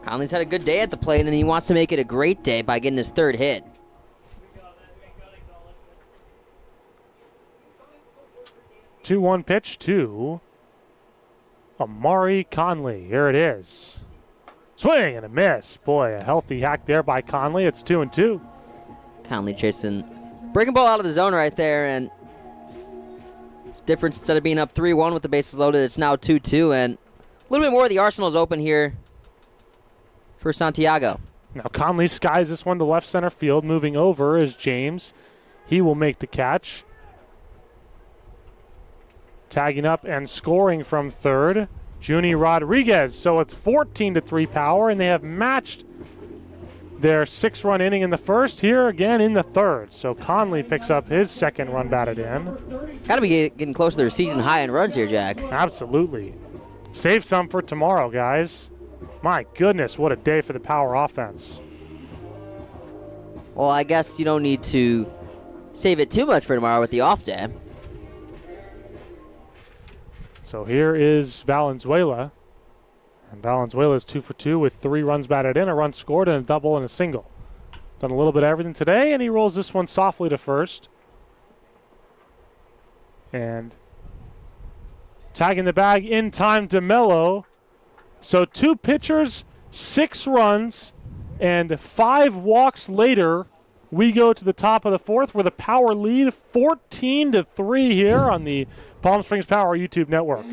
Conley's had a good day at the plate, and he wants to make it a great day by getting his 3rd hit. Two-one pitch to Amari Conley. Here it is. Swing and a miss. Boy, a healthy hack there by Conley. It's 2-2. Conley chasing breaking ball out of the zone right there, and it's different. Instead of being up 3-1 with the bases loaded, it's now 2-2, and a little bit more of the arsenal's open here for Santiago. Now Conley skies this one to left center field. Moving over is James. He will make the catch. Tagging up and scoring from third, Junie Rodriguez. So it's 14-3 Power, and they have matched their 6-run inning in the first, here again in the third. So Conley picks up his 2nd run batted in. Got to be getting close to their season high in runs here, Jack. Absolutely. Save some for tomorrow, guys. My goodness, what a day for the Power offense. Well, I guess you don't need to save it too much for tomorrow with the off day. So here is Valenzuela. And Valenzuela is 2 for 2 with 3 runs batted in, a run scored, and a double and a single. Done a little bit of everything today, and he rolls this one softly to first. And tagging the bag in time to Mello. So 2 pitchers, 6 runs, and 5 walks later, we go to the top of the 4th with a Power lead, 14-3 here on the Palm Springs Power YouTube network.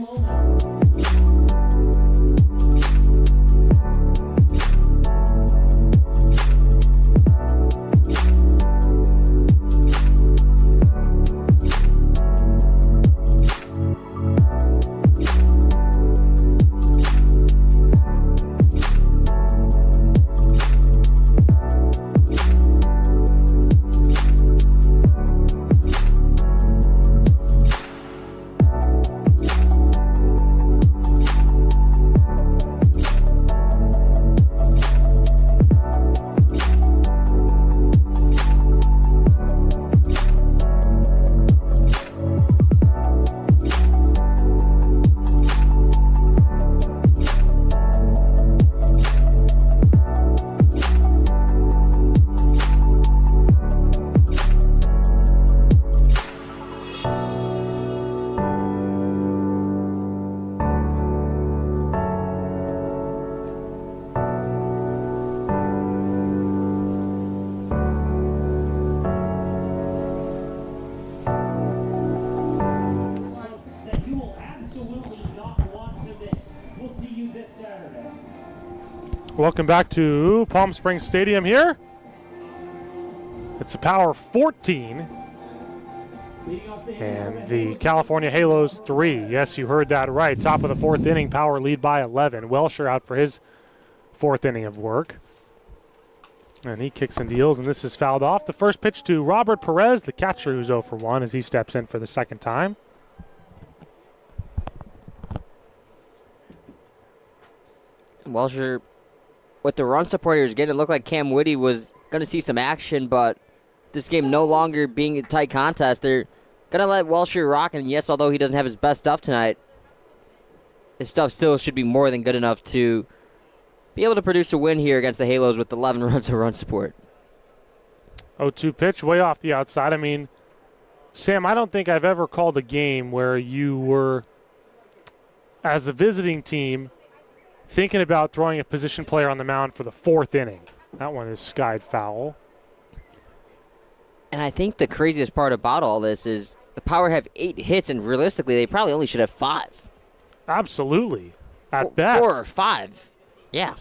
Welcome back to Palm Springs Stadium here. It's a power 14. And the California Halos 3. Yes, you heard that right. Top of the fourth inning, power lead by 11. Welsher out for his fourth inning of work. And he kicks and deals, and this is fouled off. The first pitch to Robert Perez, the catcher, who's 0 for 1 as he steps in for the second time. Welsher, with the run support he was getting, it looked like Cam Whitty was going to see some action, but this game no longer being a tight contest, they're going to let Welsher rock. And yes, although he doesn't have his best stuff tonight, his stuff still should be more than good enough to be able to produce a win here against the Halos with 11 runs of run support. 0-2 pitch, way off the outside. I mean, Sam, I don't think I've ever called a game where you were, as the visiting team, thinking about throwing a position player on the mound for the fourth inning. That one is skied foul. And I think the craziest part about all this is the Power have 8 hits, and realistically, they probably only should have 5. Absolutely. At best. 4 or 5. Yeah.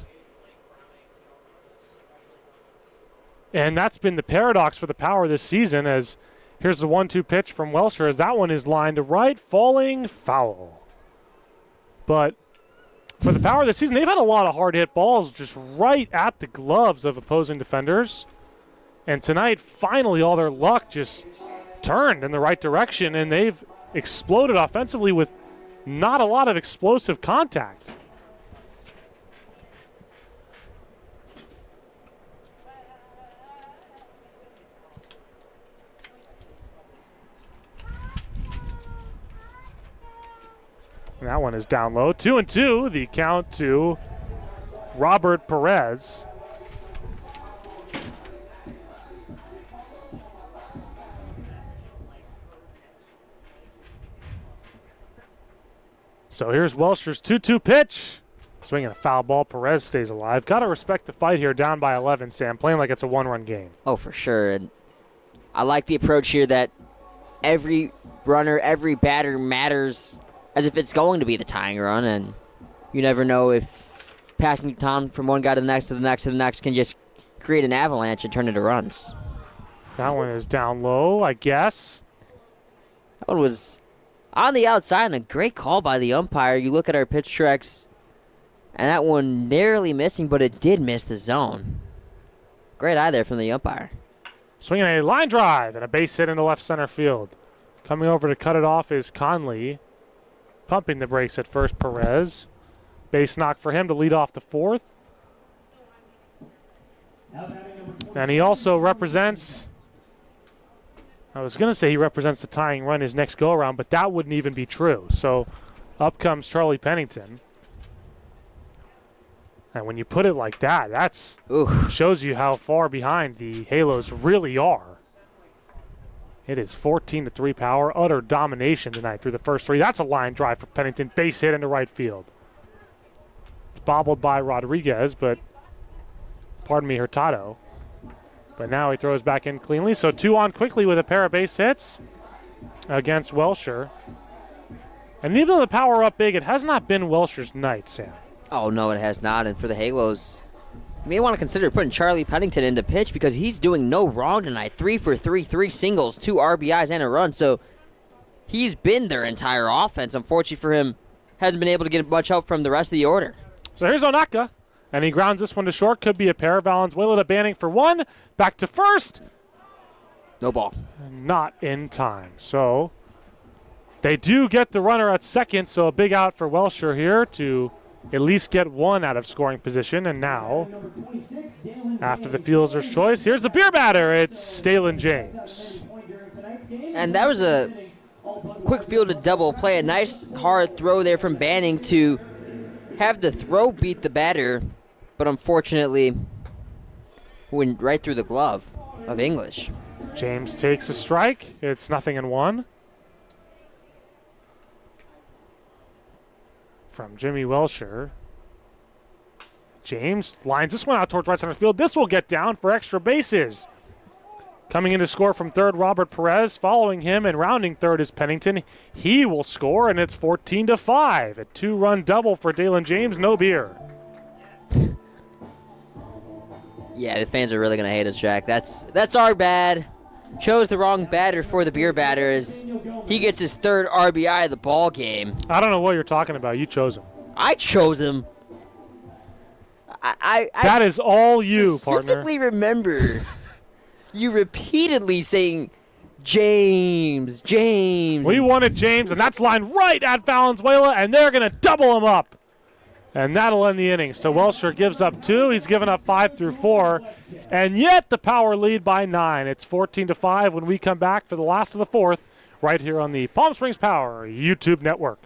And that's been the paradox for the Power this season, as here's the 1-2 pitch from Welsher, as that one is lined to right, falling foul. But for the Power this season, they've had a lot of hard hit balls just right at the gloves of opposing defenders. And tonight, finally, all their luck just turned in the right direction, and they've exploded offensively with not a lot of explosive contact. And that one is down low. 2-2, the count to Robert Perez. So here's Welsher's 2-2 pitch. Swinging a foul ball. Perez stays alive. Got to respect the fight here, down by 11, Sam. Playing like it's a one-run game. Oh, for sure. And I like the approach here that every runner, every batter matters as if it's going to be the tying run. And you never know if passing the baton from one guy to the next to the next to the next can just create an avalanche and turn into runs. That one is down low, I guess. That one was on the outside, and a great call by the umpire. You look at our pitch tracks, and that one narrowly missing, but it did miss the zone. Great eye there from the umpire. Swinging a line drive and a base hit into left center field. Coming over to cut it off is Conley. Pumping the brakes at first, Perez. Base knock for him to lead off the fourth. And he also represents, I was going to say he represents the tying run his next go-around, but that wouldn't even be true. So up comes Charlie Pennington. And when you put it like that, that's shows you how far behind the Halos really are. It is 14-3 Power. Utter domination tonight through the first three. That's a line drive for Pennington. Base hit into right field. It's bobbled by Rodriguez, but pardon me, Hurtado. But now he throws back in cleanly. So 2 on quickly with a pair of base hits against Welsher. And even though the Power up big, it has not been Welsher's night, Sam. Oh, no, it has not. And for the Halos, you may want to consider putting Charlie Pennington into pitch because he's doing no wrong tonight. 3 for 3, 3 singles, 2 RBIs, and a run. So he's been their entire offense. Unfortunately for him, hasn't been able to get much help from the rest of the order. So here's Onaka, and he grounds this one to short. Could be a pair. Valenzuela Banning for 1. Back to first. No ball. Not in time. So they do get the runner at second, so a big out for Welsher here to at least get 1 out of scoring position. And now, after the fielder's choice, here's the beer batter. It's Dalen James. And that was a quick fielded double play. A nice hard throw there from Banning to have the throw beat the batter, but unfortunately went right through the glove of English. James takes a strike. It's 0-1. From Jimmy Welsher. James lines this one out towards right center field. This will get down for extra bases. Coming in to score from third, Robert Perez. Following him and rounding third is Pennington. He will score, and it's 14-5. A 2-run double for Dalen James. No beer. Yeah, the fans are really going to hate us, Jack. That's our bad. Chose the wrong batter for the beer batter as he gets his third RBI of the ball game. I don't know what you're talking about. You chose him. I chose him. That is all you, partner. I specifically remember you repeatedly saying, James. We wanted James, and that's lined right at Valenzuela, and they're going to double him up. And that'll end the inning. So Welsher gives up 2. He's given up 5 through 4. And yet the Power lead by 9. It's 14-5 when we come back for the last of the 4th right here on the Palm Springs Power YouTube network.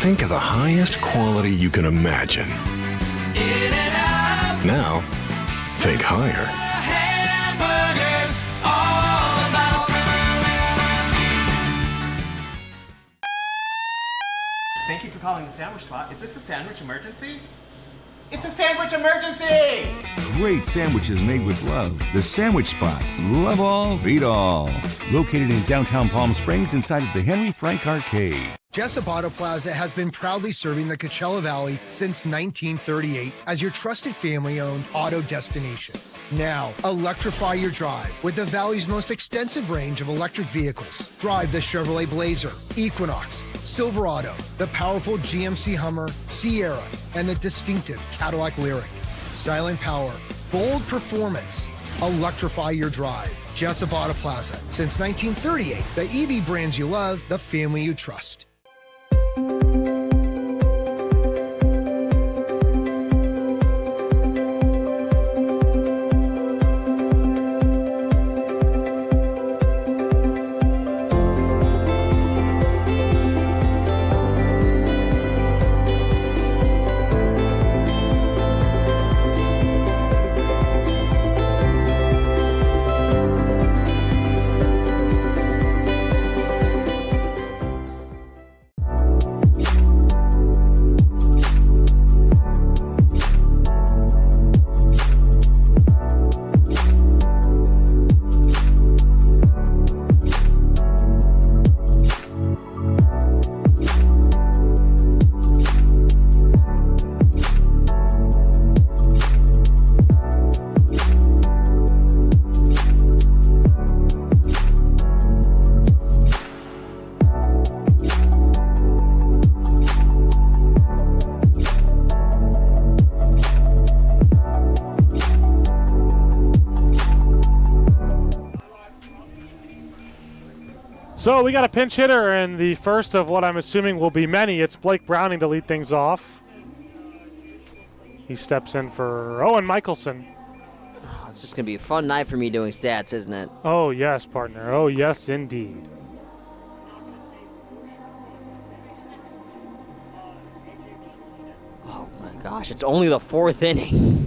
Think of the highest quality you can imagine. Now, think higher. Hamburgers, all about. Thank you for calling the Sandwich Spot. Is this a sandwich emergency? It's a sandwich emergency! Great sandwiches made with love. The Sandwich Spot. Love all, feed all. Located in downtown Palm Springs inside of the Henry Frank Arcade. Jessup Auto Plaza has been proudly serving the Coachella Valley since 1938 as your trusted family-owned auto destination. Now, electrify your drive with the Valley's most extensive range of electric vehicles. Drive the Chevrolet Blazer, Equinox, Silverado, the powerful GMC Hummer, Sierra, and the distinctive Cadillac Lyriq. Silent power, bold performance. Electrify your drive. Jessup Auto Plaza. Since 1938, the EV brands you love, the family you trust. So we got a pinch hitter, and the first of what I'm assuming will be many. It's Blake Browning to lead things off. He steps in for Owen Michelson. Oh, it's just going to be a fun night for me doing stats, isn't it? Oh, yes, partner. Oh, yes, indeed. Oh, my gosh. It's only the 4th inning.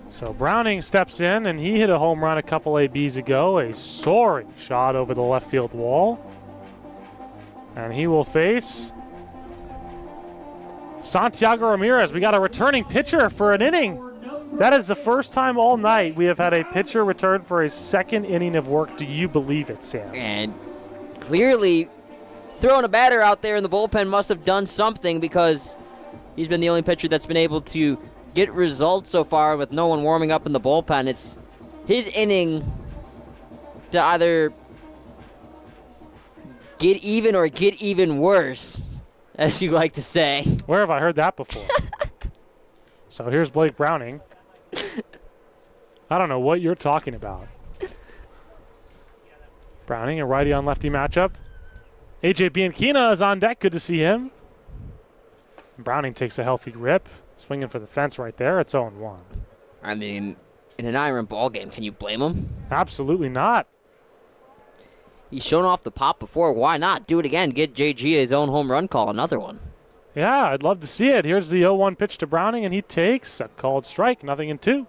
So Browning steps in, and he hit a home run a couple ABs ago, a soaring shot over the left field wall. And he will face Santiago Ramirez. We got a returning pitcher for an inning. That is the first time all night we have had a pitcher return for a second inning of work. Do you believe it, Sam? And clearly throwing a batter out there in the bullpen must have done something, because he's been the only pitcher that's been able to get results so far with no one warming up in the bullpen. It's his inning to either get even or get even worse, as you like to say. Where have I heard that before? So here's Blake Browning. I don't know what you're talking about. Browning, a righty on lefty matchup. AJ Bianchina is on deck. Good to see him. Browning takes a healthy rip. Swinging for the fence right there. It's 0-1. I mean, in an iron ball game, can you blame him? Absolutely not. He's shown off the pop before. Why not? Do it again. Get JG his own home run call. Another one. Yeah, I'd love to see it. Here's the 0-1 pitch to Browning, and he takes a called strike. 0-2.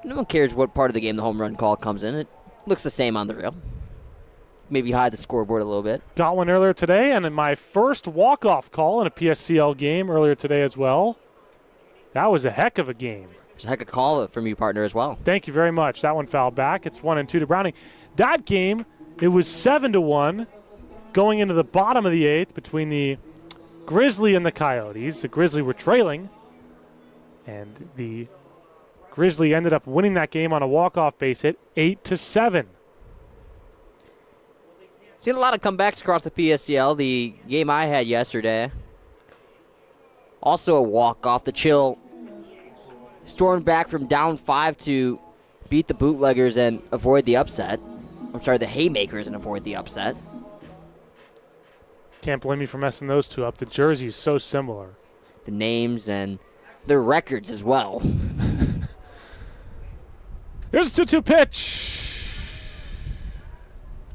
No one cares what part of the game the home run call comes in. It looks the same on the reel. Maybe hide the scoreboard a little bit. Got one earlier today, and in my first walk-off call in a PSCL game earlier today as well. That was a heck of a game. It's a heck of a call from you, partner, as well. Thank you very much. That one fouled back. It's 1-2 to Browning. That game, it was 7-1 going into the bottom of the 8th between the Grizzly and the Coyotes. The Grizzly were trailing And the Grizzly ended up winning that game on a walk-off base hit 8-7. Seen a lot of comebacks across the PSCL. The game I had yesterday, also a walk-off. The Chill stormed back from down 5 to beat the Bootleggers and avoid the upset. I'm sorry, the Haymakers and avoid the upset. Can't blame you for messing those two up. The jersey's so similar. The names and their records as well. Here's a 2-2 pitch.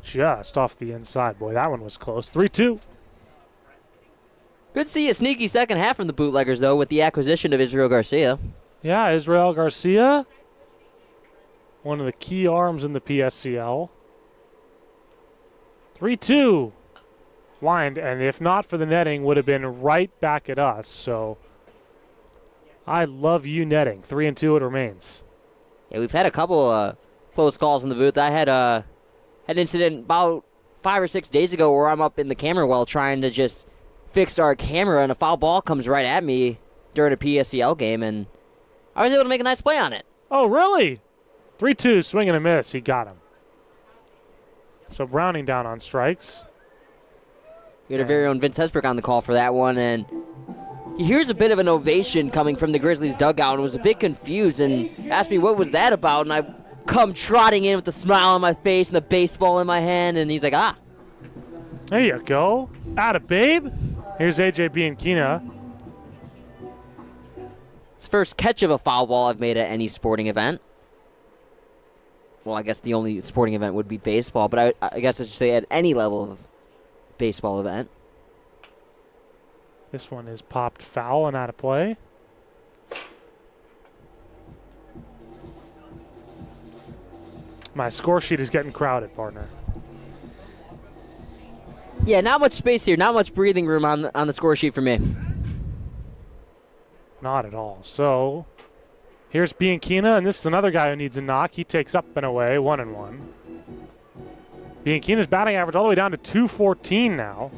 Just off the inside. Boy, that one was close. 3-2. Good to see a sneaky second half from the Bootleggers, though, with the acquisition of Israel Garcia. Yeah, Israel Garcia, one of the key arms in the PSCL. 3-2. Lined, and if not for the netting, would have been right back at us. So I love you netting. 3-2 it remains. Yeah, we've had a couple close calls in the booth. I had an incident about 5 or 6 days ago where I'm up in the camera well trying to just fix our camera, and a foul ball comes right at me during a PSCL game, and I was able to make a nice play on it. Oh, really? 3-2, swing and a miss. He got him. So Browning down on strikes. We had our very own Vince Hesbrick on the call for that one, and he hears a bit of an ovation coming from the Grizzlies dugout and was a bit confused and asked me what was that about, and I come trotting in with a smile on my face and the baseball in my hand, and he's like, ah. There you go. Atta babe. Here's AJ Bianchina. It's the first catch of a foul ball I've made at any sporting event. Well, I guess the only sporting event would be baseball, but I guess I should say at any level of baseball event. This one is popped foul and out of play. My score sheet is getting crowded, partner. Yeah, not much space here, not much breathing room on the score sheet for me. Not at all. So here's Bianchina, and this is another guy who needs a knock. He takes up and away, 1-1. Bianchina's batting average all the way down to 214 now.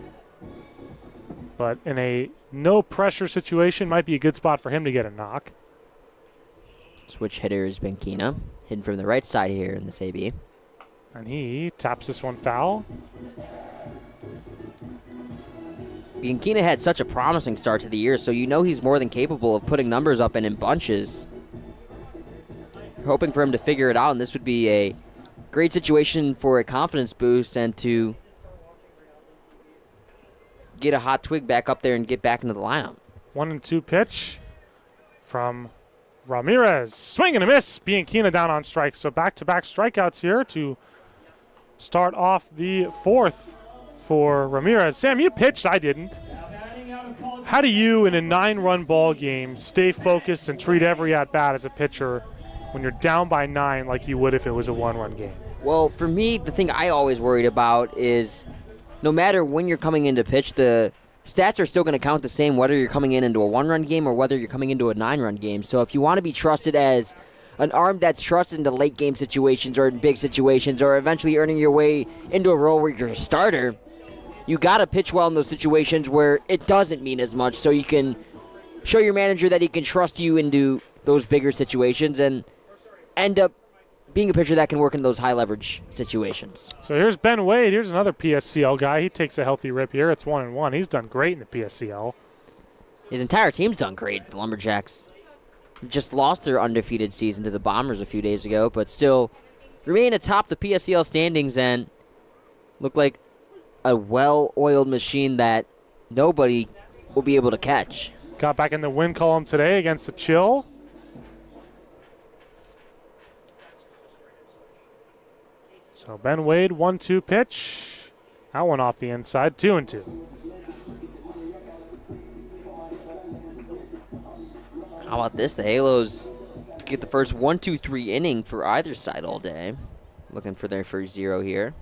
But in a no-pressure situation, might be a good spot for him to get a knock. Switch hitter is Bianchina, hidden from the right side here in this AB. And he taps this one foul. Bianchina had such a promising start to the year, so you know he's more than capable of putting numbers up and in bunches. Hoping for him to figure it out, and this would be a great situation for a confidence boost and to get a hot twig back up there and get back into the lineup. 1-2 pitch from Ramirez. Swing and a miss. Bianchina down on strike. So back-to-back strikeouts here to start off the fourth for Ramirez. Sam, you pitched. I didn't. How do you, in a 9-run ball game, stay focused and treat every at-bat as a pitcher when you're down by 9 like you would if it was a 1-run game? Well, for me, the thing I always worried about is no matter when you're coming in to pitch, the stats are still going to count the same whether you're coming into a 1-run game or whether you're coming into a 9-run game. So if you want to be trusted as an arm that's trusted into late game situations or in big situations or eventually earning your way into a role where you're a starter, you got to pitch well in those situations where it doesn't mean as much so you can show your manager that he can trust you into those bigger situations and end up being a pitcher that can work in those high leverage situations. So here's Ben Wade. Here's another PSCL guy. He takes a healthy rip here. It's 1-1. He's done great in the PSCL. His entire team's done great. The Lumberjacks just lost their undefeated season to the Bombers a few days ago, but still remain atop the PSCL standings and look like a well-oiled machine that nobody will be able to catch. Got back in the win column today against the Chill. So Ben Wade, 1-2 pitch. That one off the inside, 2-2. How about this? The Halos get the first 1-2-3 inning for either side all day. Looking for their first 0 here.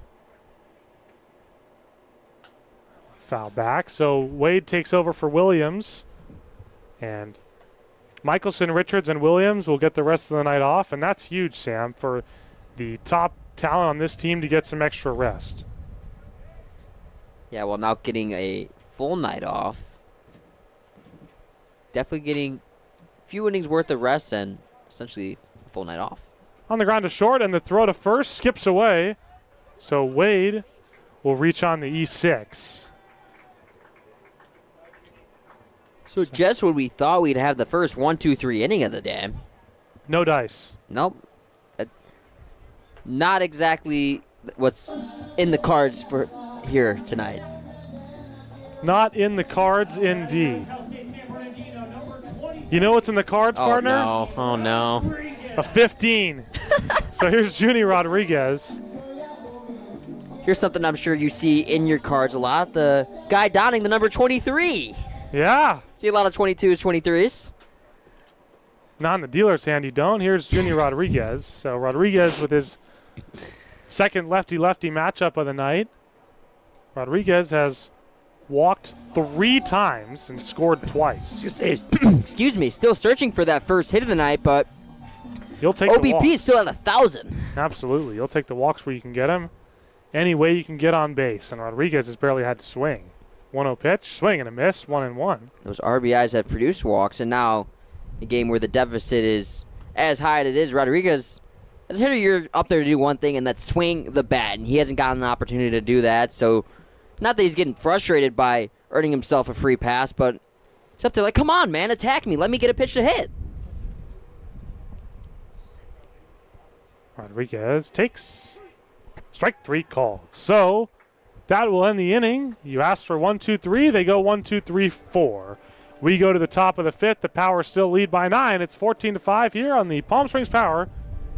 Foul back. So Wade takes over for Williams. And Michelson, Richards, and Williams will get the rest of the night off. And that's huge, Sam, for the top talent on this team to get some extra rest. Yeah, well, now getting a full night off. Definitely getting a few innings worth of rest and essentially a full night off. On the ground to short, and the throw to first skips away. So Wade will reach on the E6. So just when we thought we'd have the first 1, 2, 3 inning of the day. No dice. Nope. Not exactly what's in the cards for here tonight. Not in the cards, indeed. You know what's in the cards, partner? Oh, no. A 15. So here's Junie Rodriguez. Here's something I'm sure you see in your cards a lot. The guy donning the number 23. Yeah. See a lot of 22s, 23s. Not in the dealer's hand, you don't. Here's Junie Rodriguez. So Rodriguez with his second lefty-lefty matchup of the night. Rodriguez has walked 3 times and scored twice. Excuse me, still searching for that first hit of the night, but You'll take the OBP walks. is still at 1,000. Absolutely. You'll take the walks where you can get him. Any way you can get on base. And Rodriguez has barely had to swing. 1-0 pitch, swing and a miss, 1-1. Those RBIs have produced walks, and now a game where the deficit is as high as it is, Rodriguez, as a hitter, you're up there to do one thing, and that's swing the bat, and he hasn't gotten an opportunity to do that. So, not that he's getting frustrated by earning himself a free pass, but it's up there like, come on, man, attack me. Let me get a pitch to hit. Rodriguez takes strike 3 called. So that will end the inning. You asked for 1, 2, 3. They go 1, 2, 3, 4. We go to the top of the 5th. The Power still lead by 9. It's 14-5 here on the Palm Springs Power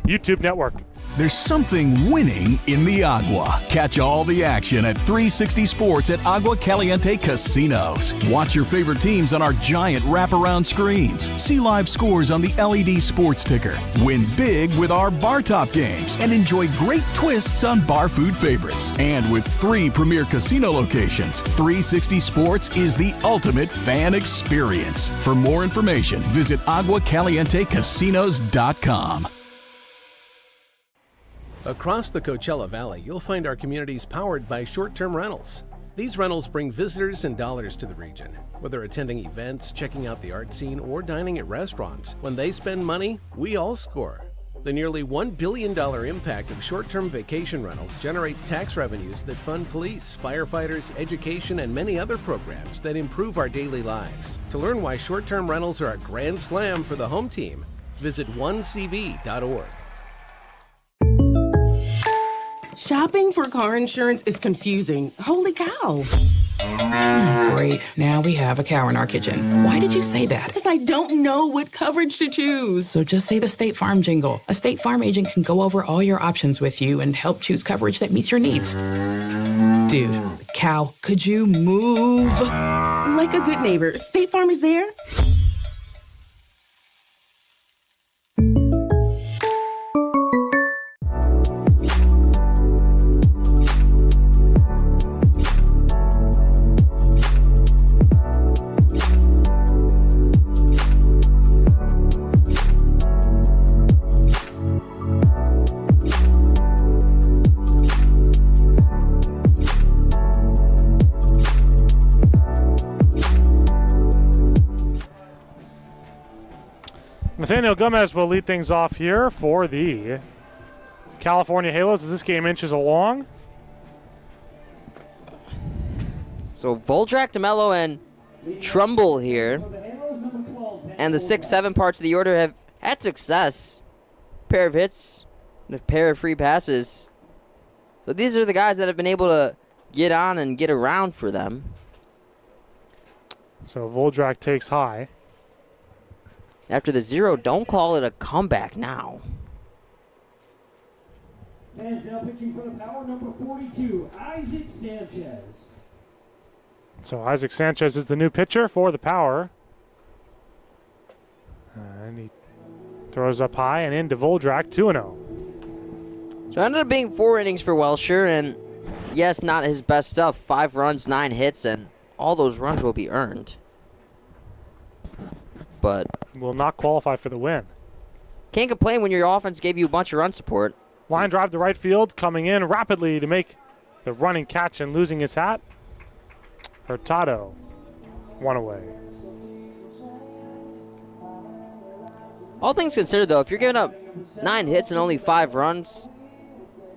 YouTube network. There's something winning in the Agua. Catch all the action at 360 Sports at Agua Caliente Casinos. Watch your favorite teams on our giant wraparound screens. See live scores on the LED sports ticker. Win big with our bar top games and enjoy great twists on bar food favorites. And with 3 premier casino locations, 360 Sports is the ultimate fan experience. For more information, visit aguacalientecasinos.com. Across the Coachella Valley, you'll find our communities powered by short-term rentals. These rentals bring visitors and dollars to the region. Whether attending events, checking out the art scene, or dining at restaurants, when they spend money, we all score. The nearly $1 billion impact of short-term vacation rentals generates tax revenues that fund police, firefighters, education, and many other programs that improve our daily lives. To learn why short-term rentals are a grand slam for the home team, visit onecv.org. Shopping for car insurance is confusing. Holy cow. Great. Now we have a cow in our kitchen. Why did you say that? Because I don't know what coverage to choose. So just say the State Farm jingle. A State Farm agent can go over all your options with you and help choose coverage that meets your needs. Dude, cow, could you move? Like a good neighbor, State Farm is there. Nathaniel Gomez will lead things off here for the California Halos as this game inches along. So Voldrak, DeMello, and Trumbull here. And the 6, 7 parts of the order have had success. A pair of hits and a pair of free passes. So these are the guys that have been able to get on and get around for them. So Voldrak takes high. After the 0, don't call it a comeback now. And now pitching for the Power, number 42, Isaac Sanchez. So Isaac Sanchez is the new pitcher for the Power. And he throws up high and into Voldrak, 2-0. So it ended up being 4 innings for Welsher, and yes, not his best stuff. 5 runs, 9 hits, and all those runs will be earned. But will not qualify for the win. Can't complain when your offense gave you a bunch of run support. Line drive to right field, coming in rapidly to make the running catch and losing his hat. Hurtado, 1 away. All things considered, though, if you're giving up 9 hits and only 5 runs,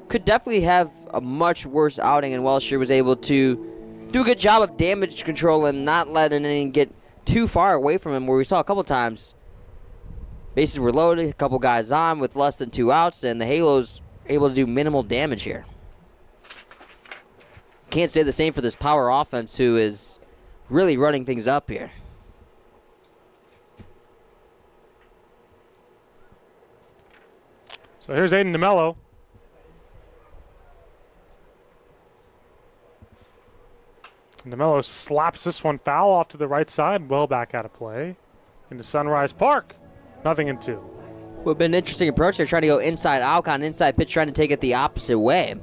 could definitely have a much worse outing, and Welsher was able to do a good job of damage control and not letting anything get too far away from him, where we saw a couple times bases were loaded, a couple guys on with less than 2 outs, and the Halos able to do minimal damage here. Can't say the same for this power offense, who is really running things up here. So here's Aiden DeMello. DeMello slaps this one foul off to the right side, well back out of play into Sunrise Park. 0-2. Would have been an interesting approach. They're trying to go inside out, on inside pitch, trying to take it the opposite way.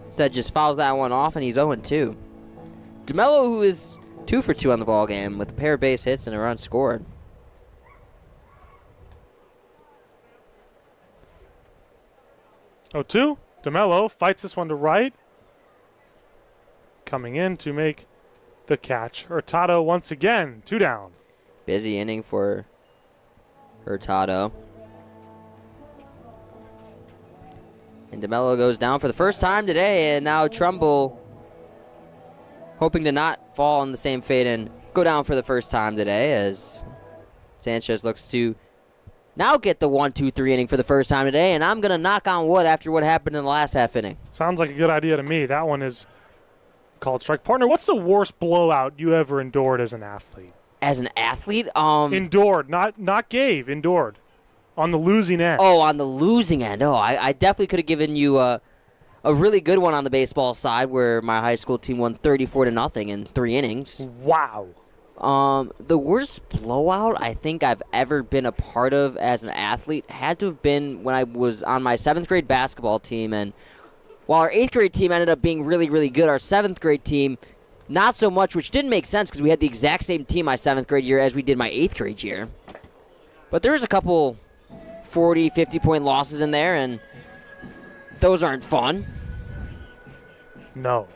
Instead, just fouls that one off, and he's 0-2. DeMello, who is 2 for 2 on the ball game with a pair of base hits and a run scored. DeMello fights this one to right. Coming in to make the catch. Hurtado once again, 2 down. Busy inning for Hurtado. And DeMello goes down for the first time today, and now Trumbull hoping to not fall on the same fate and go down for the first time today, as Sanchez looks to now get the 1-2-3 inning for the first time today, and I'm going to knock on wood after what happened in the last half inning. Sounds like a good idea to me. That one is called strike. Partner, what's the worst blowout you ever endured as an athlete? As an athlete? Endured, not gave, endured. On the losing end. Oh, on the losing end. Oh, I definitely could have given you a really good one on the baseball side, where my high school team won 34-0 in 3 innings. Wow. The worst blowout I think I've ever been a part of as an athlete had to have been when I was on my 7th grade basketball team, and while our 8th grade team ended up being really, really good, our 7th grade team not so much, which didn't make sense because we had the exact same team my 7th grade year as we did my 8th grade year. But there was a couple 40, 50-point losses in there, and those aren't fun. No.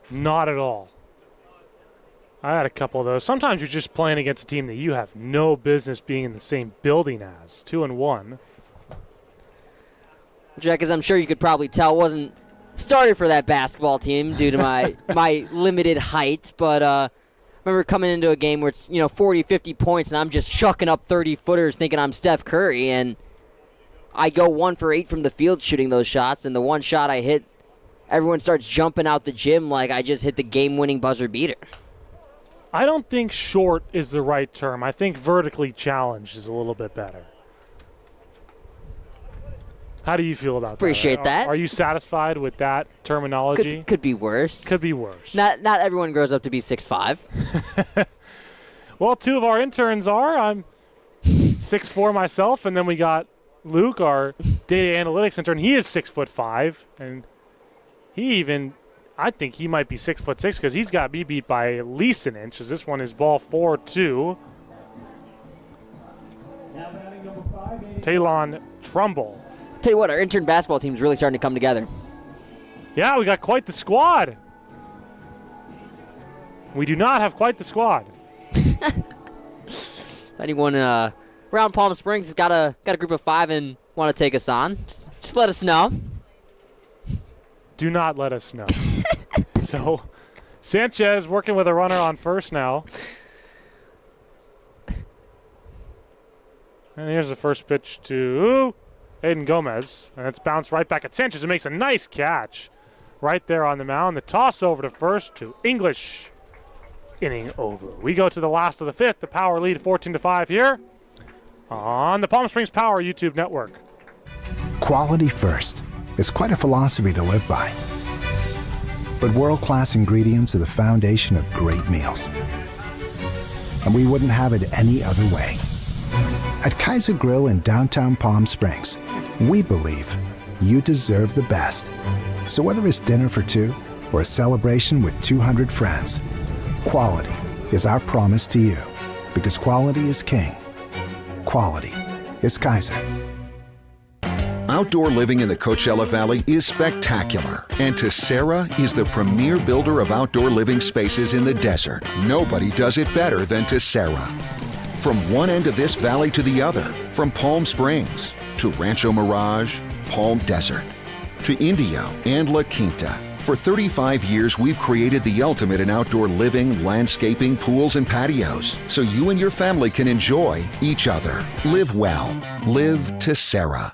Not at all. I had a couple of those. Sometimes you're just playing against a team that you have no business being in the same building as. 2-1. Jack, as I'm sure you could probably tell, wasn't started for that basketball team due to my limited height, but I remember coming into a game where it's 40, 50 points, and I'm just chucking up 30-footers thinking I'm Steph Curry, and I go 1 for 8 from the field shooting those shots, and the one shot I hit, everyone starts jumping out the gym like I just hit the game-winning buzzer beater. I don't think short is the right term. I think vertically challenged is a little bit better. How do you feel about that? Appreciate that. Are you satisfied with that terminology? Could be worse. Could be worse. Not everyone grows up to be 6'5". Well, 2 of our interns are. I'm 6'4" myself, and then we got Luke, our data analytics intern. He is 6'5", and I think he might be 6'6" because he's got me beat by at least an inch, as this one is ball 4-2. Talon Trumbull. Tell you what, our intern basketball team's really starting to come together. Yeah, we got quite the squad. We do not have quite the squad. Anyone around Palm Springs has got a group of 5 and want to take us on, just let us know. Do not let us know. So, Sanchez working with a runner on first now. And here's the first pitch to Aiden Gomez. And it's bounced right back at Sanchez, who makes a nice catch right there on the mound. The toss over to first to English. Inning over. We go to the last of the 5th. The Power lead 14-5 here on the Palm Springs Power YouTube network. Quality first is quite a philosophy to live by. But world-class ingredients are the foundation of great meals. And we wouldn't have it any other way. At Kaiser Grill in downtown Palm Springs, we believe you deserve the best. So whether it's dinner for 2 or a celebration with 200 friends, quality is our promise to you. Because quality is king. Quality is Kaiser. Outdoor living in the Coachella Valley is spectacular, and Tessera is the premier builder of outdoor living spaces in the desert. Nobody does it better than Tessera. From one end of this valley to the other, from Palm Springs to Rancho Mirage, Palm Desert, to Indio and La Quinta. For 35 years, we've created the ultimate in outdoor living, landscaping, pools, and patios, so you and your family can enjoy each other. Live well. Live Tessera.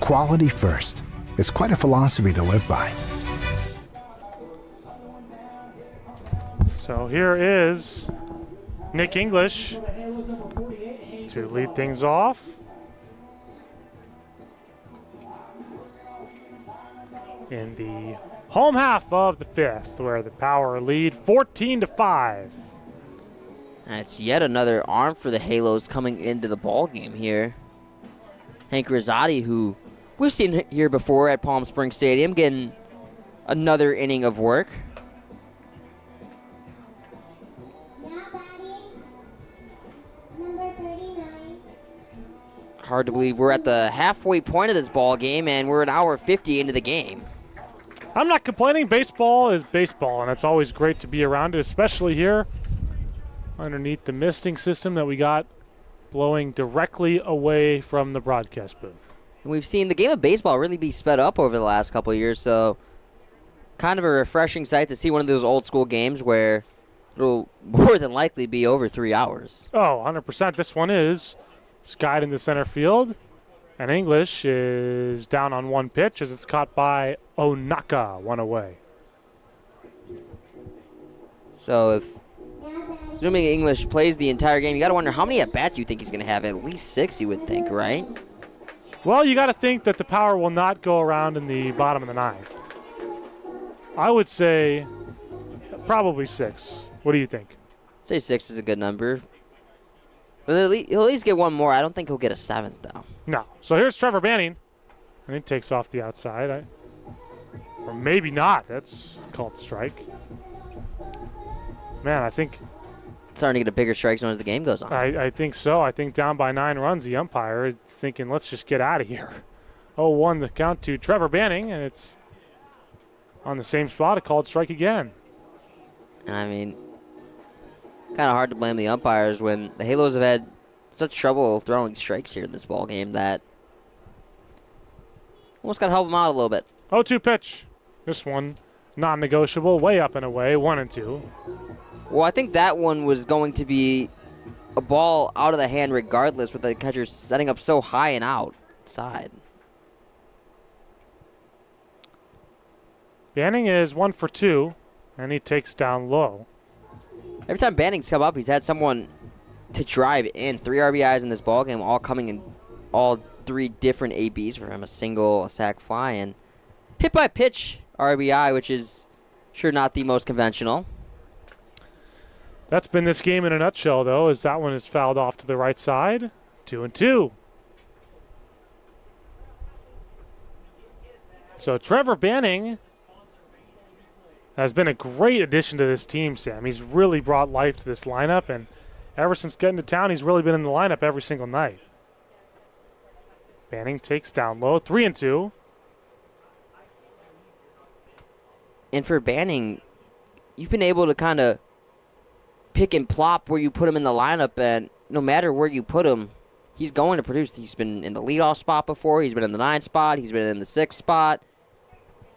Quality first is quite a philosophy to live by. So here is Nick English to lead things off. In the home half of the fifth, where the Power lead 14-5. And it's yet another arm for the Halos coming into the ball game here. Hank Rosati, who we've seen here before at Palm Springs Stadium, getting another inning of work. Hard to believe we're at the halfway point of this ball game, and we're an hour 50 into the game. I'm not complaining. Baseball is baseball, and it's always great to be around it, especially here underneath the misting system that we got blowing directly away from the broadcast booth. And we've seen the game of baseball really be sped up over the last couple of years, so kind of a refreshing sight to see one of those old school games where it'll more than likely be over 3 hours. Oh, 100%. This one is skied into center field, and English is down on one pitch as it's caught by Onaka, one away. So if assuming English plays the entire game, you got to wonder how many at-bats you think he's going to have. At least 6, you would think, right? Well, you got to think that the Power will not go around in the bottom of the ninth. I would say probably 6. What do you think? Say 6 is a good number. He'll at least get one more. I don't think he'll get a 7th, though. No. So here's Trevor Banning, and he takes off the outside. Or maybe not. That's called strike. Man, I think starting to get a bigger strike zone as the game goes on. I think so. I think down by 9 runs, the umpire is thinking, let's just get out of here. 0-1 the count to Trevor Banning, and it's on the same spot, a called strike again. And I mean, kind of hard to blame the umpires when the Halos have had such trouble throwing strikes here in this ball game that almost got to help them out a little bit. 0-2 pitch. This one non-negotiable, way up and away, 1-2. Well, I think that one was going to be a ball out of the hand regardless, with the catcher setting up so high and outside. Banning is 1 for 2, and he takes down low. Every time Banning's come up, he's had someone to drive in. 3 RBIs in this ballgame, all coming in all 3 different ABs for him. A single, a sac fly, and hit by pitch RBI, which is sure not the most conventional. That's been this game in a nutshell, though, as that one is fouled off to the right side. 2-2. So Trevor Banning has been a great addition to this team, Sam. He's really brought life to this lineup, and ever since getting to town, he's really been in the lineup every single night. Banning takes down low, 3-2. And for Banning, you've been able to kind of pick and plop where you put him in the lineup, and no matter where you put him, he's going to produce. He's been in the leadoff spot before. He's been in the 9 spot. He's been in the 6 spot.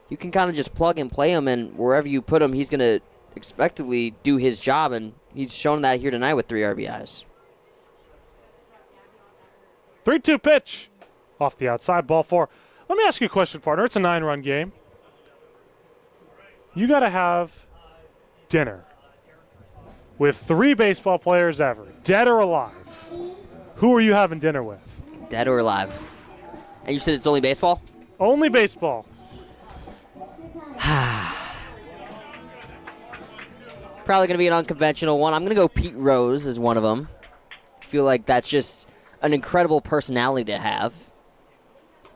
You can kind of just plug and play him, and wherever you put him, he's going to expectedly do his job, and he's shown that here tonight with 3 RBIs. 3-2 pitch off the outside, ball 4. Let me ask you a question, partner. It's a 9-run game. You got to have dinner with 3 baseball players ever, dead or alive. Who are you having dinner with? Dead or alive. And you said it's only baseball? Only baseball. Probably going to be an unconventional one. I'm going to go Pete Rose as one of them. I feel like that's just an incredible personality to have.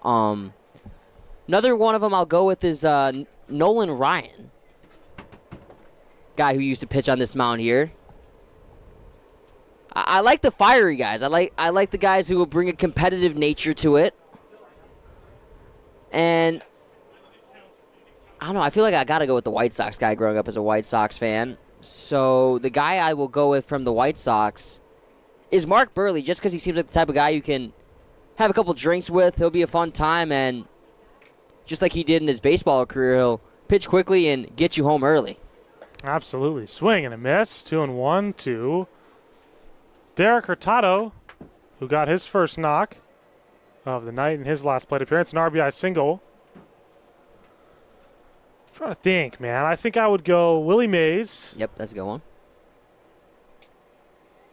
Another one of them I'll go with is Nolan Ryan. Guy who used to pitch on this mound here. I like the fiery guys. I like the guys who will bring a competitive nature to it. And I don't know, I feel like I got to go with the White Sox guy growing up as a White Sox fan. So the guy I will go with from the White Sox is Mark Burley, just because he seems like the type of guy you can have a couple drinks with. He'll be a fun time, and just like he did in his baseball career, he'll pitch quickly and get you home early. Absolutely. Swing and a miss. 2-1 to Derek Hurtado, who got his first knock of the night in his last plate appearance, an RBI single. I'm trying to think, man. I think I would go Willie Mays. Yep, that's a good one.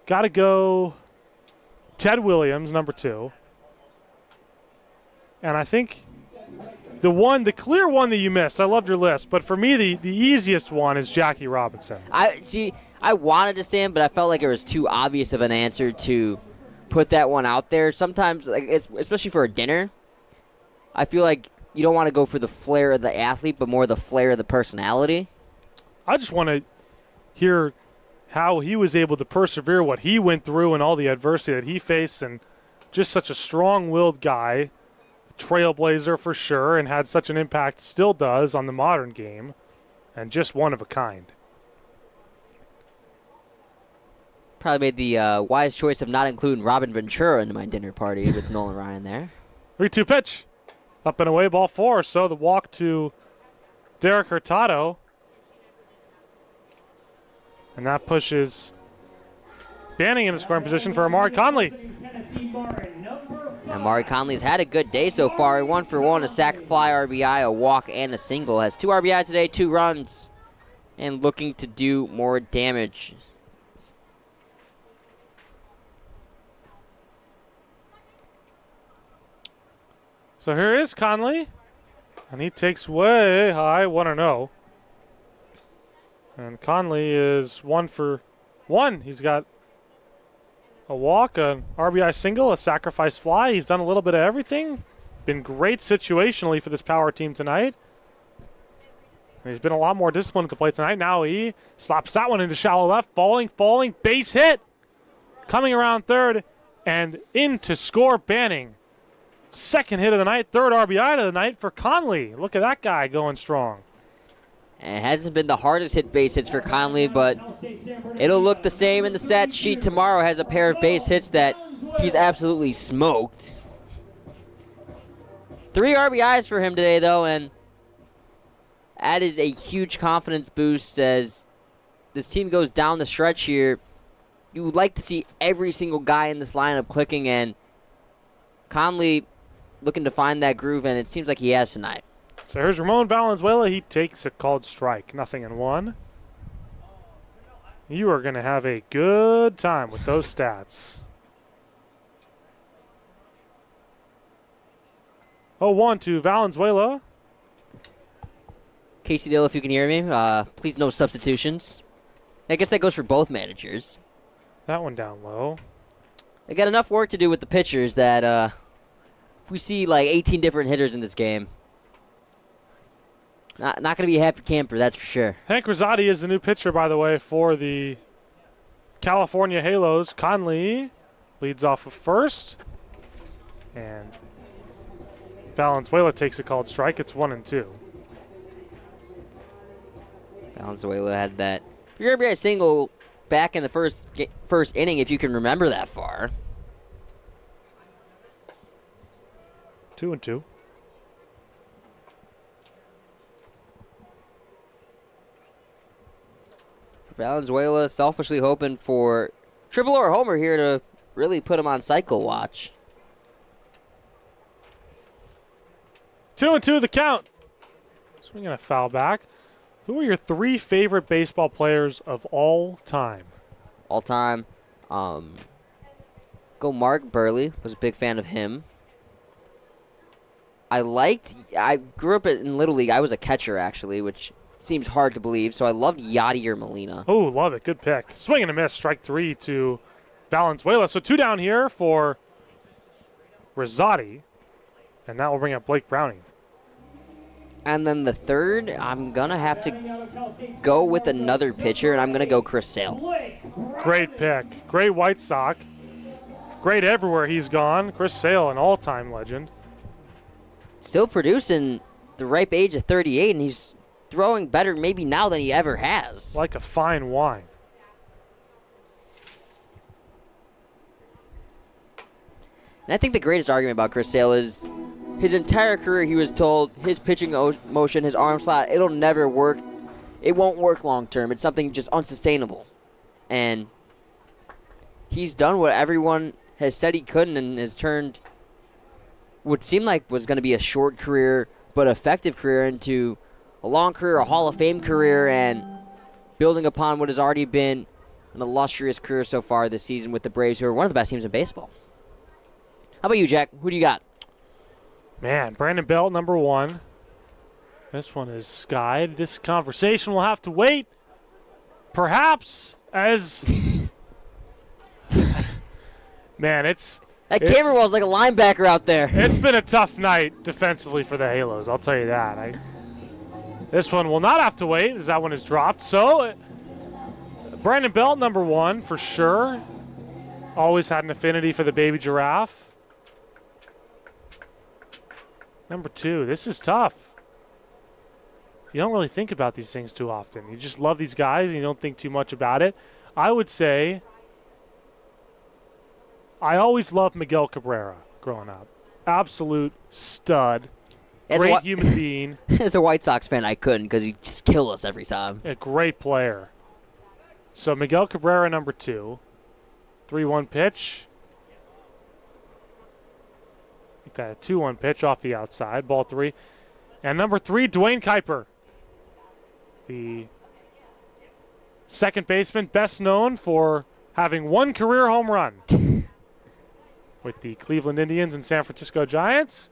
Got to go Ted Williams, number 2. And I think the clear one that you missed, I loved your list, but for me, the easiest one is Jackie Robinson. I wanted to say him, but I felt like it was too obvious of an answer to put that one out there. Sometimes, especially for a dinner, I feel like you don't want to go for the flair of the athlete, but more the flair of the personality. I just want to hear how he was able to persevere, what he went through, and all the adversity that he faced, and just such a strong-willed guy, trailblazer for sure, and had such an impact, still does, on the modern game, and just one of a kind. Probably made the wise choice of not including Robin Ventura into my dinner party with Nolan Ryan there. 3-2 pitch. Up and away, ball 4. So the walk to Derek Hurtado. And that pushes Banning into scoring position for Amari Conley. Amari Conley's had a good day so far. 1 for 1, a sac fly RBI, a walk, and a single. Has 2 RBIs today, 2 runs, and looking to do more damage. So here is Conley, and he takes way high, 1-0. And Conley is 1 for 1. He's got a walk, an RBI single, a sacrifice fly. He's done a little bit of everything. Been great situationally for this power team tonight. And he's been a lot more disciplined at the plate tonight. Now he slaps that one into shallow left, falling, base hit. Coming around third, and in to score Banning. Second hit of the night, 3rd RBI of the night for Conley. Look at that guy going strong. And it hasn't been the hardest hit base hits for Conley, but it'll look the same in the stat sheet tomorrow. Has a pair of base hits that he's absolutely smoked. 3 RBIs for him today, though, and that is a huge confidence boost as this team goes down the stretch here. You would like to see every single guy in this lineup clicking, and Conley looking to find that groove, and it seems like he has tonight. So here's Ramon Valenzuela. He takes a called strike. 0-1. You are going to have a good time with those stats. 0-1 to Valenzuela. Casey Dill, if you can hear me, please no substitutions. I guess that goes for both managers. That one down low. They got enough work to do with the pitchers that if we see like 18 different hitters in this game, not going to be a happy camper, that's for sure. Hank Rosati is the new pitcher, by the way, for the California Halos. Conley leads off of first. And Valenzuela takes a called strike. It's 1-2. Valenzuela had that RBI single back in the first inning, if you can remember that far. 2-2. Valenzuela selfishly hoping for triple or homer here to really put him on cycle watch. 2-2 the count. Swinging a foul back. Who are your 3 favorite baseball players of all time? All time. Go Mark Burley. Was a big fan of him. I grew up in Little League. I was a catcher, actually, which seems hard to believe. So I loved Yachty or Molina. Oh, love it. Good pick. Swing and a miss. Strike 3 to Valenzuela. So 2 down here for Rosati. And that will bring up Blake Browning. And then the third, I'm going to have to go with another pitcher, and I'm going to go Chris Sale. Great pick. Great White Sox. Great everywhere he's gone. Chris Sale, an all-time legend. Still producing the ripe age of 38, and he's throwing better maybe now than he ever has. Like a fine wine. And I think the greatest argument about Chris Sale is his entire career he was told his pitching motion, his arm slot, it'll never work. It won't work long term. It's something just unsustainable. And he's done what everyone has said he couldn't and has turned what seemed like was going to be a short career but effective career into a long career, a Hall of Fame career, and building upon what has already been an illustrious career so far this season with the Braves, who are one of the best teams in baseball. How about you, Jack? Who do you got? Man, Brandon Belt, number 1. This one is skied. This conversation will have to wait. Perhaps as... Man, That Camerwell's like a linebacker out there. It's been a tough night defensively for the Halos, I'll tell you that. This one will not have to wait as that one is dropped. So, Brandon Belt, number 1 for sure. Always had an affinity for the baby giraffe. Number 2, this is tough. You don't really think about these things too often. You just love these guys and you don't think too much about it. I would say I always loved Miguel Cabrera growing up. Absolute stud. Great human being. As a White Sox fan, I couldn't because he'd just kill us every time. A great player. So Miguel Cabrera, number 2. 3-1 pitch. Make that a 2-1 pitch off the outside. Ball 3. And number 3, Dwayne Kuiper. The second baseman, best known for having 1 career home run with the Cleveland Indians and San Francisco Giants,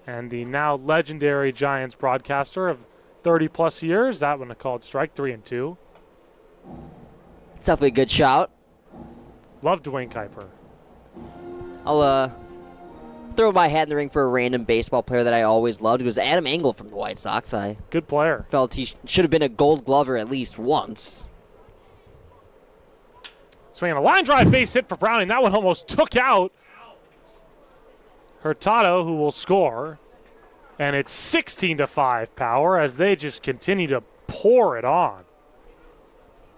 and the now legendary Giants broadcaster of 30-plus years. That one called strike 3 and 2. It's definitely a good shout. Love Dwayne Kuiper. I'll throw my hat in the ring for a random baseball player that I always loved. It was Adam Engel from the White Sox. I good player. Felt he should have been a Gold Glover at least once. Swinging a line drive base hit for Browning. That one almost took out Hurtado, who will score. And it's 16-5 Power as they just continue to pour it on.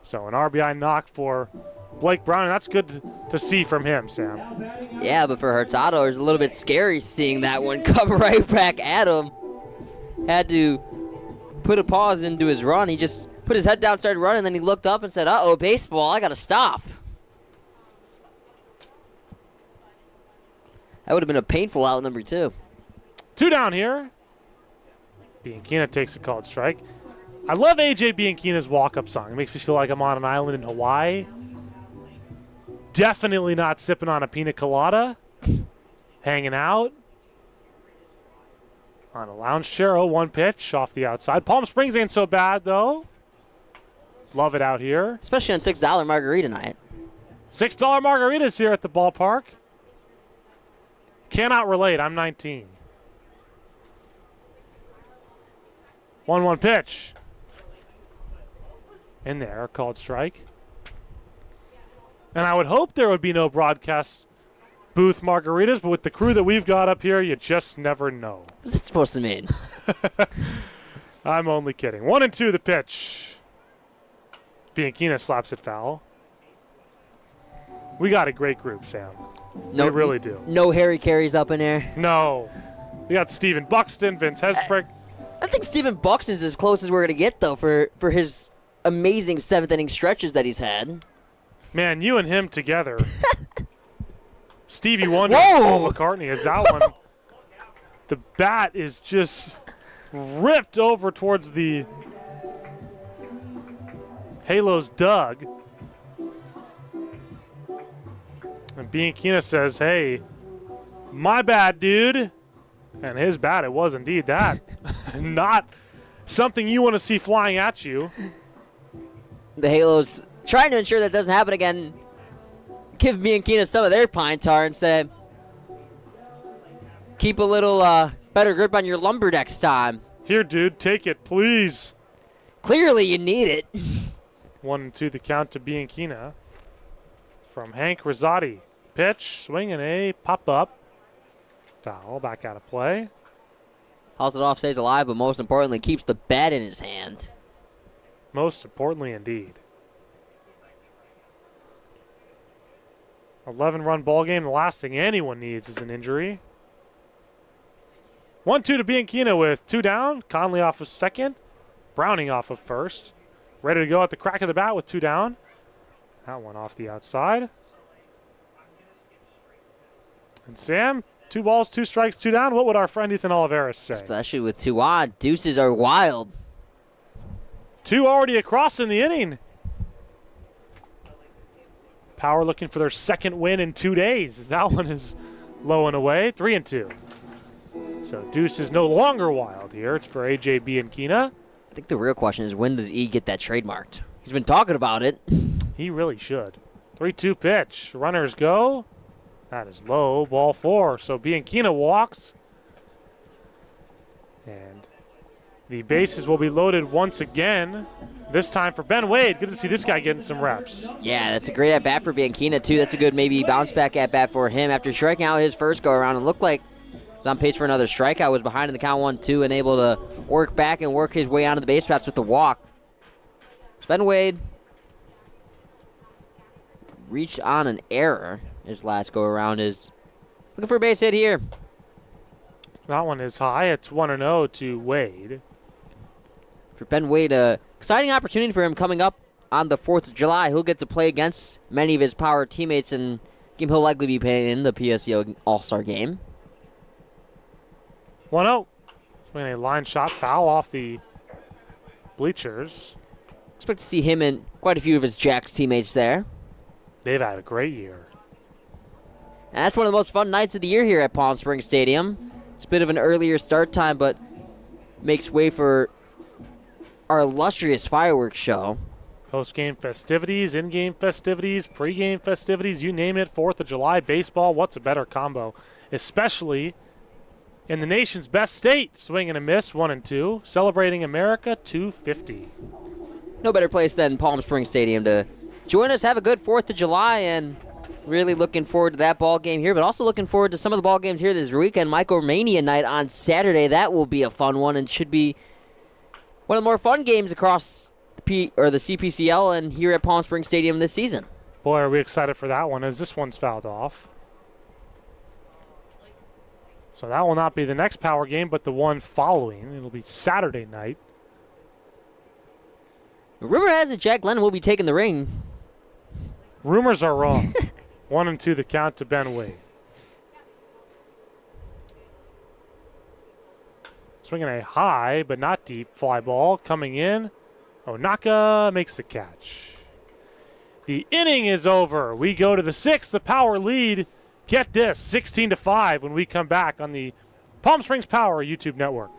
So an RBI knock for Blake Browning. That's good to see from him, Sam. Yeah, but for Hurtado, it was a little bit scary seeing that one come right back at him. Had to put a pause into his run. He just put his head down, started running, then he looked up and said, uh-oh, baseball, I got to stop. That would have been a painful out number 2. 2 down here. Bianchina takes a called strike. I love AJ Bianchina's walk-up song. It makes me feel like I'm on an island in Hawaii. Definitely not sipping on a pina colada. Hanging out on a lounge chair. 0-1 pitch off the outside. Palm Springs ain't so bad, though. Love it out here. Especially on $6 margarita night. $6 margaritas here at the ballpark. Cannot relate. I'm 19. 1-1 pitch. In there, called strike. And I would hope there would be no broadcast booth margaritas, but with the crew that we've got up here, you just never know. What's that supposed to mean? I'm only kidding. 1-2 the pitch. Bianchina slaps it foul. We got a great group, Sam. No, we really do. No Harry Carey's up in there? No. We got Stephen Buxton, Vince Hesprick. I think Stephen Buxton's as close as we're going to get, though, for his amazing 7th-inning stretches that he's had. Man, you and him together. Stevie Wonder and Paul McCartney is that one. The bat is just ripped over towards the Halos Doug. And Bianchina says, hey, my bad, dude. And his bat, it was indeed that. Not something you want to see flying at you. The Halos trying to ensure that doesn't happen again. Give Bianchina some of their pine tar and say, keep a little better grip on your lumber next time. Here, dude, take it, please. Clearly you need it. 1-2 the count to Bianchina. From Hank Rosati. Pitch, swing, and a pop-up. Foul, back out of play. Hauls it off, stays alive, but most importantly, keeps the bat in his hand. Most importantly, indeed. 11-run ball game. The last thing anyone needs is an injury. 1-2 to Bianchina with 2 down. Conley off of second. Browning off of first. Ready to go at the crack of the bat with 2 down. That one off the outside. And Sam, 2 balls, 2 strikes, 2 down. What would our friend Ethan Oliveros say? Especially with 2 on. Deuces are wild. 2 already across in the inning. Power looking for their second win in 2 days, as that one is low and away. 3-2. So Deuce is no longer wild here. It's for AJ Bianchina. I think the real question is, when does E get that trademarked? He's been talking about it. He really should. 3-2 pitch. Runners go. That is low. Ball 4. So Bianchina walks. And the bases will be loaded once again. This time for Ben Wade. Good to see this guy getting some reps. Yeah, that's a great at-bat for Bianchina, too. That's a good maybe bounce-back at-bat for him after striking out his first go-around. It looked like he was on pace for another strikeout. Was behind in the count 1-2 and able to work back and work his way onto the base paths with the walk. Ben Wade reached on an error. His last go-around is looking for a base hit here. That one is high. It's 1-0 to Wade. For Ben Wade, exciting opportunity for him coming up on the 4th of July. He'll get to play against many of his Power teammates, and game he'll likely be playing in the PSEO All-Star game. 1-0. Swinging a line shot, foul off the bleachers. Expect to see him and quite a few of his Jacks teammates there. They've had a great year. And that's one of the most fun nights of the year here at Palm Springs Stadium. It's a bit of an earlier start time, but makes way for our illustrious fireworks show. Post-game festivities, in-game festivities, pre-game festivities, you name it. 4th of July baseball, what's a better combo? Especially in the nation's best state. Swing and a miss, 1-2. Celebrating America, 250. No better place than Palm Springs Stadium to join us, have a good 4th of July, and really looking forward to that ball game here, but also looking forward to some of the ball games here this weekend. Micromania night on Saturday. That will be a fun one and should be one of the more fun games across the CPCL and here at Palm Springs Stadium this season. Boy, are we excited for that one, as this one's fouled off. So that will not be the next Power game, but the one following. It'll be Saturday night. Rumor has it Jack Glennon will be taking the ring. Rumors are wrong. 1-2 the count to Ben Wade. Swinging a high but not deep fly ball coming in. Onaka makes the catch. The inning is over. We go to the 6th. The Power lead. Get this, 16-5 when we come back on the Palm Springs Power YouTube network.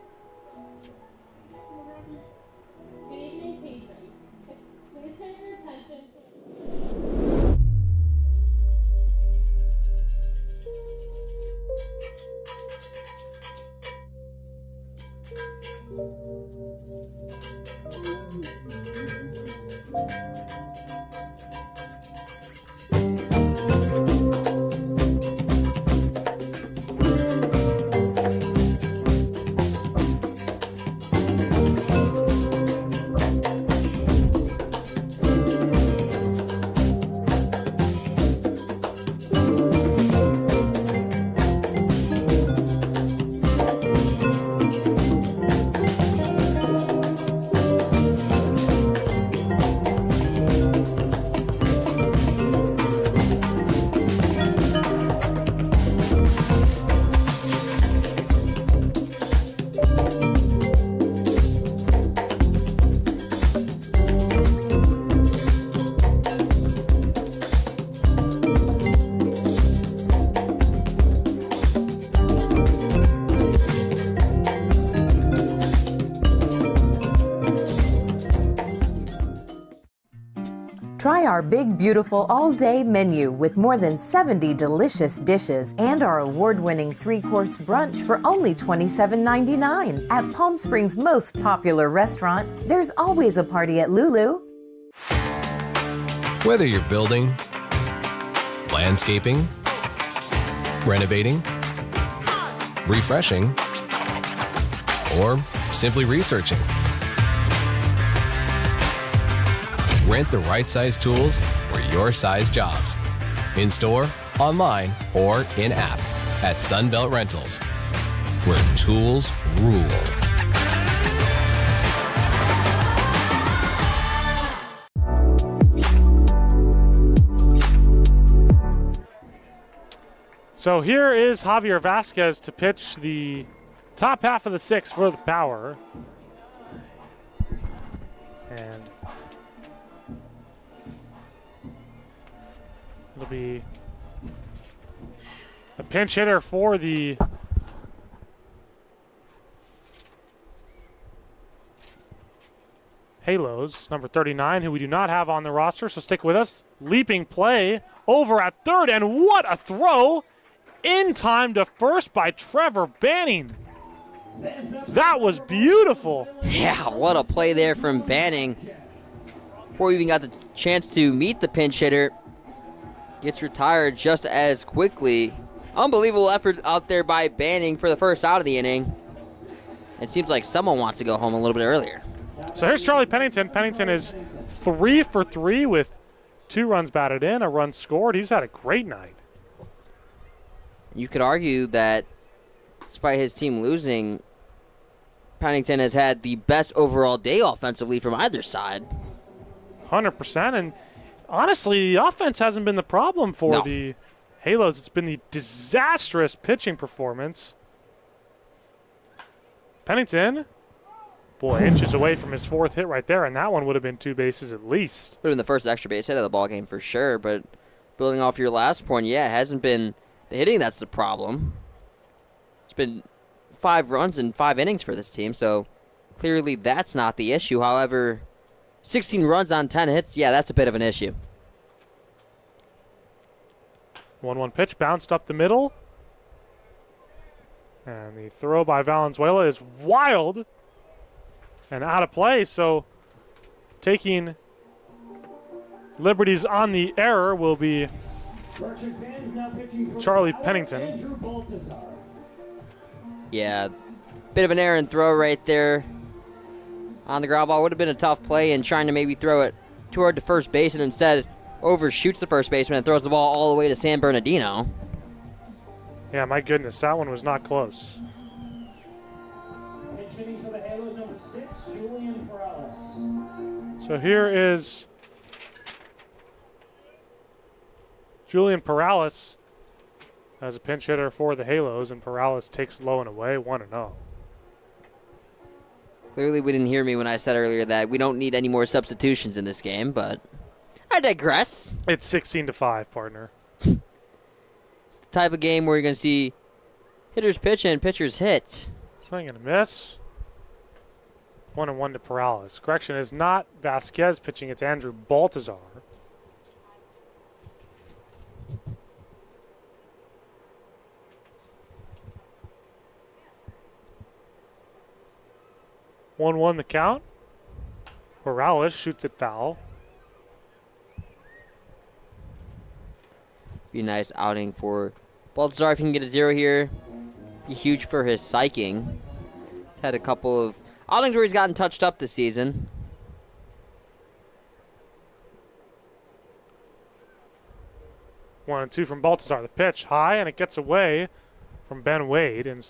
Try our big, beautiful all-day menu with more than 70 delicious dishes and our award-winning 3-course brunch for only $27.99. At Palm Springs' most popular restaurant, there's always a party at Lulu. Whether you're building, landscaping, renovating, refreshing, or simply researching, rent the right size tools for your size jobs. In store, online, or in app at Sunbelt Rentals, where tools rule. So here is Javier Vasquez to pitch the top half of the 6th for the Power. And it'll be a pinch hitter for the Halos, number 39, who we do not have on the roster, so stick with us. Leaping play over at third, and what a throw! In time to first by Trevor Banning. That was beautiful. Yeah, what a play there from Banning. Before we even got the chance to meet the pinch hitter, gets retired just as quickly. Unbelievable effort out there by Banning for the first out of the inning. It seems like someone wants to go home a little bit earlier. So here's Charlie Pennington. Pennington is 3 for 3 with 2 runs batted in, a run scored. He's had a great night. You could argue that despite his team losing, Pennington has had the best overall day offensively from either side. 100%. And honestly, the offense hasn't been the problem for the Halos. It's been the disastrous pitching performance. Pennington, boy, inches away from his 4th hit right there, and that one would have been 2 bases at least. Would have been the first extra base hit of the ball game for sure, but building off your last point, yeah, it hasn't been the hitting that's the problem. It's been 5 runs in 5 innings for this team, so clearly that's not the issue. However, 16 runs on 10 hits, yeah, that's a bit of an issue. 1-1 pitch bounced up the middle. And the throw by Valenzuela is wild and out of play, so taking liberties on the error will be Charlie Pennington. Yeah, bit of an errant throw right there on the ground ball. Would have been a tough play and trying to maybe throw it toward the first base, and instead overshoots the first baseman and throws the ball all the way to San Bernardino. Yeah, my goodness, that one was not close. So here is Julian Perales as a pinch hitter for the Halos, and Perales takes low and away, 1-0. Clearly we didn't hear me when I said earlier that we don't need any more substitutions in this game, but I digress. It's 16-5, partner. It's the type of game where you're going to see hitters pitch and pitchers hit. Swing and a miss. 1-1 to Perales. Correction, is not Vasquez pitching, it's Andrew Baltazar. One the count. Perales shoots it foul. Be a nice outing for Baltazar if he can get a 0 here. Be huge for his psyching. He's had a couple of outings where he's gotten touched up this season. One and two from Baltazar. The pitch high, and it gets away from Ben Wade. And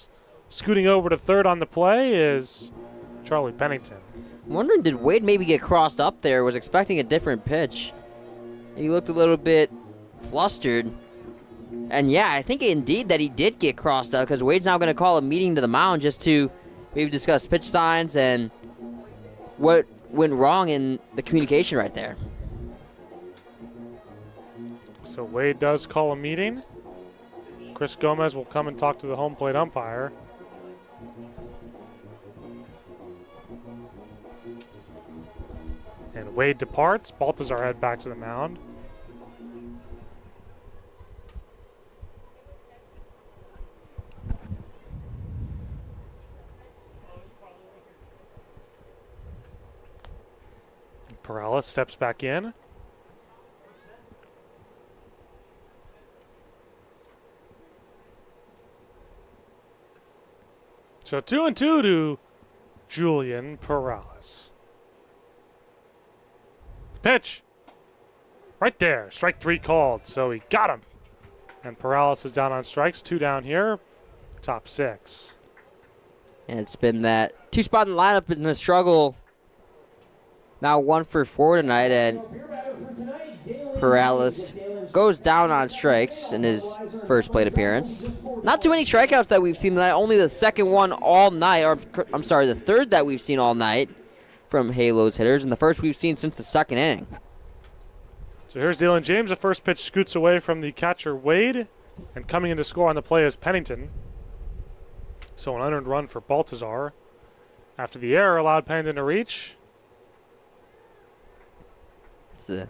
scooting over to third on the play is Charlie Pennington. I'm wondering, did Wade maybe get crossed up there? Was expecting a different pitch. He looked a little bit flustered. And yeah, I think indeed that he did get crossed up, because Wade's now going to call a meeting to the mound just to maybe discuss pitch signs and what went wrong in the communication right there. So Wade does call a meeting. Chris Gomez will come and talk to the home plate umpire. And And Wade departs. Baltazar head back to the mound. Perales steps back in. So 2-2 to Julian Perales. The pitch. Right there. Strike 3 called. So he got him. And Perales is down on strikes. 2 down here. Top 6. And it's been that 2 spot in the lineup in the struggle. Now 1 for 4 tonight. And Perales goes down on strikes in his first plate appearance. Not too many strikeouts that we've seen tonight. Only the second one all night. Or I'm sorry, the third that we've seen all night from Halos hitters, and the first we've seen since the second inning. So here's Dylan James. The first pitch scoots away from the catcher Wade, and coming in to score on the play is Pennington. So an unearned run for Baltazar. After the error allowed Pennington to reach. It's the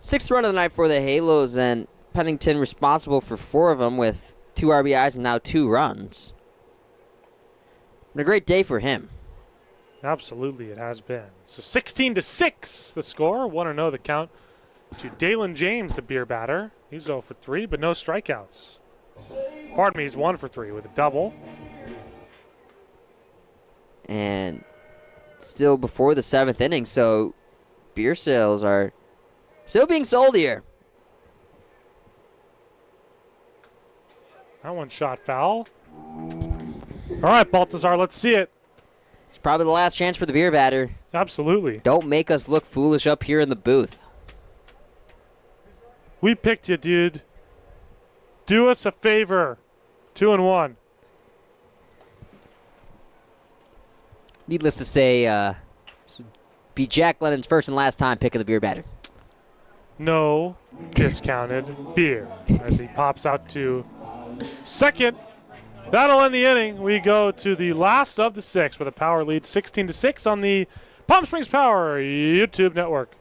6th run of the night for the Halos, and Pennington responsible for 4 of them with 2 RBIs and now 2 runs. Been a great day for him. Absolutely, it has been. So 16-6 the score. 1-0 the count to Dalen James, the beer batter. He's 0 for 3, but no strikeouts. Pardon me, he's 1 for 3 with a double. And still before the 7th inning, so beer sales are still being sold here. That one shot foul. All right, Baltazar, let's see it. It's probably the last chance for the beer batter. Absolutely. Don't make us look foolish up here in the booth. We picked you, dude. Do us a favor. 2-1. Needless to say, this would be Jack Lennon's first and last time pick of the beer batter. No discounted beer as he pops out to second. That'll end the inning. We go to the last of the 6 with a power lead 16-6 on the Palm Springs Power YouTube network.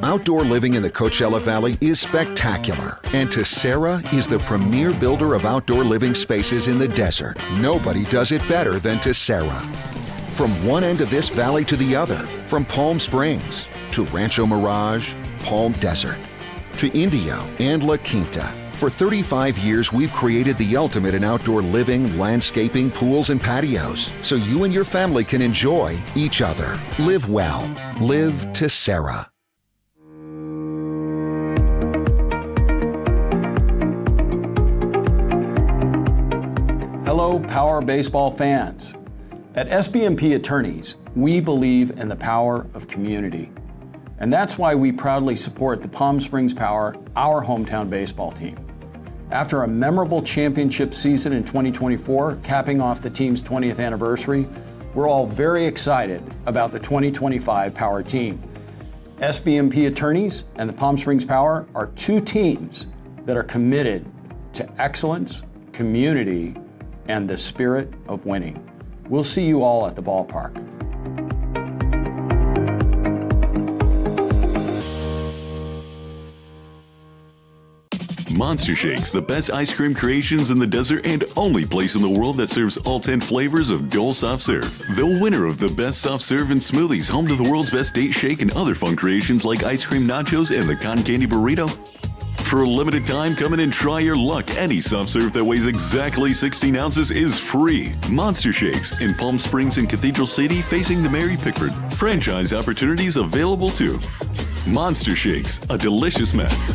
Outdoor living in the Coachella Valley is spectacular, and Tessera is the premier builder of outdoor living spaces in the desert. Nobody does it better than Tessera. From one end of this valley to the other, from Palm Springs to Rancho Mirage, Palm Desert, to Indio and La Quinta. For 35 years, we've created the ultimate in outdoor living, landscaping, pools, and patios, so you and your family can enjoy each other. Live well. Live Tessera. Hello, Power Baseball fans. At SBMP Attorneys, we believe in the power of community. And that's why we proudly support the Palm Springs Power, our hometown baseball team. After a memorable championship season in 2024, capping off the team's 20th anniversary, we're all very excited about the 2025 Power team. SBMP Attorneys and the Palm Springs Power are 2 teams that are committed to excellence, community, and the spirit of winning. We'll see you all at the ballpark. Monster Shakes, the best ice cream creations in the desert and only place in the world that serves all 10 flavors of Dole Soft Serve. The winner of the best soft serve and smoothies, home to the world's best date shake and other fun creations like ice cream nachos and the cotton candy burrito. For a limited time, come in and try your luck. Any soft serve that weighs exactly 16 ounces is free. Monster Shakes in Palm Springs and Cathedral City facing the Mary Pickford. Franchise opportunities available too. Monster Shakes, a delicious mess.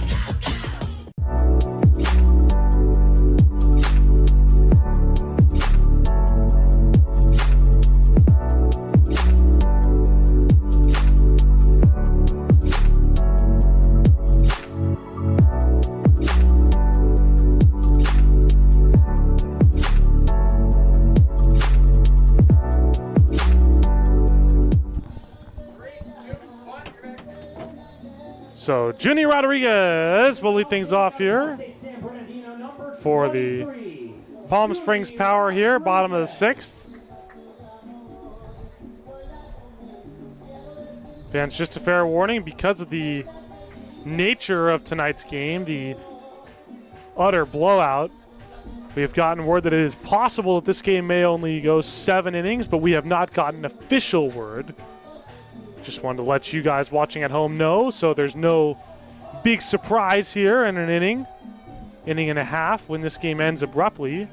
So Junior Rodriguez will lead things off here for the Palm Springs Power here, bottom of the 6th. Fans, just a fair warning, because of the nature of tonight's game, the utter blowout, we have gotten word that it is possible that this game may only go 7 innings, but we have not gotten official word. Just wanted to let you guys watching at home know, so there's no big surprise here in an inning and a half when this game ends abruptly.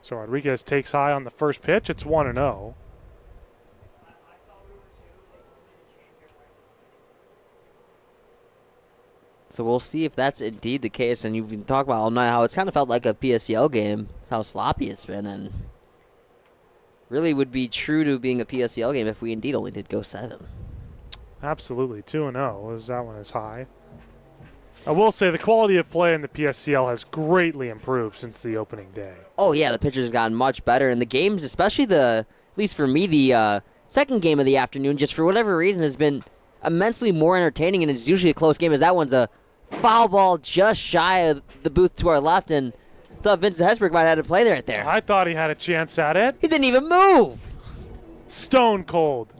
So Rodriguez takes high on the first pitch. It's 1-0. So we'll see if that's indeed the case. And you've been talking about all night how it's kind of felt like a PSEL game, how sloppy it's been, and really would be true to being a PSEL game if we indeed only did go 7. Absolutely, 2-0. That one is high. I will say the quality of play in the PSCL has greatly improved since the opening day. Oh, yeah, the pitchers have gotten much better. And the games, especially at least for me, the second game of the afternoon, just for whatever reason, has been immensely more entertaining, and it's usually a close game, as that one's a foul ball just shy of the booth to our left, and I thought Vincent Hesberg might have had to play right there. I thought he had a chance at it. He didn't even move. Stone cold.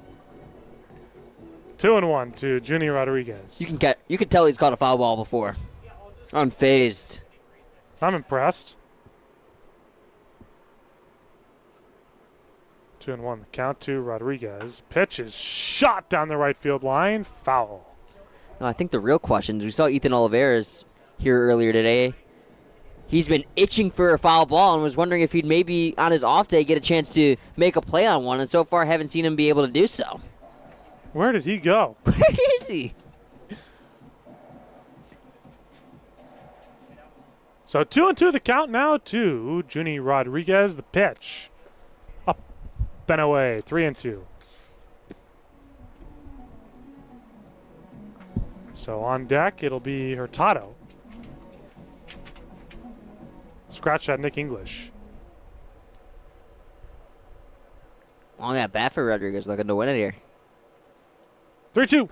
2-1 to Junior Rodriguez. You can tell he's caught a foul ball before. Unfazed. I'm impressed. 2-1 the count to Rodriguez. Pitch is shot down the right field line. Foul. No, I think the real question is we saw Ethan Olivares here earlier today. He's been itching for a foul ball and was wondering if he'd maybe on his off day get a chance to make a play on one, and so far haven't seen him be able to do so. Where did he go? Where is he? So 2-2 the count now to Junior Rodriguez. The pitch. Up and away. 3-2. So on deck, it'll be Hurtado. Scratch that Nick English. Long at bat for Rodriguez, looking to win it here. 3-2.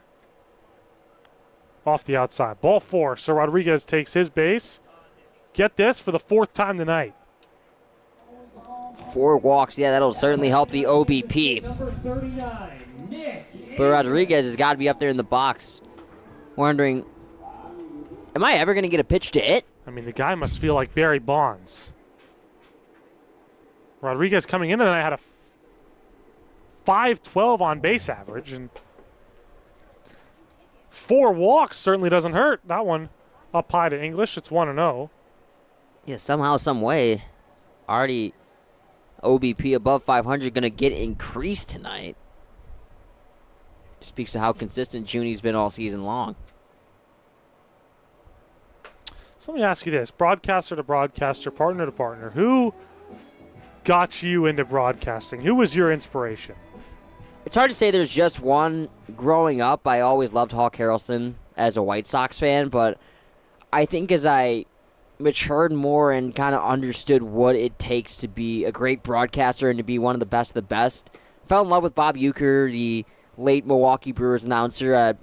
Off the outside. Ball 4. So Rodriguez takes his base. Get this for the 4th time tonight. 4 walks. Yeah, that'll certainly help the OBP. But Rodriguez has got to be up there in the box. Wondering, am I ever going to get a pitch to it? I mean, the guy must feel like Barry Bonds. Rodriguez coming in, and I had a 512 on base average, and 4 walks certainly doesn't hurt. That one up high to English. It's 1-0. Yeah, somehow, some way, already OBP above 500 going to get increased tonight. Speaks to how consistent Junie's been all season long. So let me ask you this. Broadcaster to broadcaster, partner to partner. Who got you into broadcasting? Who was your inspiration? It's hard to say there's just one. Growing up, I always loved Hawk Harrelson as a White Sox fan, but I think as I matured more and kind of understood what it takes to be a great broadcaster and to be one of the best, fell in love with Bob Uecker, the late Milwaukee Brewers announcer.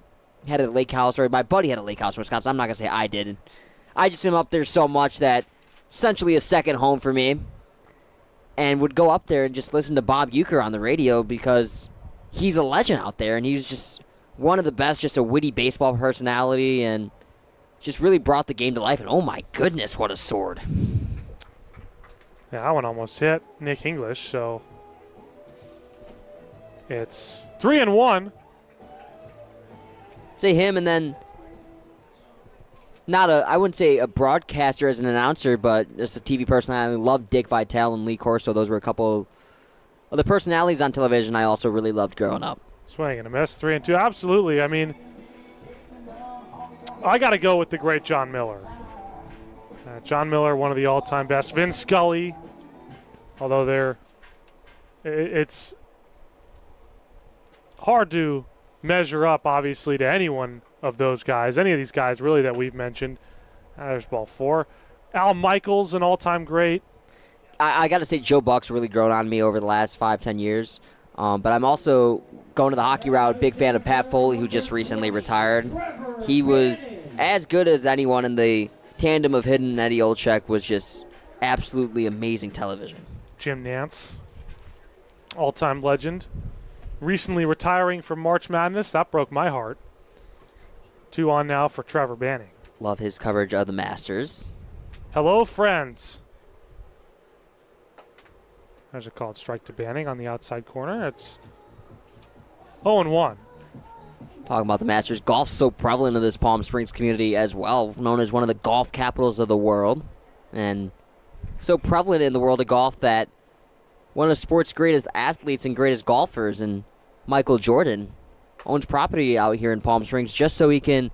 Had a lake house, or my buddy had a lake house in Wisconsin. I'm not going to say I did. I just am up there so much that essentially a second home for me, and would go up there and just listen to Bob Uecker on the radio because he's a legend out there, and he was just one of the best, just a witty baseball personality, and just really brought the game to life. And oh my goodness, what a sword. Yeah, that one almost hit Nick English, so it's 3-1. Say him, and then I wouldn't say a broadcaster as an announcer, but just a TV personality. I loved Dick Vitale and Lee Corso. Those were a couple of the personalities on television I also really loved growing up. Swing and a miss, 3-2. Absolutely. I mean, I got to go with the great John Miller. John Miller, one of the all-time best. Vin Scully, although it's hard to measure up, obviously, to anyone of those guys, any of these guys really that we've mentioned. There's ball 4. Al Michaels, an all-time great. I got to say Joe Buck's really grown on me over the last 5-10 years. But I'm also going to the hockey route, big fan of Pat Foley, who just recently retired. He was as good as anyone, in the tandem of Hidden and Eddie Olczyk was just absolutely amazing television. Jim Nance, all-time legend. recently retiring from March Madness. That broke my heart. 2 on now for Trevor Banning. Love his coverage of the Masters. Hello, friends. There's a called strike to Banning on the outside corner. It's 0-1. Talking about the Masters, golf's so prevalent in this Palm Springs community as well, known as one of the golf capitals of the world. And so prevalent in the world of golf that one of sports' greatest athletes and greatest golfers, and Michael Jordan, owns property out here in Palm Springs just so he can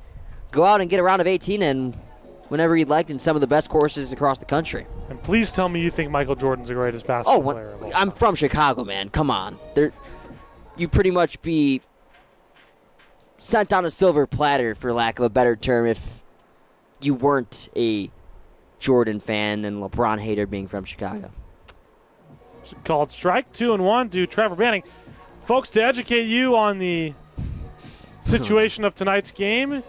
go out and get a round of 18 and whenever he'd like in some of the best courses across the country. And please tell me you think Michael Jordan's the greatest basketball player of all time. I'm from Chicago, man. Come on. You pretty much be sent on a silver platter, for lack of a better term, if you weren't a Jordan fan and LeBron hater being from Chicago. Called strike, 2-1 to Trevor Banning. Folks, to educate you on the situation of tonight's game,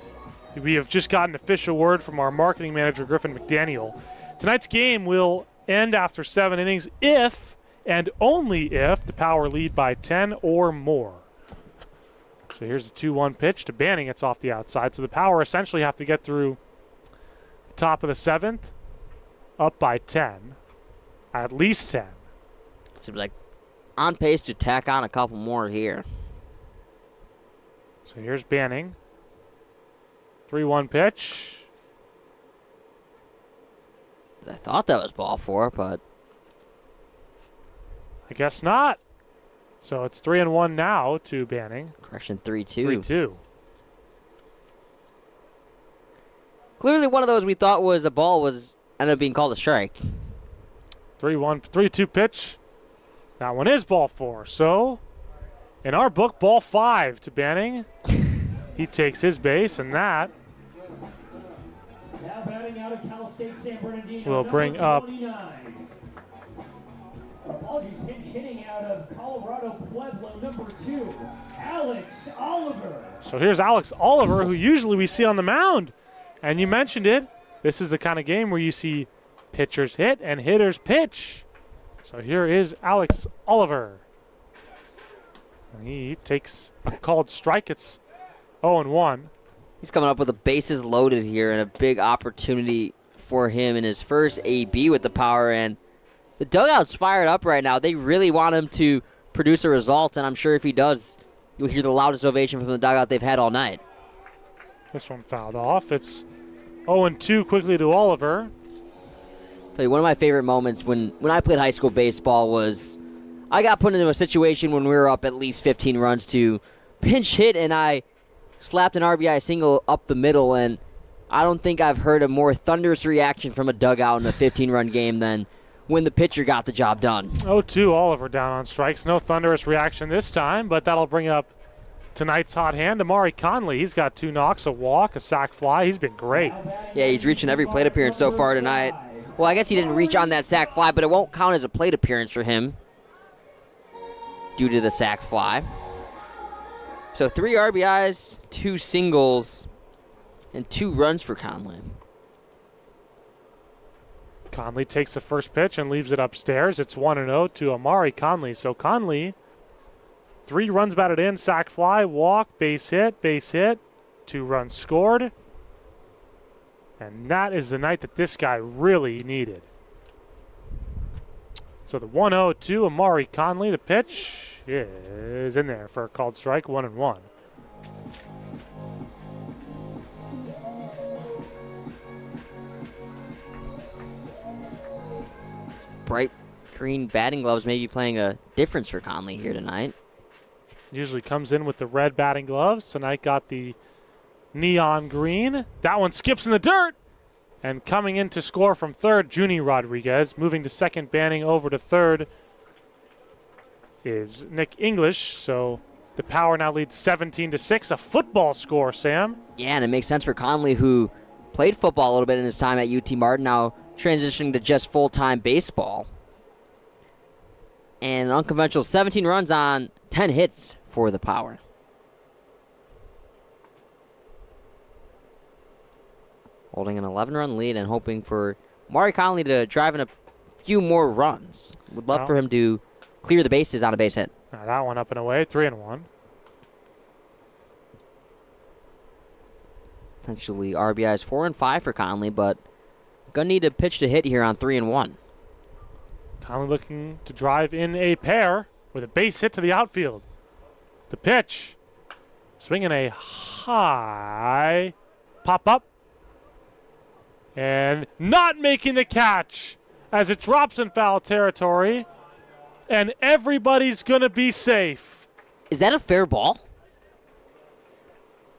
we have just gotten official word from our marketing manager, Griffin McDaniel. Tonight's game will end after 7 innings if, and only if, the Power lead by 10 or more. So here's the 2-1 pitch to Banning. It's off the outside. So the Power essentially have to get through the top of the 7th, up by 10, at least 10. Seems like on pace to tack on a couple more here. So here's Banning. 3-1 pitch. I thought that was ball 4, but I guess not. So it's 3-1 now to Banning. Correction, 3-2. 3-2. Clearly one of those we thought was a ball ended up being called a strike. 3-2 pitch. That one is ball 4. So in our book, ball 5 to Banning. He takes his base, and that Now batting out of Cal State San Bernardino, will bring up 29. Apologies, pinch hitting out of Colorado Pueblo, number 2, Alex Oliver. So here's Alex Oliver, who usually we see on the mound. And you mentioned it. This is the kind of game where you see pitchers hit and hitters pitch. So here is Alex Oliver. And he takes a called strike. It's 0-1. He's coming up with the bases loaded here and a big opportunity for him in his first AB with the Power. And the dugout's fired up right now. They really want him to produce a result, and I'm sure if he does, you'll hear the loudest ovation from the dugout they've had all night. This one fouled off. It's 0-2 quickly to Oliver. Tell you, one of my favorite moments when I played high school baseball was I got put into a situation when we were up at least 15 runs to pinch hit, and I slapped an RBI single up the middle, and I don't think I've heard a more thunderous reaction from a dugout in a 15-run game than when the pitcher got the job done. 0-2, Oliver down on strikes. No thunderous reaction this time, but that'll bring up tonight's hot hand, Amari Conley. He's got 2 knocks, a walk, a sac fly. He's been great. Yeah, he's reaching every plate appearance so far tonight. Well, I guess he didn't reach on that sac fly, but it won't count as a plate appearance for him due to the sac fly. So 3 RBIs, 2 singles, and 2 runs for Conley. Conley takes the first pitch and leaves it upstairs. It's 1-0 to Amari Conley. So Conley, 3 runs batted in, sac fly, walk, base hit, 2 runs scored. And that is the night that this guy really needed. So the 1-0 to Amari Conley. The pitch is in there for a called strike, 1-1. Bright green batting gloves may be playing a difference for Conley here tonight. Usually comes in with the red batting gloves. Tonight got the neon green. That one skips in the dirt. And coming in to score from third, Junie Rodriguez. Moving to second, Banning over to third is Nick English. So the Power now leads 17-6. A football score, Sam. Yeah, and it makes sense for Conley, who played football a little bit in his time at UT Martin, now transitioning to just full-time baseball. And an unconventional 17 runs on 10 hits for the Power. Holding an 11-run lead and hoping for Amari Conley to drive in a few more runs. Would love for him to clear the bases on a base hit. Now that one up and away, 3-1. Potentially RBIs 4 and 5 for Conley, but gonna need a pitch to hit here on 3-1. Conley looking to drive in a pair with a base hit to the outfield. The pitch. Swinging a high pop up. And not making the catch as it drops in foul territory. And everybody's going to be safe. Is that a fair ball?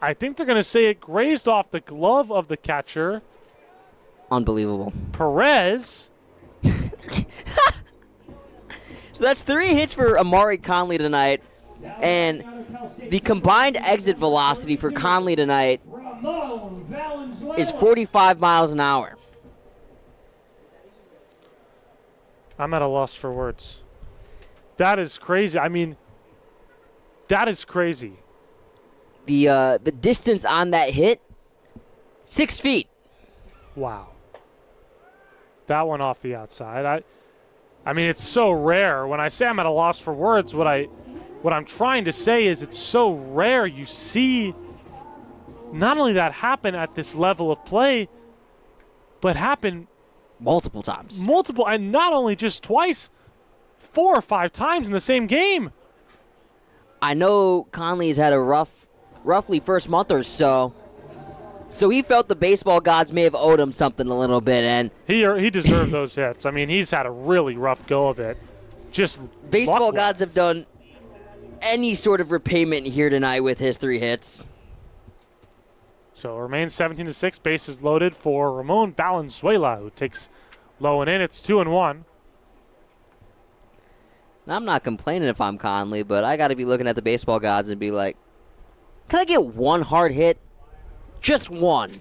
I think they're going to say it grazed off the glove of the catcher. Unbelievable. Perez. So that's 3 hits for Amari Conley tonight. And the combined exit velocity for Conley tonight is 45 miles an hour. I'm at a loss for words. That is crazy. I mean, that is crazy. The distance on that hit, 6 feet. Wow. That one off the outside. I mean, it's so rare. When I say I'm at a loss for words, what I'm trying to say is it's so rare you see not only that happen at this level of play, but happen multiple times. Multiple, and not only just twice, 4 or 5 times in the same game. I know Conley's had a roughly first month or so, so he felt the baseball gods may have owed him something a little bit, and he deserved those hits. I mean, he's had a really rough go of it. Just baseball gods have done any sort of repayment here tonight with his 3 hits. So it remains 17-6, bases loaded for Ramon Valenzuela, who takes low and in. It's 2-1. Now, I'm not complaining if I'm Conley, but I got to be looking at the baseball gods and be like, can I get one hard hit? Just one.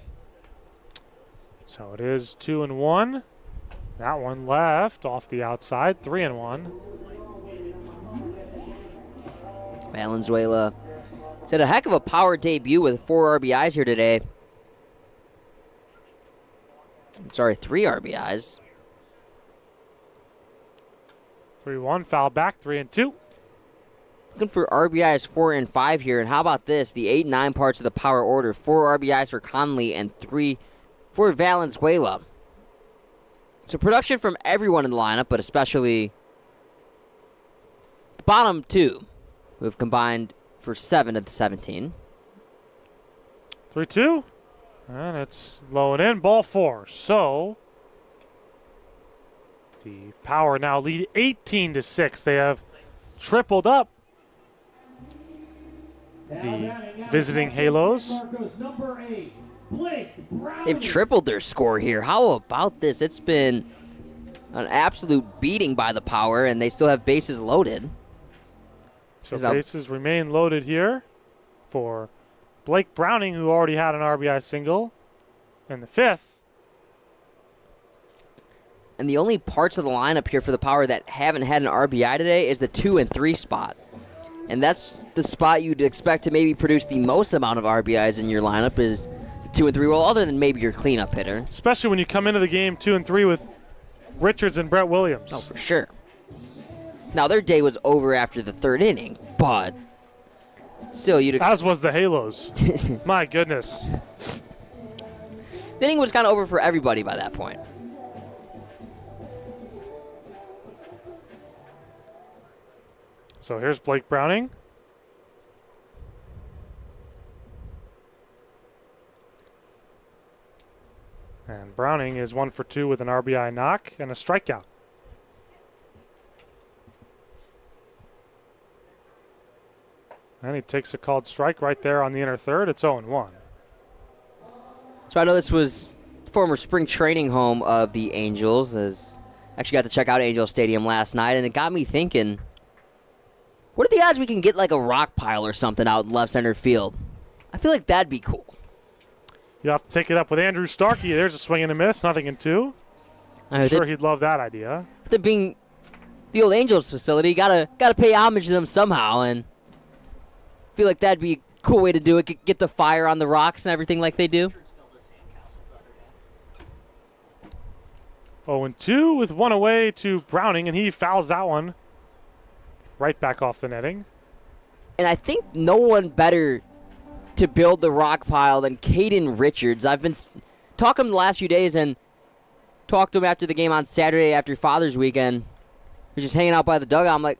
So it is 2-1. That one left off the outside, 3-1. Valenzuela had a heck of a power debut with 4 RBIs here today. I'm sorry, 3 RBIs. 3-1, foul back, 3-2. Looking for RBIs 4 and 5 here, and how about this? The 8 and 9 parts of the power order. 4 RBIs for Conley and 3 for Valenzuela. So production from everyone in the lineup, but especially the bottom 2, who have combined for 7 of the 17. 3-2. And it's low and in, ball 4. So the Power now lead 18-6. They have tripled up the visiting Halos. They've tripled their score here. How about this? It's been an absolute beating by the Power, and they still have bases loaded. So bases remain loaded here for Blake Browning, who already had an RBI single in the 5th. And the only parts of the lineup here for the Power that haven't had an RBI today is the 2 and 3 spot. And that's the spot you'd expect to maybe produce the most amount of RBIs in your lineup is the 2 and 3, well, other than maybe your cleanup hitter. Especially when you come into the game 2 and 3 with Richards and Brett Williams. Oh, for sure. Now, their day was over after the 3rd inning, but still, you'd as was the Halos. My goodness. The inning was kind of over for everybody by that point. So here's Blake Browning. And Browning is 1 for 2 with an RBI knock and a strikeout. And he takes a called strike right there on the inner third. It's 0-1. So I know this was the former spring training home of the Angels. As I actually got to check out Angel Stadium last night, and it got me thinking, what are the odds we can get like a rock pile or something out in left center field? I feel like that'd be cool. You'll have to take it up with Andrew Starkey. There's a swing and a miss, nothing in 2. I'm sure he'd love that idea. With it being the old Angels facility, gotta pay homage to them somehow, and I feel like that'd be a cool way to do it. Get the fire on the rocks and everything like they do. 0-2 with 1 away to Browning, and he fouls that one right back off the netting. And I think no one better to build the rock pile than Caden Richards. I've been talking to him the last few days and talked to him after the game on Saturday after Father's Weekend. He was just hanging out by the dugout. I'm like,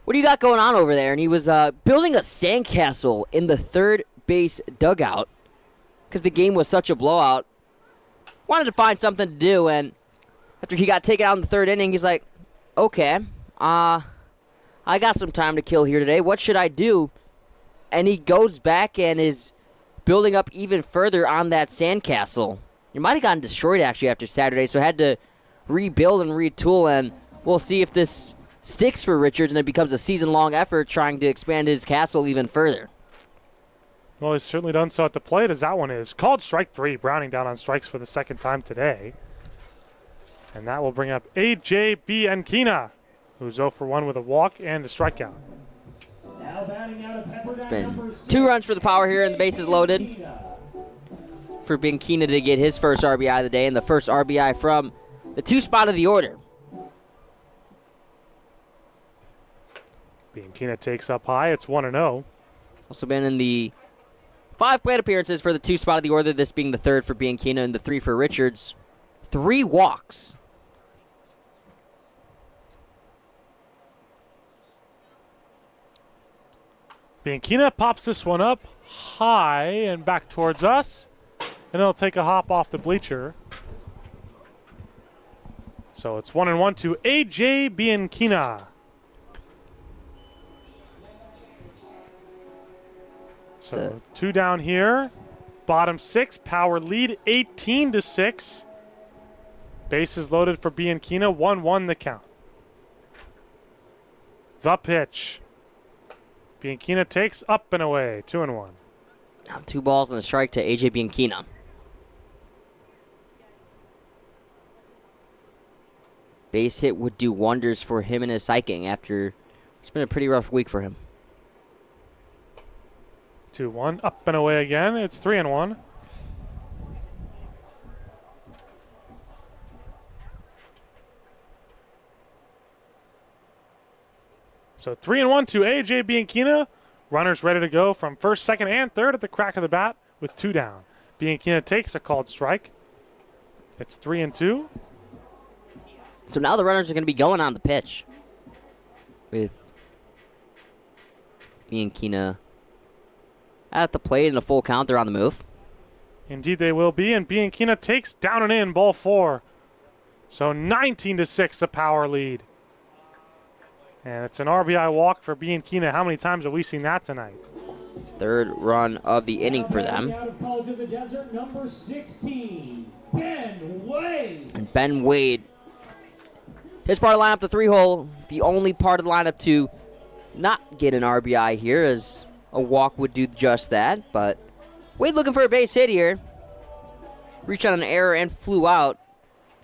what do you got going on over there? And he was building a sandcastle in the third base dugout because the game was such a blowout. Wanted to find something to do, and after he got taken out in the third inning, he's like, okay, I got some time to kill here today. What should I do? And he goes back and is building up even further on that sandcastle. He might have gotten destroyed, actually, after Saturday, so had to rebuild and retool, and we'll see if this sticks for Richards and it becomes a season-long effort trying to expand his castle even further. Well, he's certainly done so at the plate, as that one is called strike 3. Browning down on strikes for the second time today. And that will bring up A.J. Bianchina, who's 0 for 1 with a walk and a strikeout. It's been 2 runs for the Power here, and the bases loaded for Bianchina to get his first RBI of the day and the first RBI from the 2 spot of the order. Bianchina takes up high. It's 1-0. Also been in the 5 plate appearances for the 2 spot of the order, this being the 3rd for Bianchina and the 3 for Richards. 3 walks. Bianchina pops this one up high and back towards us, and it'll take a hop off the bleacher. So it's 1-1 to A.J. Bianchina. So 2 down here. Bottom 6, Power lead 18-6. Bases loaded for Bianchina, 1-1 the count. The pitch. Bianchina takes up and away, 2-1. Now 2 balls and a strike to A.J. Bianchina. Base hit would do wonders for him and his psyching after it's been a pretty rough week for him. 2-1, up and away again. It's 3-1. So 3-1 to A.J. Bianchina. Runners ready to go from first, second, and third at the crack of the bat with 2 down. Bianchina takes a called strike. It's 3-2. So now the runners are going to be going on the pitch with Bianchina at the plate and a full count. They're on the move. Indeed they will be, and Bianchina takes down and in, ball 4. So 19-6, a Power lead. And it's an RBI walk for Bianchina. How many times have we seen that tonight? 3rd run of the inning for them. Out of College of the Desert, number 16, Ben Wade. And Ben Wade, his part of the lineup, the 3-hole, the only part of the lineup to not get an RBI here, as a walk would do just that. But Wade looking for a base hit here. Reached on an error and flew out.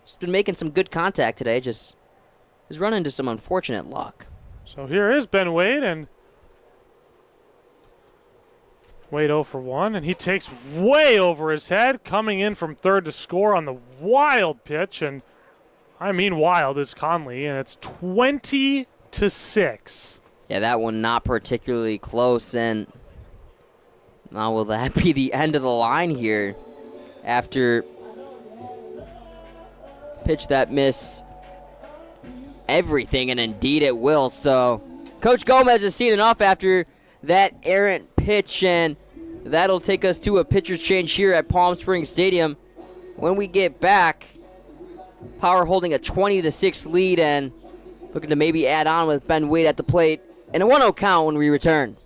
He's been making some good contact today, just has run into some unfortunate luck. So here is Ben Wade, and Wade 0 for 1, and he takes way over his head, coming in from third to score on the wild pitch, and I mean wild is Conley, and it's 20-6. Yeah, that one not particularly close, and now will that be the end of the line here after pitch that miss everything, and indeed it will. So Coach Gomez has seen enough after that errant pitch, and that'll take us to a pitcher's change here at Palm Springs Stadium. When we get back, Power holding a 20-6 lead and looking to maybe add on with Ben Wade at the plate, and a 1-0 count when we return.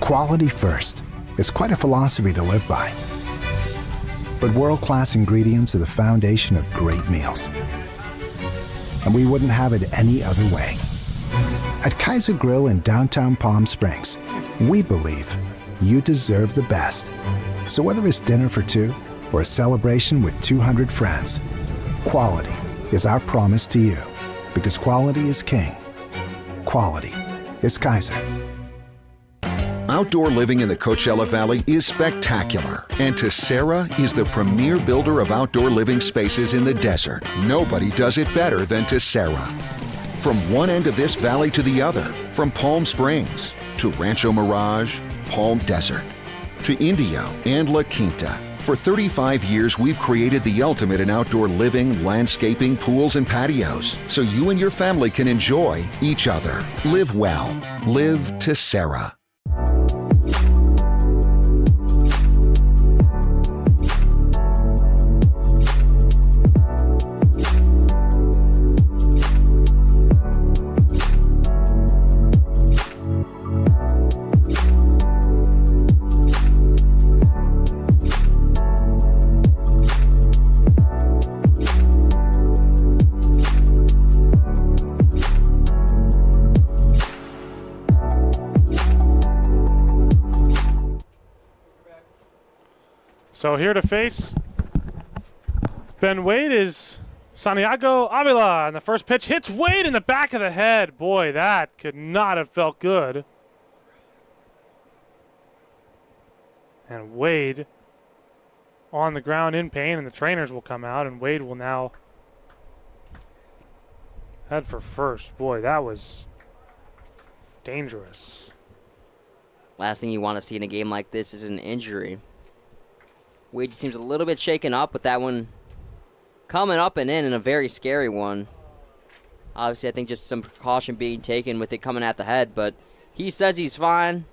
Quality first is quite a philosophy to live by. But world-class ingredients are the foundation of great meals. And we wouldn't have it any other way. At Kaiser Grill in downtown Palm Springs, we believe you deserve the best. So whether it's dinner for 2 or a celebration with 200 friends, quality is our promise to you. Because quality is king. Quality is Kaiser. Outdoor living in the Coachella Valley is spectacular, and Tessera is the premier builder of outdoor living spaces in the desert. Nobody does it better than Tessera. From one end of this valley to the other, from Palm Springs to Rancho Mirage, Palm Desert, to Indio and La Quinta. For 35 years, we've created the ultimate in outdoor living, landscaping, pools, and patios, so you and your family can enjoy each other. Live well. Live Tessera. So here to face Ben Wade is Santiago Avila, and the first pitch hits Wade in the back of the head. Boy, that could not have felt good. And Wade on the ground in pain, and the trainers will come out, and Wade will now head for first. Boy, that was dangerous. Last thing you want to see in a game like this is an injury. Wade seems a little bit shaken up with that one coming up and in a very scary one. Obviously, I think just some precaution being taken with it coming at the head, but he says he's fine.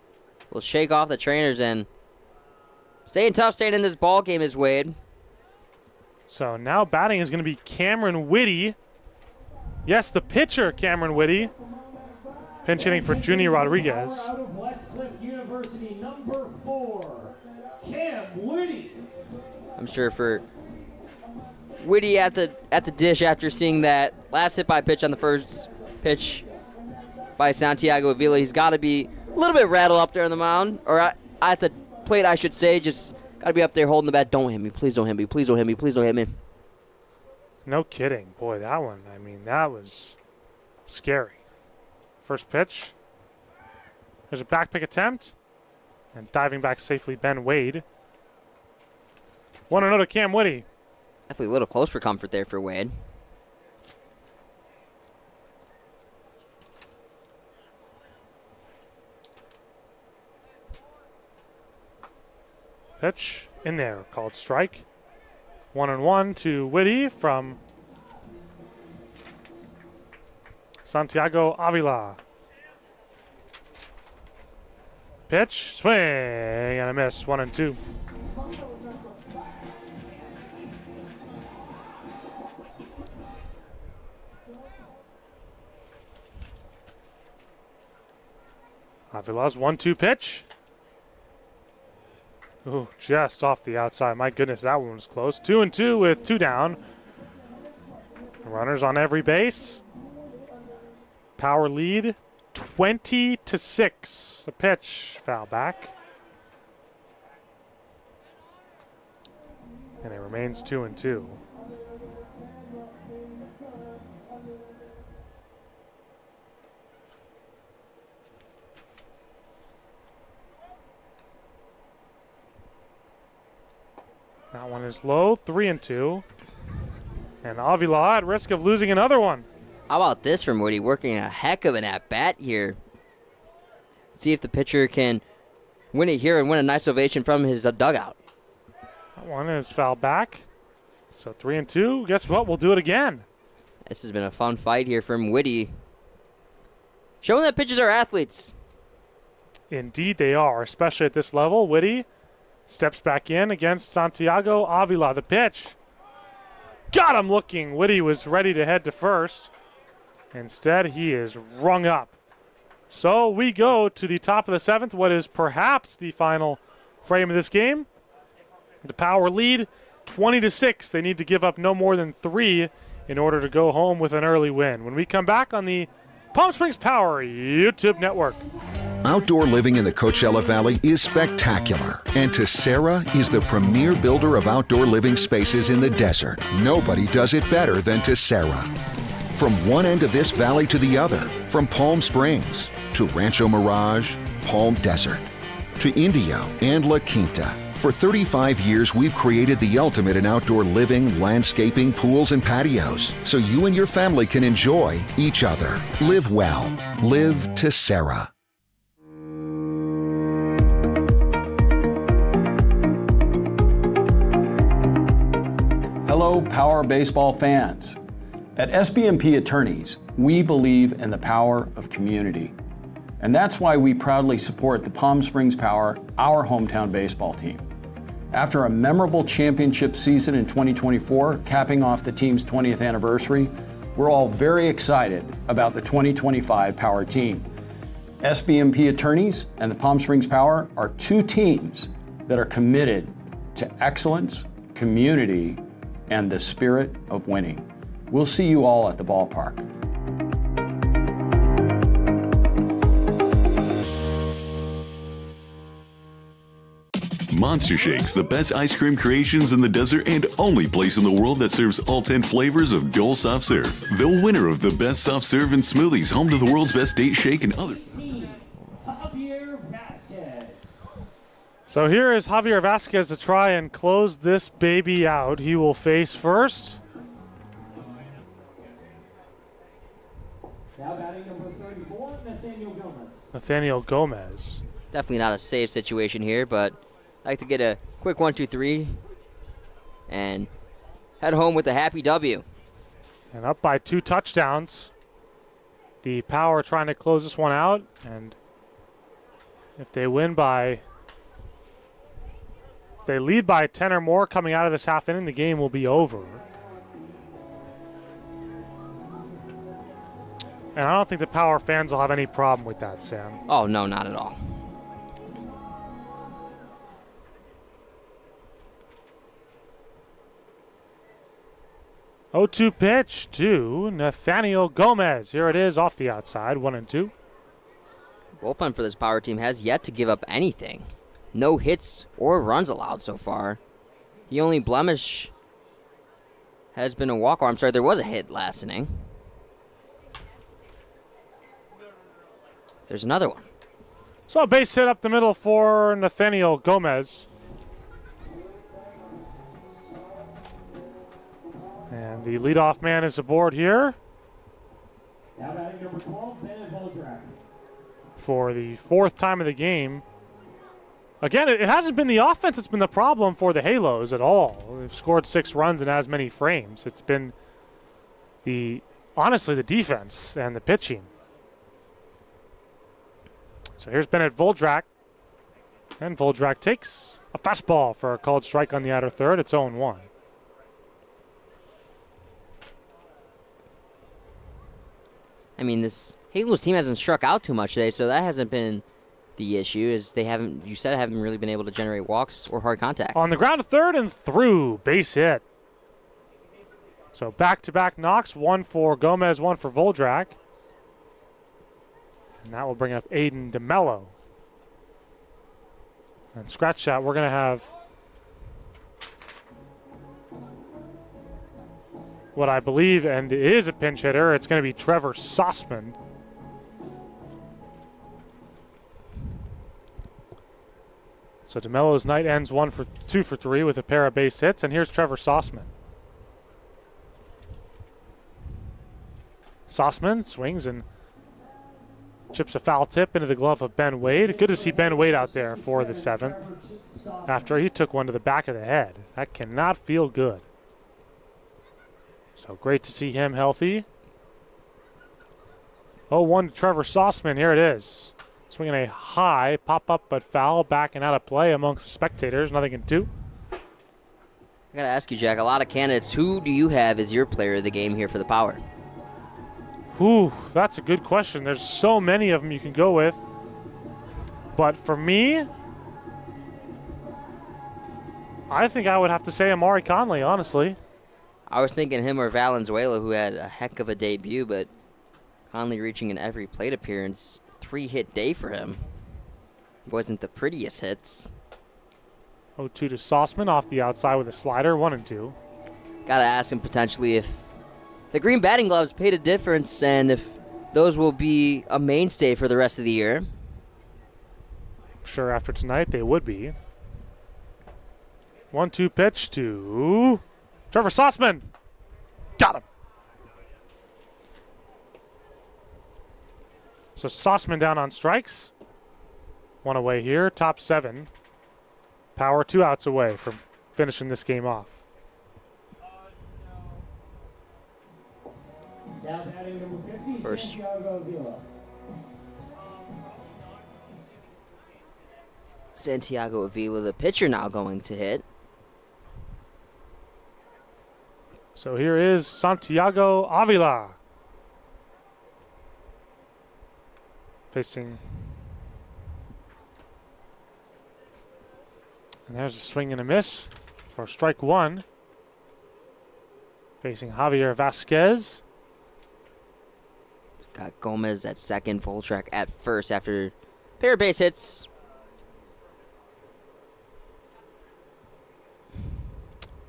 We'll shake off the trainers, and staying tough, staying in this ball game is Wade. So now batting is going to be Cameron Whitty. Yes, the pitcher, Cameron Whitty. Pinch hitting for Junior Rodriguez. Out of Westcliff University, number 4, Cam Whitty. I'm sure for Whitty at the dish after seeing that last hit by pitch on the first pitch by Santiago Avila, he's got to be a little bit rattled up there on the mound, or at the plate, I should say. Just got to be up there holding the bat. Don't hit me. Please don't hit me. Please don't hit me. Please don't hit me. No kidding. Boy, that one, I mean, that was scary. First pitch. There's a back pick attempt. And diving back safely, Ben Wade. 1-0 to Cam Whitty. Definitely a little close for comfort there for Wade. Pitch in there, called strike. 1-1 to Whitty from Santiago Avila. Pitch, swing, and a miss. 1-2. Avila's 1-2 pitch. Ooh, just off the outside. My goodness, that one was close. 2-2 with 2 down. Runners on every base. Power lead, 20-6. The pitch, foul back. And it remains 2-2. That one is low, 3-2. And Avila at risk of losing another one. How about this from Whitty, working a heck of an at-bat here. See if the pitcher can win it here and win a nice ovation from his dugout. That one is foul back. So 3-2. Guess what? We'll do it again. This has been a fun fight here from Whitty. Showing that pitchers are athletes. Indeed they are, especially at this level. Whitty steps back in against Santiago Avila. The pitch. Got him looking. Whitty was ready to head to first. Instead, he is rung up. So we go to the top of the 7th, what is perhaps the final frame of this game. The Power lead, 20-6. They need to give up no more than 3 in order to go home with an early win. When we come back on the Palm Springs Power YouTube Network. Outdoor living in the Coachella Valley is spectacular, and Tessera is the premier builder of outdoor living spaces in the desert. Nobody does it better than Tessera. From one end of this valley to the other, from Palm Springs to Rancho Mirage, Palm Desert, to Indio and La Quinta. For 35 years, we've created the ultimate in outdoor living, landscaping, pools, and patios, so you and your family can enjoy each other. Live well. Live Tessera. Hello, Power Baseball fans. At SBMP Attorneys, we believe in the power of community. And that's why we proudly support the Palm Springs Power, our hometown baseball team. After a memorable championship season in 2024, capping off the team's 20th anniversary, we're all very excited about the 2025 Power team. SBMP Attorneys and the Palm Springs Power are two teams that are committed to excellence, community, and the spirit of winning. We'll see you all at the ballpark. Monster Shakes, the best ice cream creations in the desert and only place in the world that serves all 10 flavors of Dole Soft Serve. The winner of the best soft serve and smoothies, home to the world's best date shake and other. Javier Vasquez. So here is Javier Vasquez to try and close this baby out. He will face first. Now batting number 34, Nathaniel Gomez. Nathaniel Gomez. Definitely not a safe situation here, but I'd like to get a quick 1-2-3 and head home with a happy W. And up by 2 touchdowns. The Power trying to close this one out, and if they lead by 10 or more coming out of this half inning, the game will be over. And I don't think the Power fans will have any problem with that, Sam. Oh, no, not at all. Oh-2 pitch to Nathaniel Gomez. Here it is off the outside, 1-2. Bullpen for this Power team has yet to give up anything. No hits or runs allowed so far. The only blemish has been a walk. Or I'm sorry, there was a hit last inning. There's another one. So a base hit up the middle for Nathaniel Gomez. And the leadoff man is aboard here. Now batting number 12, Ben Voldrak. For the 4th time of the game. Again, it hasn't been the offense that's been the problem for the Halos at all. They've scored 6 runs in as many frames. It's been honestly the defense and the pitching. So here's Bennett Voldrak. And Voldrak takes a fastball for a called strike on the outer third. It's 0-1. I mean, this Halos team hasn't struck out too much today, so that hasn't been the issue. Is they haven't really been able to generate walks or hard contact. On the ground to third and through. Base hit. So back-to-back knocks. 1 for Gomez, 1 for Voldrak. And that will bring up Aiden DeMello. And scratch shot, we're going to have what I believe and is a pinch hitter. It's going to be Trevor Sossman. So DeMello's night ends 2 for 3 with a pair of base hits. And here's Trevor Sossman. Sossman swings and chips a foul tip into the glove of Ben Wade. Good to see Ben Wade out there for the 7th after he took one to the back of the head. That cannot feel good. So great to see him healthy. 0-1 to Trevor Sossman. Here it is. Swinging a high, pop-up but foul, backing out of play amongst the spectators. Nothing in 2. I got to ask you, Jack, a lot of candidates. Who do you have as your player of the game here for the Power? Ooh, that's a good question. There's so many of them you can go with. But for me, I think I would have to say Amari Conley, honestly. I was thinking him or Valenzuela, who had a heck of a debut, but Conley reaching in every plate appearance. 3-hit day for him. Wasn't the prettiest hits. 0-2 to Sossman off the outside with a slider, 1-2. Gotta ask him potentially if the green batting gloves paid a difference and if those will be a mainstay for the rest of the year. sure after tonight they would be. 1-2 pitch to Trevor Sussman. Got him. So Sussman down on strikes. One away here, top 7. Power 2 outs away from finishing this game off. Now batting number 50, First. Santiago Avila. Santiago Avila, the pitcher, now going to hit. So here is Santiago Avila. Facing. And there's a swing and a miss for strike 1. Facing Javier Vasquez. Got Gomez at second, Volchak at first after pair of base hits.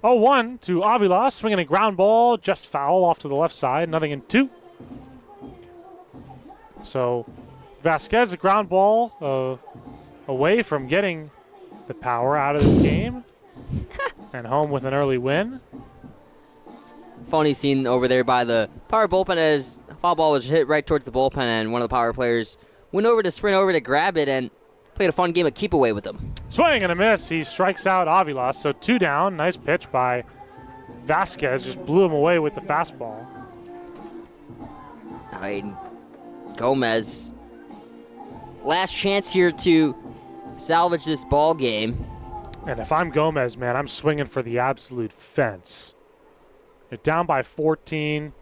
Oh, 1 to Avila, swinging a ground ball, just foul off to the left side, nothing in 2. So Vasquez, a ground ball away from getting the power out of this game and home with an early win. Funny scene over there by the power bullpen as a foul ball was hit right towards the bullpen, and one of the power players went over to sprint over to grab it and played a fun game of keep away with him. Swing and a miss. He strikes out Avila, so 2 down. Nice pitch by Vasquez. Just blew him away with the fastball. Gomez, last chance here to salvage this ball game. And if I'm Gomez, man, I'm swinging for the absolute fence. They're down by 14.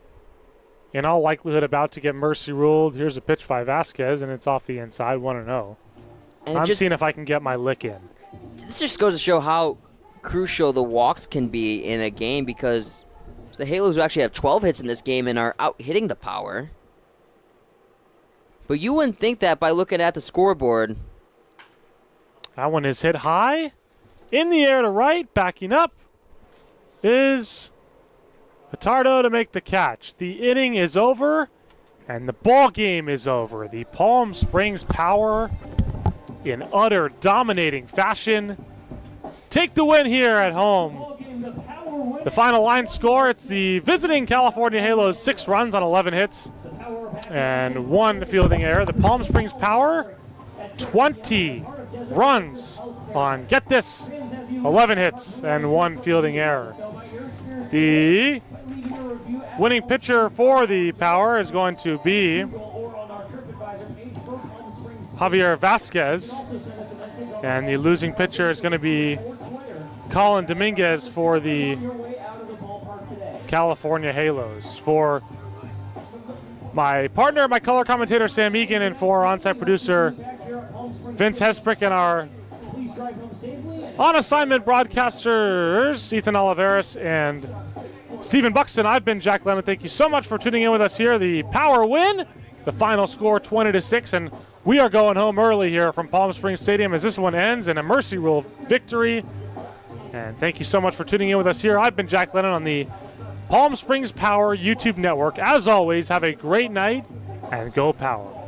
In all likelihood, about to get mercy ruled. Here's a pitch by Vasquez, and it's off the inside, 1-0. And I'm seeing if I can get my lick in. This just goes to show how crucial the walks can be in a game, because the Halos actually have 12 hits in this game and are out hitting the power. But you wouldn't think that by looking at the scoreboard. That one is hit high. In the air to right, backing up is Pitardo to make the catch. The inning is over, and the ball game is over. The Palm Springs Power, in utter dominating fashion, take the win here at home. The final line score, it's the visiting California Halos, 6 runs on 11 hits and 1 fielding error. The Palm Springs Power, 20 runs on, get this, 11 hits and 1 fielding error. The winning pitcher for the Power is going to be Javier Vasquez, and the losing pitcher is going to be Colin Dominguez for the California Halos. For my partner, my color commentator Sam Egan, and for our on-site producer Vince Hesprick, and our on-assignment broadcasters Ethan Oliveris and Stephen Buxton, I've been Jack Lennon. Thank you so much for tuning in with us here. The Power win, the final score 20-6, and we are going home early here from Palm Springs Stadium as this one ends in a mercy rule victory. And thank you so much for tuning in with us here. I've been Jack Lennon on the Palm Springs Power YouTube network. As always, have a great night and go Power.